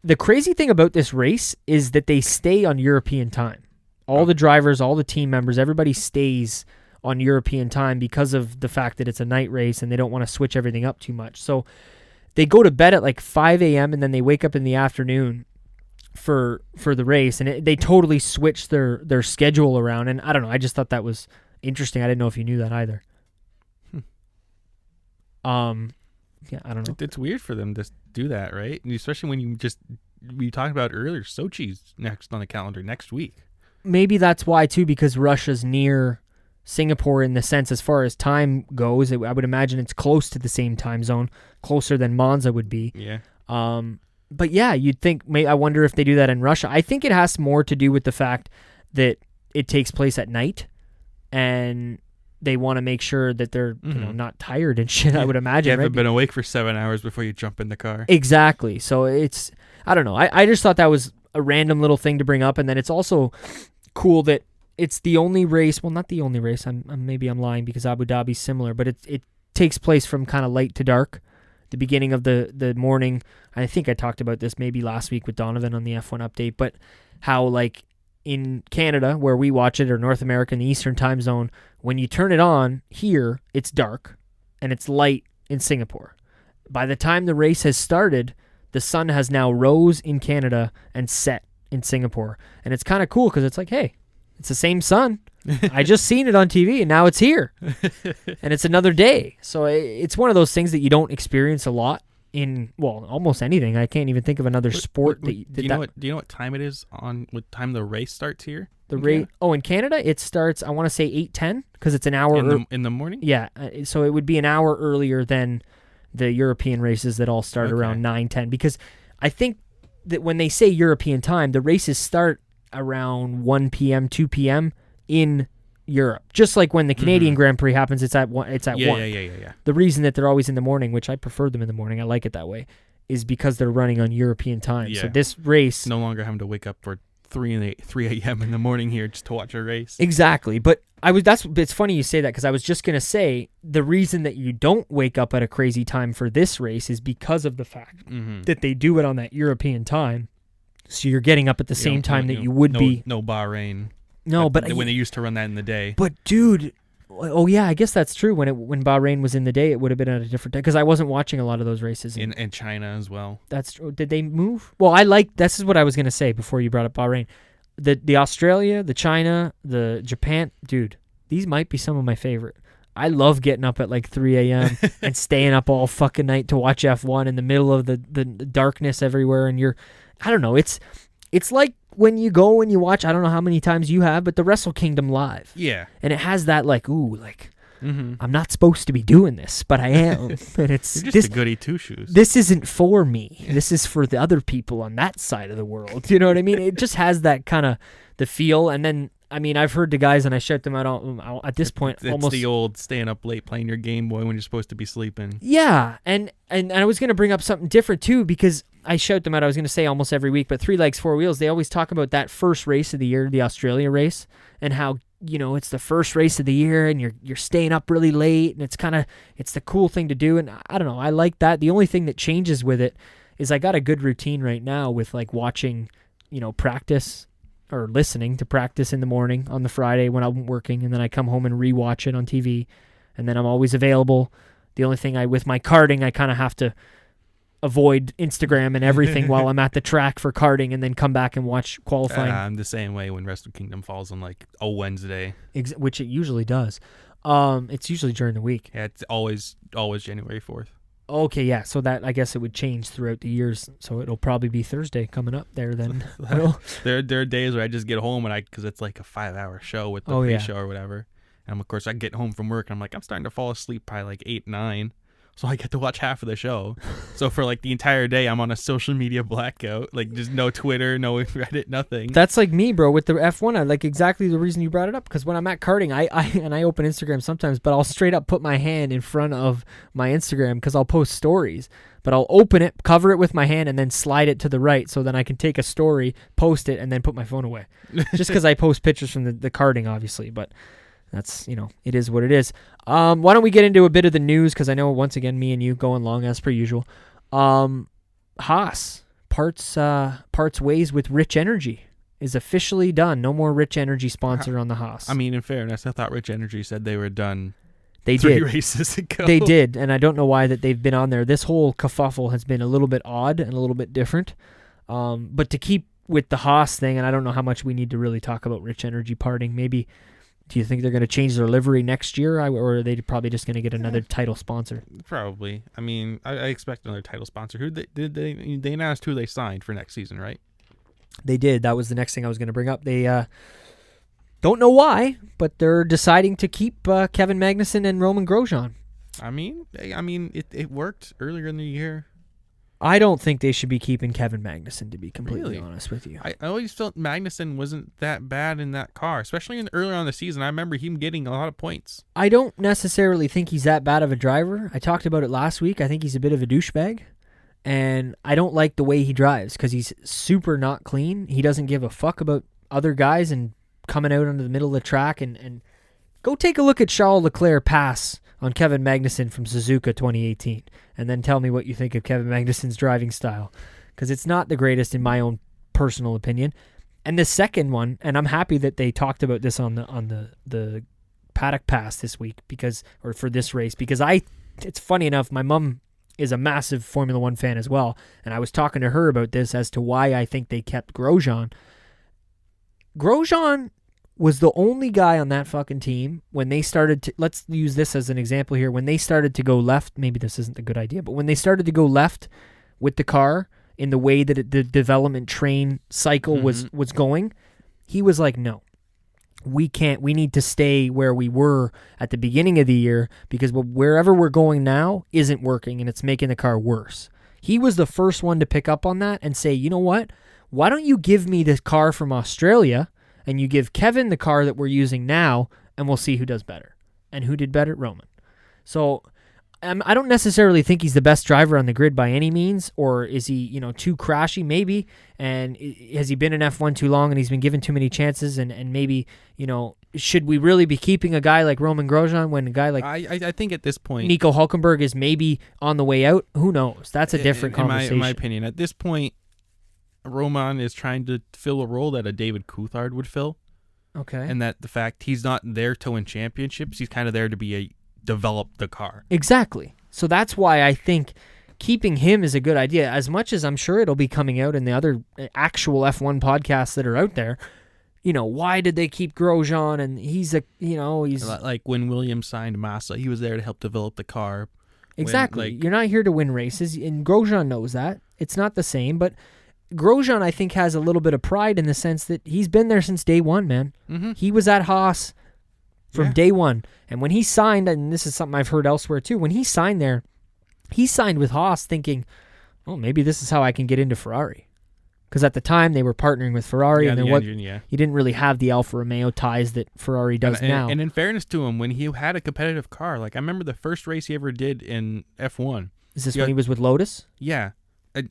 Speaker 1: the crazy thing about this race is that they stay on European time. All the drivers, all the team members, everybody stays on European time because of the fact that it's a night race and they don't want to switch everything up too much. So they go to bed at like 5 a.m. and then they wake up in the afternoon for the race, and they totally switch their schedule around. And I don't know, I just thought that was interesting. I didn't know if you knew that either. Yeah, I don't know.
Speaker 2: It's weird for them to do that, right? And especially when we talked about earlier, Sochi's next on the calendar next week.
Speaker 1: Maybe that's why too, because Russia's near Singapore in the sense as far as time goes. I would imagine it's close to the same time zone, closer than Monza would be.
Speaker 2: Yeah.
Speaker 1: But yeah, you'd think. I wonder if they do that in Russia. I think it has more to do with the fact that it takes place at night, and they want to make sure that they're not tired and shit. I would imagine.
Speaker 2: You haven't been awake for 7 hours before you jump in the car.
Speaker 1: Exactly. So I don't know. I just thought that was a random little thing to bring up, and then it's also cool that it's the only race. Well, not the only race. Maybe I'm lying because Abu Dhabi's similar, but it takes place from kind of light to dark. The beginning of the morning. I think I talked about this maybe last week with Donovan on the F1 update, but how like in Canada where we watch it, or North America in the Eastern time zone, when you turn it on here, it's dark and it's light in Singapore. By the time the race has started, the sun has now rose in Canada and set in Singapore. And it's kind of cool because it's like, hey, it's the same sun. I just seen it on TV and now it's here. And it's another day. So it's one of those things that you don't experience a lot in, well, almost anything. I can't even think of another sport.
Speaker 2: Do you know what time it is what time the race starts here?
Speaker 1: In Canada, it starts, I want to say 8:10 because it's an hour
Speaker 2: in the morning?
Speaker 1: Yeah. So it would be an hour earlier than the European races that all start around 9:10, because I think that when they say European time, the races start around 1 p.m., 2 p.m. in Europe. Just like when the Canadian Grand Prix happens, it's at 1.
Speaker 2: Yeah.
Speaker 1: The reason that they're always in the morning, which I prefer them in the morning, I like it that way, is because they're running on European time.
Speaker 2: Yeah.
Speaker 1: So this race...
Speaker 2: No longer having to wake up for 3 a.m. in the morning here just to watch a race.
Speaker 1: Exactly. But it's funny you say that, because I was just going to say the reason that you don't wake up at a crazy time for this race is because of the fact that they do it on that European time. So you're getting up at the same time that you would be.
Speaker 2: No Bahrain.
Speaker 1: No, but
Speaker 2: when they used to run that in the day.
Speaker 1: But dude, oh yeah, I guess that's true. When Bahrain was in the day, it would have been at a different time, because I wasn't watching a lot of those races.
Speaker 2: In China as well.
Speaker 1: That's true. Did they move? Well, this is what I was gonna say before you brought up Bahrain. The Australia, the China, the Japan, dude, these might be some of my favorite. I love getting up at like 3 a.m. and staying up all fucking night to watch F1 in the middle of the darkness everywhere, and I don't know, it's like when you go and you watch, I don't know how many times you have, but the Wrestle Kingdom live.
Speaker 2: Yeah.
Speaker 1: And it has that I'm not supposed to be doing this, but I am. And it's
Speaker 2: You're just a goody two-shoes.
Speaker 1: This isn't for me. This is for the other people on that side of the world. You know what I mean? It just has that kind of the feel. And then, I mean, I've heard the guys, and I shout them out at this point.
Speaker 2: It's
Speaker 1: almost
Speaker 2: the old staying up late playing your Game Boy when you're supposed to be sleeping.
Speaker 1: Yeah, and I was going to bring up something different too, because I shout them out. I was going to say almost every week, but 3 Legs, 4 Wheels, they always talk about that first race of the year, the Australia race, and how it's the first race of the year and you're staying up really late, and it's the cool thing to do. And I don't know, I like that. The only thing that changes with it is I got a good routine right now with like watching, practice or listening to practice in the morning on the Friday when I'm working, and then I come home and rewatch it on TV, and then I'm always available. The only thing with my karting, I kind of have to avoid Instagram and everything while I'm at the track for karting, and then come back and watch qualifying.
Speaker 2: I'm the same way when Wrestle Kingdom falls on like a Wednesday,
Speaker 1: which it usually does. It's usually during the week.
Speaker 2: Yeah, it's always January 4th.
Speaker 1: Okay, yeah. So that, I guess it would change throughout the years. So it'll probably be Thursday coming up there then.
Speaker 2: There are days where I just get home because it's like a 5-hour show with the pre-show or whatever. And of course I get home from work and I'm like, I'm starting to fall asleep by like 8, 9. So I get to watch half of the show. So for like the entire day, I'm on a social media blackout. Like just no Twitter, no Reddit, nothing.
Speaker 1: That's like me, bro, with the F1. I like exactly the reason you brought it up. Because when I'm at karting, I open Instagram sometimes, but I'll straight up put my hand in front of my Instagram because I'll post stories. But I'll open it, cover it with my hand, and then slide it to the right so then I can take a story, post it, and then put my phone away. Just because I post pictures from the karting, obviously, but... That's, it is what it is. Why don't we get into a bit of the news? Because I know, once again, me and you going long as per usual. Haas parts ways with Rich Energy is officially done. No more Rich Energy sponsor on the Haas.
Speaker 2: I mean, in fairness, I thought Rich Energy said they were done.
Speaker 1: They
Speaker 2: 3
Speaker 1: did.
Speaker 2: races ago.
Speaker 1: They did, and I don't know why that they've been on there. This whole kerfuffle has been a little bit odd and a little bit different. But to keep with the Haas thing, and I don't know how much we need to really talk about Rich Energy parting, maybe... Do you think they're going to change their livery next year, or are they probably just going to get another title sponsor?
Speaker 2: Probably. I mean, I expect another title sponsor. Who they announced who they signed for next season, right?
Speaker 1: They did. That was the next thing I was going to bring up. They don't know why, but they're deciding to keep Kevin Magnuson and Roman Grosjean.
Speaker 2: I mean, it worked earlier in the year.
Speaker 1: I don't think they should be keeping Kevin Magnuson, to be completely honest with you.
Speaker 2: I always felt Magnuson wasn't that bad in that car, especially earlier on the season. I remember him getting a lot of points.
Speaker 1: I don't necessarily think he's that bad of a driver. I talked about it last week. I think he's a bit of a douchebag, and I don't like the way he drives because he's super not clean. He doesn't give a fuck about other guys and coming out into the middle of the track. And go take a look at Charles Leclerc pass on Kevin Magnuson from Suzuka 2018, and then tell me what you think of Kevin Magnuson's driving style, because it's not the greatest in my own personal opinion. And the second one, and I'm happy that they talked about this on the paddock pass this week for this race, because it's funny enough, my mom is a massive Formula One fan as well, and I was talking to her about this as to why I think they kept Grosjean. Grosjean was the only guy on that fucking team when they started to, let's use this as an example here, when they started to go left, maybe this isn't a good idea, but when they started to go left with the car in the way that the development train cycle was going, he was like, no, we need to stay where we were at the beginning of the year, because wherever we're going now isn't working and it's making the car worse. He was the first one to pick up on that and say, you know what, why don't you give me the car from Australia and you give Kevin the car that we're using now, and we'll see who does better. And who did better? Roman. So I don't necessarily think he's the best driver on the grid by any means, or is he, too crashy? Maybe. And has he been in F1 too long and he's been given too many chances? And maybe, should we really be keeping a guy like Roman Grosjean when a guy like
Speaker 2: I think at this point
Speaker 1: Nico Hülkenberg is maybe on the way out? Who knows? That's a different conversation.
Speaker 2: In my opinion, at this point, Roman is trying to fill a role that a David Coulthard would fill.
Speaker 1: Okay.
Speaker 2: And that the fact he's not there to win championships, he's kind of there to develop the car.
Speaker 1: Exactly. So that's why I think keeping him is a good idea. As much as I'm sure it'll be coming out in the other actual F1 podcasts that are out there, why did they keep Grosjean? And he's
Speaker 2: like when Williams signed Massa, he was there to help develop the car.
Speaker 1: Exactly. You're not here to win races, and Grosjean knows that. It's not the same, but Grosjean, I think, has a little bit of pride in the sense that he's been there since day one, man. Mm-hmm. He was at Haas from day one. And when he signed, and this is something I've heard elsewhere too, when he signed there, he signed with Haas thinking, oh, maybe this is how I can get into Ferrari. Because at the time, they were partnering with Ferrari, and he didn't really have the Alfa Romeo ties that Ferrari does now.
Speaker 2: And in fairness to him, when he had a competitive car, like I remember the first race he ever did in F1.
Speaker 1: Is this when he was with Lotus?
Speaker 2: Yeah.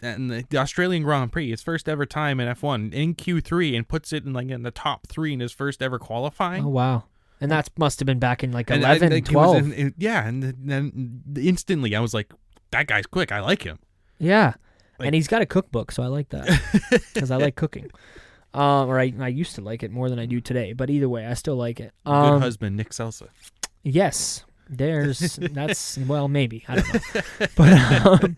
Speaker 2: and the Australian Grand Prix, his first ever time in F1 in Q3, and puts it in the top 3 in his first ever qualifying.
Speaker 1: Oh wow. And that must have been back in like 11, 12.
Speaker 2: And then instantly I was like, that guy's quick. I like him.
Speaker 1: Yeah. And he's got a cookbook, so I like that because I like cooking. Or I used to like it more than I do today, but either way, I still like it.
Speaker 2: Good husband, Nick Selsa.
Speaker 1: Yes, that's well, maybe, I don't know. But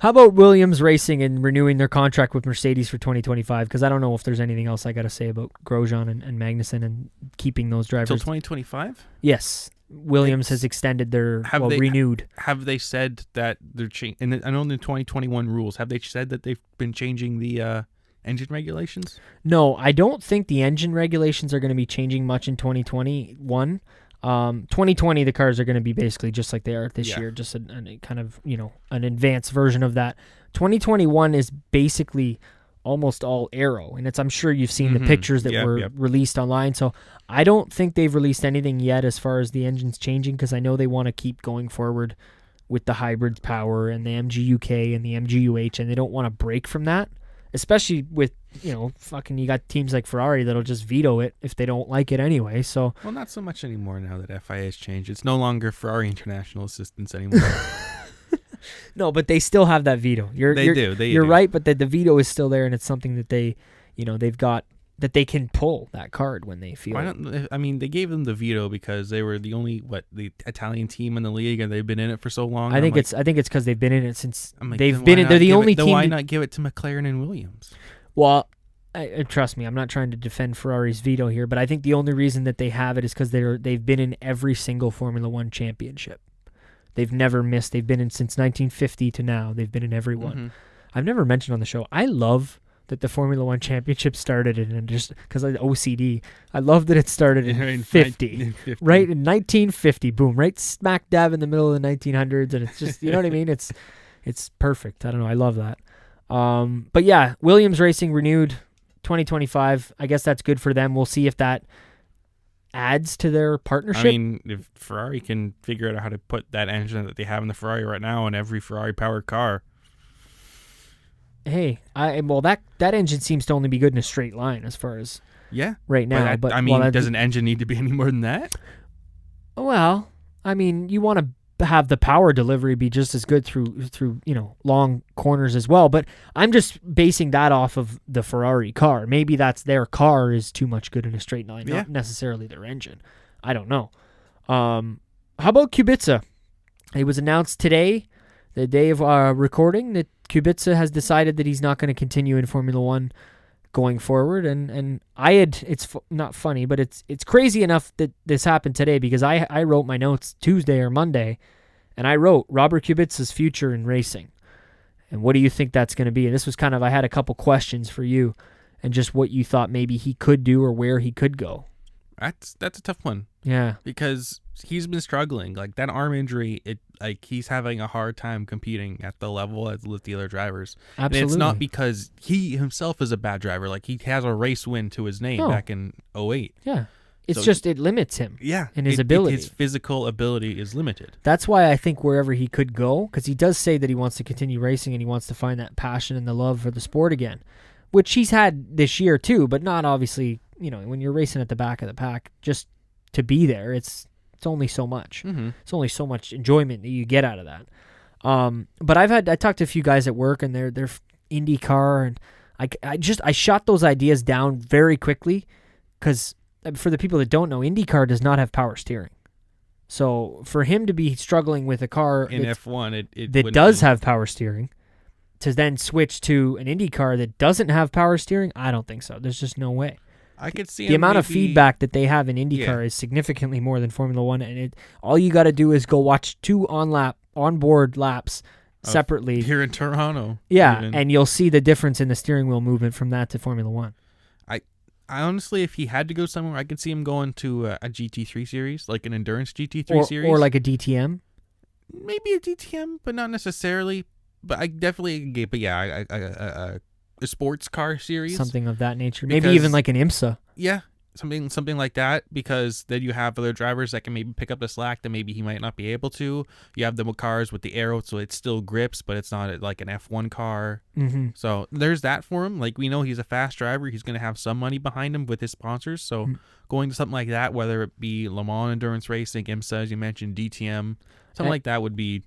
Speaker 1: how about Williams Racing and renewing their contract with Mercedes for 2025? Because I don't know if there's anything else I got to say about Grosjean and Magnussen and keeping those drivers.
Speaker 2: Till 2025?
Speaker 1: Yes. Williams has extended their, renewed.
Speaker 2: Have they said that they're changing? And I know in the 2021 rules, have they said that they've been changing the engine regulations?
Speaker 1: No, I don't think the engine regulations are going to be changing much in 2021. 2020, the cars are going to be basically just like they are this year, just a kind of, an advanced version of that. 2021 is basically almost all aero, and I'm sure you've seen the pictures that were released online. So I don't think they've released anything yet as far as the engines changing, because I know they want to keep going forward with the hybrid power and the MGUK and the MGUH, and they don't want to break from that, especially with, you got teams like Ferrari that'll just veto it if they don't like it anyway. So
Speaker 2: well, not so much anymore now that FIA has changed. It's no longer Ferrari International Assistance anymore.
Speaker 1: No, but they still have that veto. You're right, but the veto is still there, and it's something that they've got, that they can pull that card when they feel.
Speaker 2: They gave them the veto because they were the only the Italian team in the league, and they've been in it for so long.
Speaker 1: I think it's because they've been in it since they've been in. They're the only team.
Speaker 2: Why not give it to McLaren and Williams?
Speaker 1: Well, trust me, I'm not trying to defend Ferrari's veto here, but I think the only reason that they have it is because they've been in every single Formula One championship. They've never missed. They've been in since 1950 to now. They've been in every one. Mm-hmm. I've never mentioned on the show, I love that the Formula One championship started in, just because of OCD, I love that it started in 50. Right? In 1950. Boom. Right smack dab in the middle of the 1900s. And it's just, you know what I mean? It's perfect. I don't know. I love that. But yeah, Williams Racing renewed 2025. I guess that's good for them. We'll see if that adds to their partnership.
Speaker 2: I mean, if Ferrari can figure out how to put that engine that they have in the Ferrari right now in every Ferrari powered car.
Speaker 1: Hey, that engine seems to only be good in a straight line as far as right now. But
Speaker 2: does an engine need to be any more than that?
Speaker 1: Well, I mean, you want to have the power delivery be just as good through long corners as well. But I'm just basing that off of the Ferrari car. Maybe that's their car is too much good in a straight line, not necessarily their engine. I don't know. How about Kubica? It was announced today, the day of recording, that Kubica has decided that he's not going to continue in Formula One going forward. And it's not funny, but it's crazy enough that this happened today, because I wrote my notes Tuesday or Monday, and I wrote Robert Kubica's future in racing. And what do you think that's going to be? And this was I had a couple questions for you and just what you thought maybe he could do or where he could go.
Speaker 2: That's a tough one.
Speaker 1: Yeah.
Speaker 2: Because he's been struggling. Like that arm injury, he's having a hard time competing at the level with the other drivers.
Speaker 1: Absolutely.
Speaker 2: And it's not because he himself is a bad driver. Like he has a race win to his name back in 2008.
Speaker 1: Yeah. It's just it limits him.
Speaker 2: Yeah.
Speaker 1: In his ability.
Speaker 2: His physical ability is limited.
Speaker 1: That's why I think wherever he could go, because he does say that he wants to continue racing and he wants to find that passion and the love for the sport again, which he's had this year too, but not obviously, when you're racing at the back of the pack, just to be there, it's only so much.
Speaker 2: Mm-hmm.
Speaker 1: It's only so much enjoyment that you get out of that. But I talked to a few guys at work, and they're IndyCar, and I shot those ideas down very quickly, because for the people that don't know, IndyCar does not have power steering. So for him to be struggling with a car
Speaker 2: in F1
Speaker 1: that does have power steering, to then switch to an IndyCar that doesn't have power steering, I don't think so. There's just no way.
Speaker 2: I could see
Speaker 1: the amount of feedback that they have in IndyCar is significantly more than Formula One, and all you got to do is go watch 2 onboard laps separately
Speaker 2: here in Toronto.
Speaker 1: Yeah,
Speaker 2: even.
Speaker 1: And you'll see the difference in the steering wheel movement from that to Formula One.
Speaker 2: I honestly, if he had to go somewhere, I could see him going to a GT3 series, like an endurance GT3 series,
Speaker 1: or like a DTM.
Speaker 2: Maybe a DTM, but not necessarily. But I definitely, a sports car series,
Speaker 1: something of that nature. Maybe even like an IMSA.
Speaker 2: Yeah, something like that, because then you have other drivers that can maybe pick up the slack that maybe he might not be able to. You have the cars with the arrow, so it still grips, but it's not like an F1 car.
Speaker 1: Mm-hmm.
Speaker 2: So there's that for him. Like, we know he's a fast driver. He's going to have some money behind him with his sponsors. So going to something like that, whether it be Le Mans Endurance Racing, IMSA, as you mentioned, DTM, something like that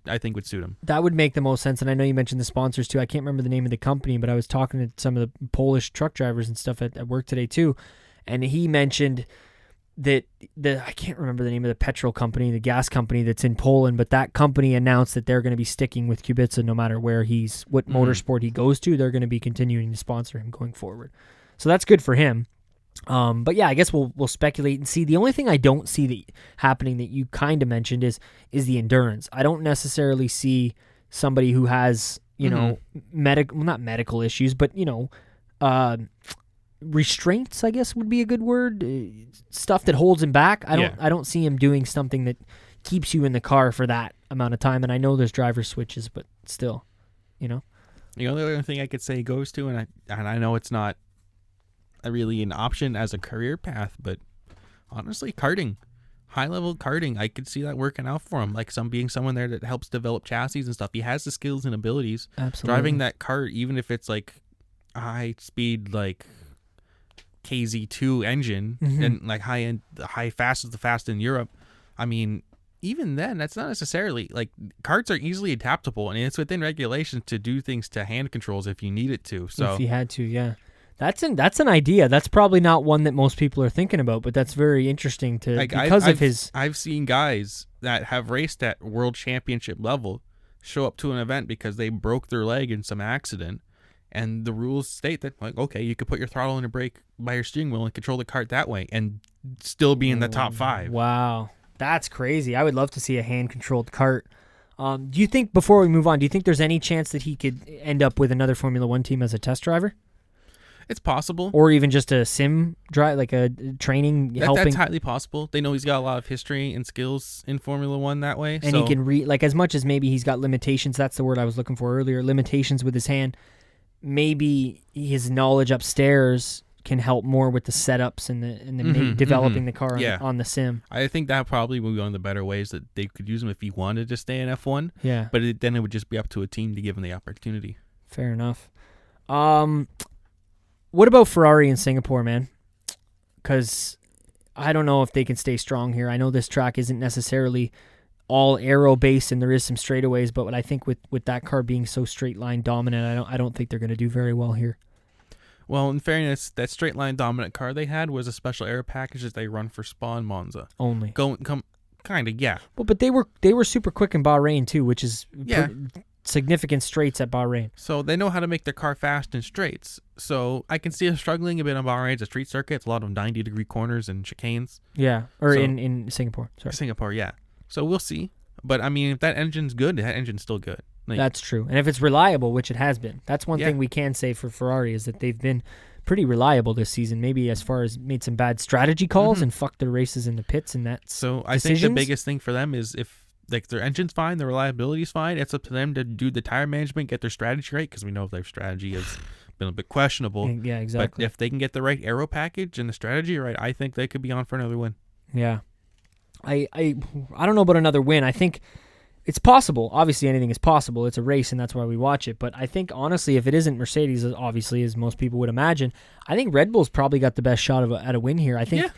Speaker 2: I think would suit him.
Speaker 1: That would make the most sense. And I know you mentioned the sponsors too. I can't remember the name of the company, but I was talking to some of the Polish truck drivers and stuff at work today too. And he mentioned that I can't remember the name of the petrol company, the gas company that's in Poland, but that company announced that they're going to be sticking with Kubica no matter what motorsport he goes to. They're going to be continuing to sponsor him going forward. So that's good for him. But yeah, I guess we'll speculate and see. The only thing I don't see happening that you kind of mentioned is the endurance. I don't necessarily see somebody who has, not medical issues, but, restraints, I guess would be a good word. Stuff that holds him back. I don't see him doing something that keeps you in the car for that amount of time. And I know there's driver switches, but still, The
Speaker 2: only other thing I could say he goes to, and I know it's not really an option as a career path, but honestly, karting. High-level karting, I could see that working out for him. Like being someone there that helps develop chassis and stuff. He has the skills and abilities.
Speaker 1: Absolutely.
Speaker 2: Driving that kart, even if it's like high-speed, like KZ2 engine, and like high-end, the fast is the fast in Europe. I mean, even then, that's not necessarily, like, karts are easily adaptable, and it's within regulations to do things to hand controls if you need it to. So
Speaker 1: if you had to, yeah. That's an idea. That's probably not one that most people are thinking about, but that's very interesting
Speaker 2: I've seen guys that have raced at world championship level show up to an event because they broke their leg in some accident, and the rules state that, like, okay, you could put your throttle and a brake by your steering wheel and control the kart that way and still be in the top 5.
Speaker 1: Wow. That's crazy. I would love to see a hand-controlled kart. Do you think, before we move on, do you think there's any chance that he could end up with another Formula One team as a test driver?
Speaker 2: It's possible.
Speaker 1: Or even just a sim drive, like a training helping.
Speaker 2: That's highly possible. They know he's got a lot of history and skills in Formula One that way.
Speaker 1: And he can as much as maybe he's got limitations, that's the word I was looking for earlier, limitations with his hand, maybe his knowledge upstairs can help more with the setups and the developing the car on the sim. I
Speaker 2: think that probably would be one of the better ways that they could use him if he wanted to stay in F1.
Speaker 1: Yeah.
Speaker 2: But then it would just be up to a team to give him the opportunity.
Speaker 1: Fair enough. What about Ferrari in Singapore, man? Because I don't know if they can stay strong here. I know this track isn't necessarily all aero-based and there is some straightaways, but I think with that car being so straight-line dominant, I don't think they're going to do very well here.
Speaker 2: Well, in fairness, that straight-line dominant car they had was a special aero package that they run for Spa and Monza.
Speaker 1: Only.
Speaker 2: Kind of, yeah.
Speaker 1: Well, but they were super quick in Bahrain, too, which is... Yeah. Significant straights at Bahrain.
Speaker 2: So they know how to make their car fast in straights. So I can see us struggling a bit on Bahrain. It's a street circuit. It's a lot of 90-degree corners and chicanes.
Speaker 1: Yeah, in Singapore. Sorry.
Speaker 2: Singapore, yeah. So we'll see. But, I mean, if that engine's good, that engine's still good.
Speaker 1: That's true. And if it's reliable, which it has been, that's one thing we can say for Ferrari is that they've been pretty reliable this season, maybe as far as made some bad strategy calls and fucked their races in the pits and that's
Speaker 2: So I think the biggest thing for them is if their engine's fine, their reliability's fine, it's up to them to do the tire management, get their strategy right, because we know their strategy has been a bit questionable.
Speaker 1: Yeah, exactly.
Speaker 2: But if they can get the right aero package and the strategy right, I think they could be on for another win.
Speaker 1: Yeah. I don't know about another win. I think it's possible. Obviously, anything is possible. It's a race, and that's why we watch it. But I think, honestly, if it isn't Mercedes, obviously, as most people would imagine, I think Red Bull's probably got the best shot at a win here. I think... Yeah.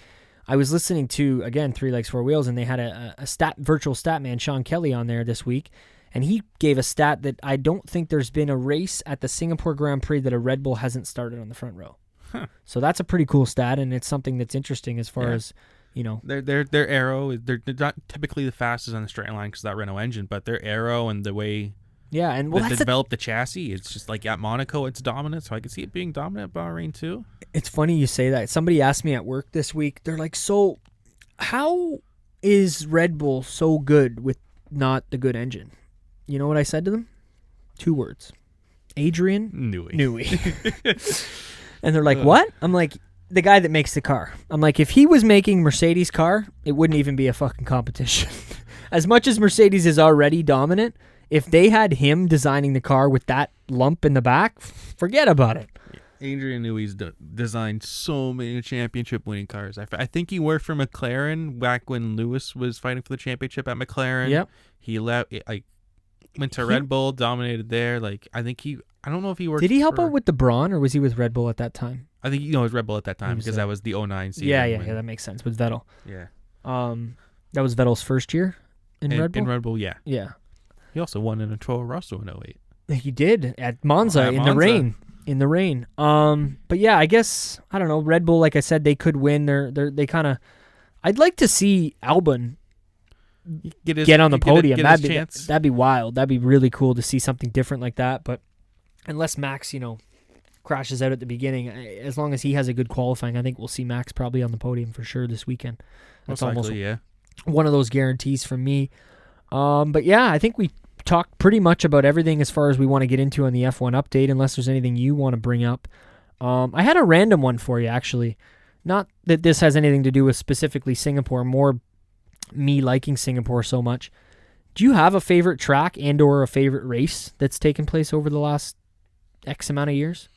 Speaker 1: I was listening to, again, 3 Legs, 4 Wheels, and they had a virtual stat man, Sean Kelly, on there this week, and he gave a stat that I don't think there's been a race at the Singapore Grand Prix that a Red Bull hasn't started on the front row. Huh. So that's a pretty cool stat, and it's something that's interesting as far as,
Speaker 2: Their aero, they're not typically the fastest on the straight line because of that Renault engine, but their aero and the way...
Speaker 1: Yeah, and
Speaker 2: they developed the chassis. It's just like at Monaco, it's dominant, so I can see it being dominant at Bahrain too.
Speaker 1: It's funny you say that. Somebody asked me at work this week, they're like, so how is Red Bull so good with not the good engine? You know what I said to them? 2 words. Adrian Newey. And they're like, what? I'm like, the guy that makes the car. I'm like, if he was making Mercedes' car, it wouldn't even be a fucking competition. As much as Mercedes is already dominant, if they had him designing the car with that lump in the back, forget about it.
Speaker 2: Adrian Newey's designed so many championship-winning cars. I think he worked for McLaren back when Lewis was fighting for the championship at McLaren.
Speaker 1: Yep.
Speaker 2: He left, went to Red Bull, dominated there. I don't know if he worked.
Speaker 1: Did he help out with the Braun, or was he with Red Bull at that time?
Speaker 2: I think it was Red Bull at that time because that was the 09 season.
Speaker 1: Yeah, that makes sense with Vettel.
Speaker 2: Yeah.
Speaker 1: That was Vettel's first year in Red Bull.
Speaker 2: In Red Bull, yeah.
Speaker 1: Yeah.
Speaker 2: He also won in a Toro Rosso in 08.
Speaker 1: He did at Monza in the rain. In the rain. But yeah, I guess I don't know. Red Bull, like I said, they could win. They kind of. I'd like to see Albon get on the podium. That'd be wild. That'd be really cool to see something different like that. But unless Max, crashes out at the beginning, as long as he has a good qualifying, I think we'll see Max probably on the podium for sure this weekend. That's almost one of those guarantees from me. But yeah, I think we talked pretty much about everything as far as we want to get into on the F1 update, unless there's anything you want to bring up. I had a random one for you, actually. Not that this has anything to do with specifically Singapore, more me liking Singapore so much. Do you have a favorite track and or a favorite race that's taken place over the last X amount of years?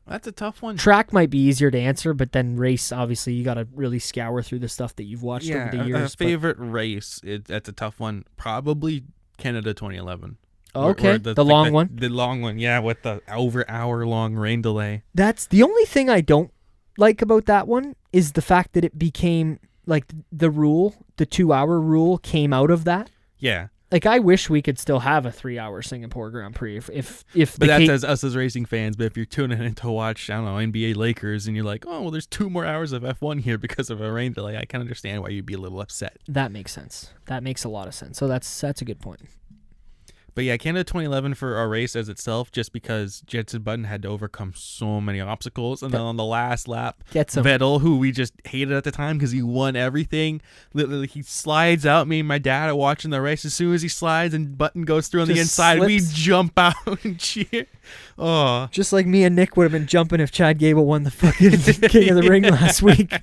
Speaker 2: That's a tough one.
Speaker 1: Track might be easier to answer, but then race, obviously, you got to really scour through the stuff that you've watched over the years.
Speaker 2: A favorite race, that's a tough one. Probably Canada 2011.
Speaker 1: Okay, the long one.
Speaker 2: The long one, yeah, with the over hour-long rain delay.
Speaker 1: That's the only thing I don't like about that one is the fact that it became, the rule, the 2-hour rule came out of that.
Speaker 2: Yeah.
Speaker 1: I wish we could still have a 3-hour Singapore Grand Prix. If
Speaker 2: but that's us as racing fans. But if you're tuning in to watch, I don't know, NBA Lakers, and you're like, oh, well, there's 2 more hours of F1 here because of a rain delay, I can understand why you'd be a little upset.
Speaker 1: That makes sense. That makes a lot of sense. So that's a good point.
Speaker 2: But yeah, Canada 2011 for our race as itself, just because Jenson Button had to overcome so many obstacles. And then on the last lap, Vettel, who we just hated at the time because he won everything, literally he slides out. Me and my dad are watching the race. As soon as he slides and Button goes through on the inside, we jump out and cheer. Oh,
Speaker 1: just like me and Nick would have been jumping if Chad Gable won the fucking King of the Ring last week.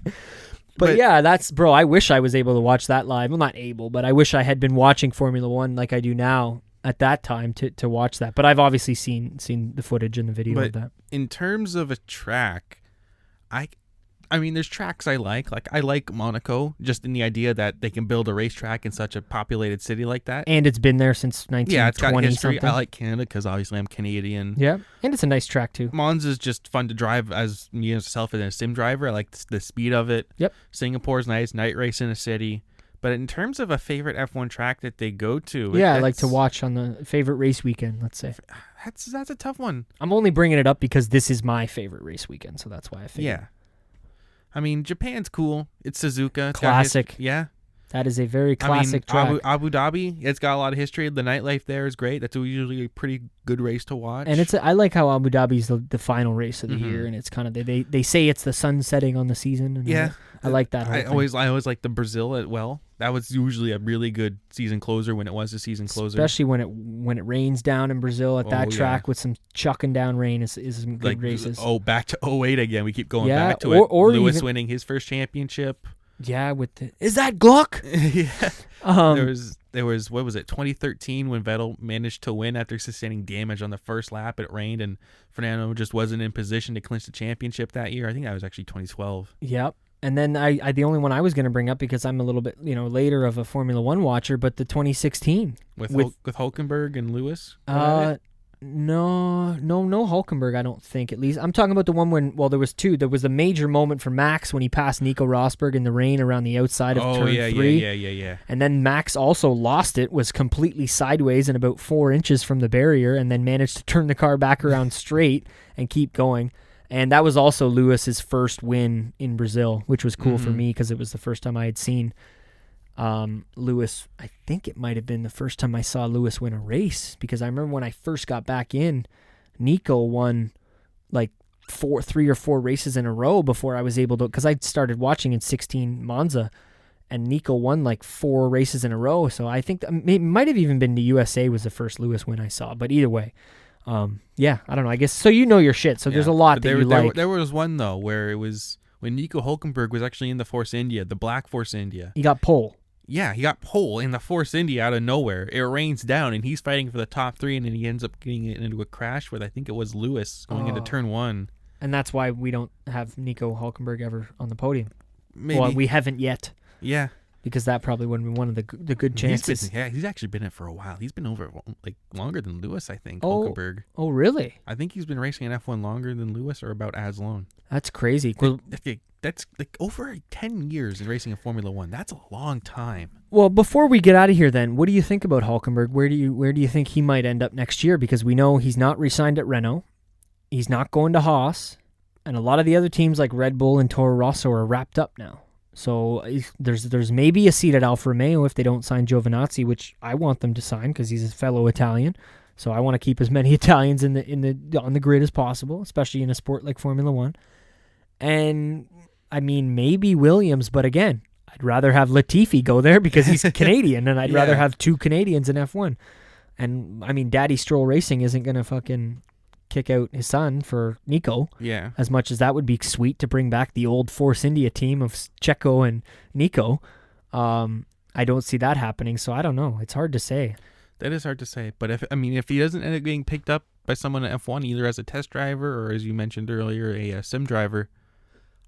Speaker 1: But yeah, bro, I wish I was able to watch that live. Well, not able, but I wish I had been watching Formula One like I do now at that time to watch that. But I've obviously seen the footage and the video of that.
Speaker 2: In terms of a track, I mean, there's tracks I like. I like Monaco, just in the idea that they can build a racetrack in such a populated city like that.
Speaker 1: And it's been there since 1920. Yeah, it's got history. Something.
Speaker 2: I like Canada because obviously I'm Canadian.
Speaker 1: Yeah, and it's a nice track too.
Speaker 2: Monza's just fun to drive as me as myself as a sim driver. I like the speed of it.
Speaker 1: Yep.
Speaker 2: Singapore's nice, night race in a city. But in terms of a favorite F1 track that they go to...
Speaker 1: Yeah, I like to watch on the favorite race weekend, let's say.
Speaker 2: That's a tough one.
Speaker 1: I'm only bringing it up because this is my favorite race weekend, so that's why I figured.
Speaker 2: Yeah. I mean, Japan's cool. It's Suzuka.
Speaker 1: Classic.
Speaker 2: Yeah.
Speaker 1: That is a very classic track.
Speaker 2: Abu Dhabi, it's got a lot of history. The nightlife there is great. That's usually a pretty good race to watch.
Speaker 1: And I like how Abu Dhabi's the final race of the year, and it's kind of they say it's the sun setting on the season. And
Speaker 2: yeah,
Speaker 1: I like that.
Speaker 2: I always like the Brazil That was usually a really good season closer when it was a season closer,
Speaker 1: especially when it rains down in Brazil at that track with some chucking down rain is some good races.
Speaker 2: Oh, back to 08 again. We keep going back to it. Or Lewis winning his first championship.
Speaker 1: Yeah, is that Gluck?
Speaker 2: Yeah. There was what was it, 2013 when Vettel managed to win after sustaining damage on the first lap. It rained and Fernando just wasn't in position to clinch the championship that year. I think that was actually 2012.
Speaker 1: Yep. And then I the only one I was going to bring up because I'm a little bit later of a Formula One watcher, but the 2016
Speaker 2: with Hülkenberg and Lewis.
Speaker 1: No Hülkenberg, I don't think, at least. I'm talking about the one when, there was two. There was a major moment for Max when he passed Nico Rosberg in the rain around the outside of turn 3.
Speaker 2: Yeah.
Speaker 1: And then Max also lost it, was completely sideways and about 4 inches from the barrier, and then managed to turn the car back around straight and keep going. And that was also Lewis's first win in Brazil, which was cool for me because it was the first time I had seen Lewis. I think it might have been the first time I saw Lewis win a race, because I remember when I first got back in, Nico won like 3 or 4 races in a row before I was able to, because I started watching in 16 Monza, and Nico won like 4 races in a row. So I think it might have even been the USA was the first Lewis win I saw. But either way, yeah, I don't know. I guess so. Your shit. So there's a lot that you like.
Speaker 2: There was one though where it was when Nico Hülkenberg was actually in the Force India, the Black Force India.
Speaker 1: He got pole.
Speaker 2: Yeah, he got pole in the Force India out of nowhere. It rains down, and he's fighting for the top 3, and then he ends up getting into a crash with, I think it was Lewis, going into turn 1.
Speaker 1: And that's why we don't have Nico Hulkenberg ever on the podium.
Speaker 2: Maybe.
Speaker 1: Well, we haven't yet.
Speaker 2: Yeah.
Speaker 1: Because that probably would be one of the good chances.
Speaker 2: He's actually been it for a while. He's been over like longer than Lewis, I think, Hulkenberg.
Speaker 1: Oh, really?
Speaker 2: I think he's been racing in F1 longer than Lewis, or about as long.
Speaker 1: That's crazy.
Speaker 2: Well, that's like over 10 years in racing in Formula 1. That's a long time.
Speaker 1: Well, before we get out of here then, what do you think about Hulkenberg? Where do you think he might end up next year? Because we know he's not re-signed at Renault. He's not going to Haas. And a lot of the other teams like Red Bull and Toro Rosso are wrapped up now. So there's maybe a seat at Alfa Romeo if they don't sign Giovinazzi, which I want them to sign because he's a fellow Italian. So I want to keep as many Italians on the grid as possible, especially in a sport like Formula 1. And I mean, maybe Williams, but again, I'd rather have Latifi go there because he's Canadian, and I'd rather have 2 Canadians in F1. And I mean, Daddy Stroll Racing isn't going to fucking kick out his son for Nico.
Speaker 2: Yeah.
Speaker 1: As much as that would be sweet to bring back the old Force India team of Checo and Nico. I don't see that happening, so I don't know. It's hard to say.
Speaker 2: That is hard to say. But if he doesn't end up being picked up by someone at F1, either as a test driver or, as you mentioned earlier, a sim driver,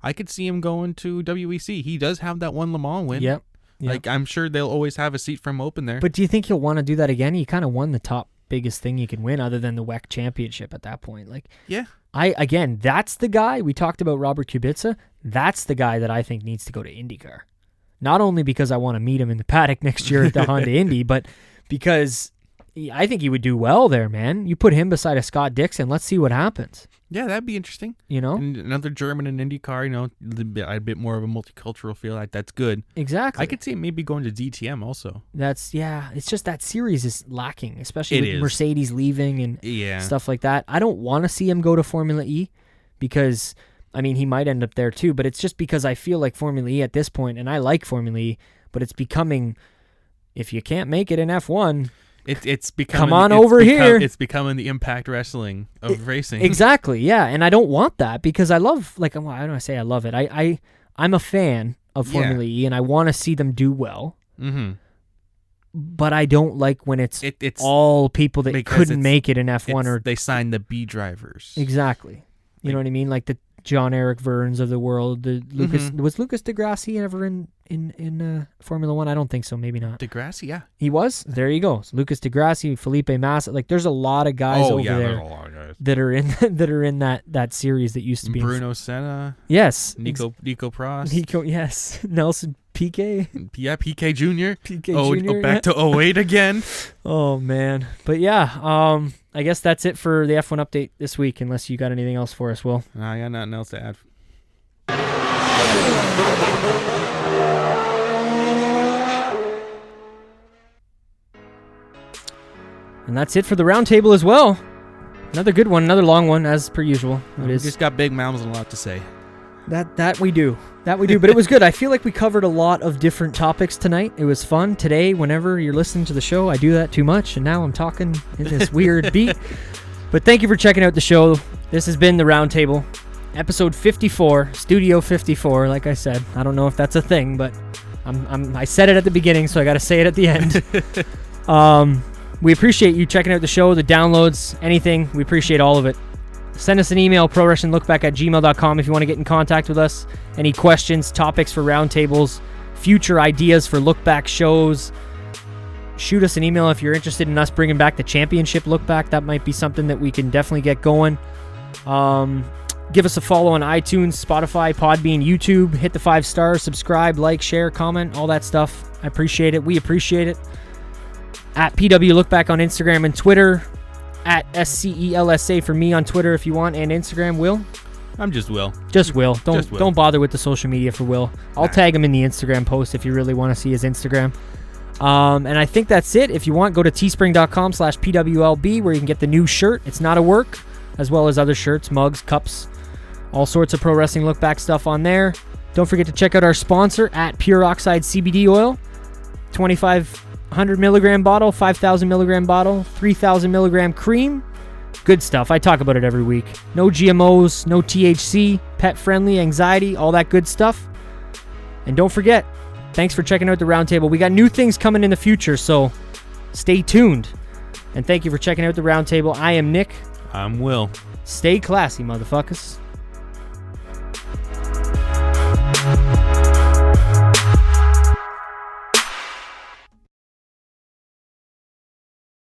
Speaker 2: I could see him going to WEC. He does have that one Le Mans win.
Speaker 1: Yep.
Speaker 2: Like, I'm sure they'll always have a seat for him open there.
Speaker 1: But do you think he'll want to do that again? He kind of won the top biggest thing you can win other than the WEC championship at that point. Like,
Speaker 2: yeah.
Speaker 1: Again, that's the guy. We talked about Robert Kubica. That's the guy that I think needs to go to IndyCar. Not only because I want to meet him in the paddock next year at the Honda Indy, but because I think he would do well there, man. You put him beside a Scott Dixon. Let's see what happens.
Speaker 2: Yeah, that'd be interesting.
Speaker 1: You know?
Speaker 2: And another German in IndyCar, a bit more of a multicultural feel. That's good.
Speaker 1: Exactly.
Speaker 2: I could see him maybe going to DTM also.
Speaker 1: It's just that series is lacking, especially with Mercedes leaving and stuff like that. I don't want to see him go to Formula E because, I mean, he might end up there too, but it's just because I feel like Formula E at this point, and I like Formula E, but it's becoming, if you can't make it in F1...
Speaker 2: It's becoming.
Speaker 1: Come on over here.
Speaker 2: It's becoming the Impact Wrestling of racing.
Speaker 1: Exactly, yeah. And I don't want that because I love, I don't want to say I love it. I'm a fan of Formula E, and I want to see them do well. Mm-hmm. But I don't like when it's all people that couldn't make it in F1 or
Speaker 2: they signed the B drivers.
Speaker 1: Exactly. You know what I mean? Like the John Eric Verns of the world. The Lucas was Lucas Degrassi ever in Formula 1? I don't think so. Maybe not.
Speaker 2: Degrassi, yeah.
Speaker 1: He was? There you go. So Lucas Degrassi, Felipe Massa. Like, there's a lot of guys over there
Speaker 2: there are a lot of guys.
Speaker 1: that are in that series that used to be
Speaker 2: Bruno Senna.
Speaker 1: Yes.
Speaker 2: Nico Prost.
Speaker 1: Yes. Nelson Piquet.
Speaker 2: Yeah, Piquet Jr.
Speaker 1: Jr.
Speaker 2: Back to 08 again.
Speaker 1: Oh, man. But yeah, I guess that's it for the F1 update this week, unless you got anything else for us, Will.
Speaker 2: I got nothing else to add.
Speaker 1: And that's it for the roundtable as well. Another good one, another long one, as per usual.
Speaker 2: We just got big mouths and a lot to say.
Speaker 1: That we do. But it was good. I feel like we covered a lot of different topics tonight. It was fun. Today, whenever you're listening to the show, I do that too much, and now I'm talking in this weird beat. But thank you for checking out the show. This has been the Roundtable, episode 54, Studio 54. Like I said, I don't know if that's a thing, but I said it at the beginning, so I got to say it at the end. We appreciate you checking out the show, the downloads, anything. We appreciate all of it. Send us an email, prowrestlinglookback@gmail.com if you want to get in contact with us. Any questions, topics for roundtables, future ideas for look back shows. Shoot us an email if you're interested in us bringing back the championship look back. That might be something that we can definitely get going. Give us a follow on iTunes, Spotify, Podbean, YouTube. Hit the 5 stars, subscribe, like, share, comment, all that stuff. I appreciate it. We appreciate it. At PW Lookback on Instagram and Twitter. At SCELSA for me on Twitter if you want, and Instagram. Will?
Speaker 2: I'm just Will.
Speaker 1: Just Will. Don't bother with the social media for Will. I'll tag him in the Instagram post if you really want to see his Instagram. And I think that's it. If you want, go to teespring.com/PWLB where you can get the new shirt. It's not a work, as well as other shirts, mugs, cups, all sorts of pro wrestling look back stuff on there. Don't forget to check out our sponsor at Pure Oxide CBD Oil. 2,500 milligram bottle, 5,000 milligram bottle, 3,000 milligram cream. Good stuff. I talk about it every week. No GMOs, no THC, pet friendly, anxiety, all that good stuff. And don't forget, Thanks for checking out the Roundtable. We got new things coming in the future, so stay tuned. And thank you for checking out the Roundtable. I am Nick.
Speaker 2: I'm Will.
Speaker 1: Stay classy, motherfuckers.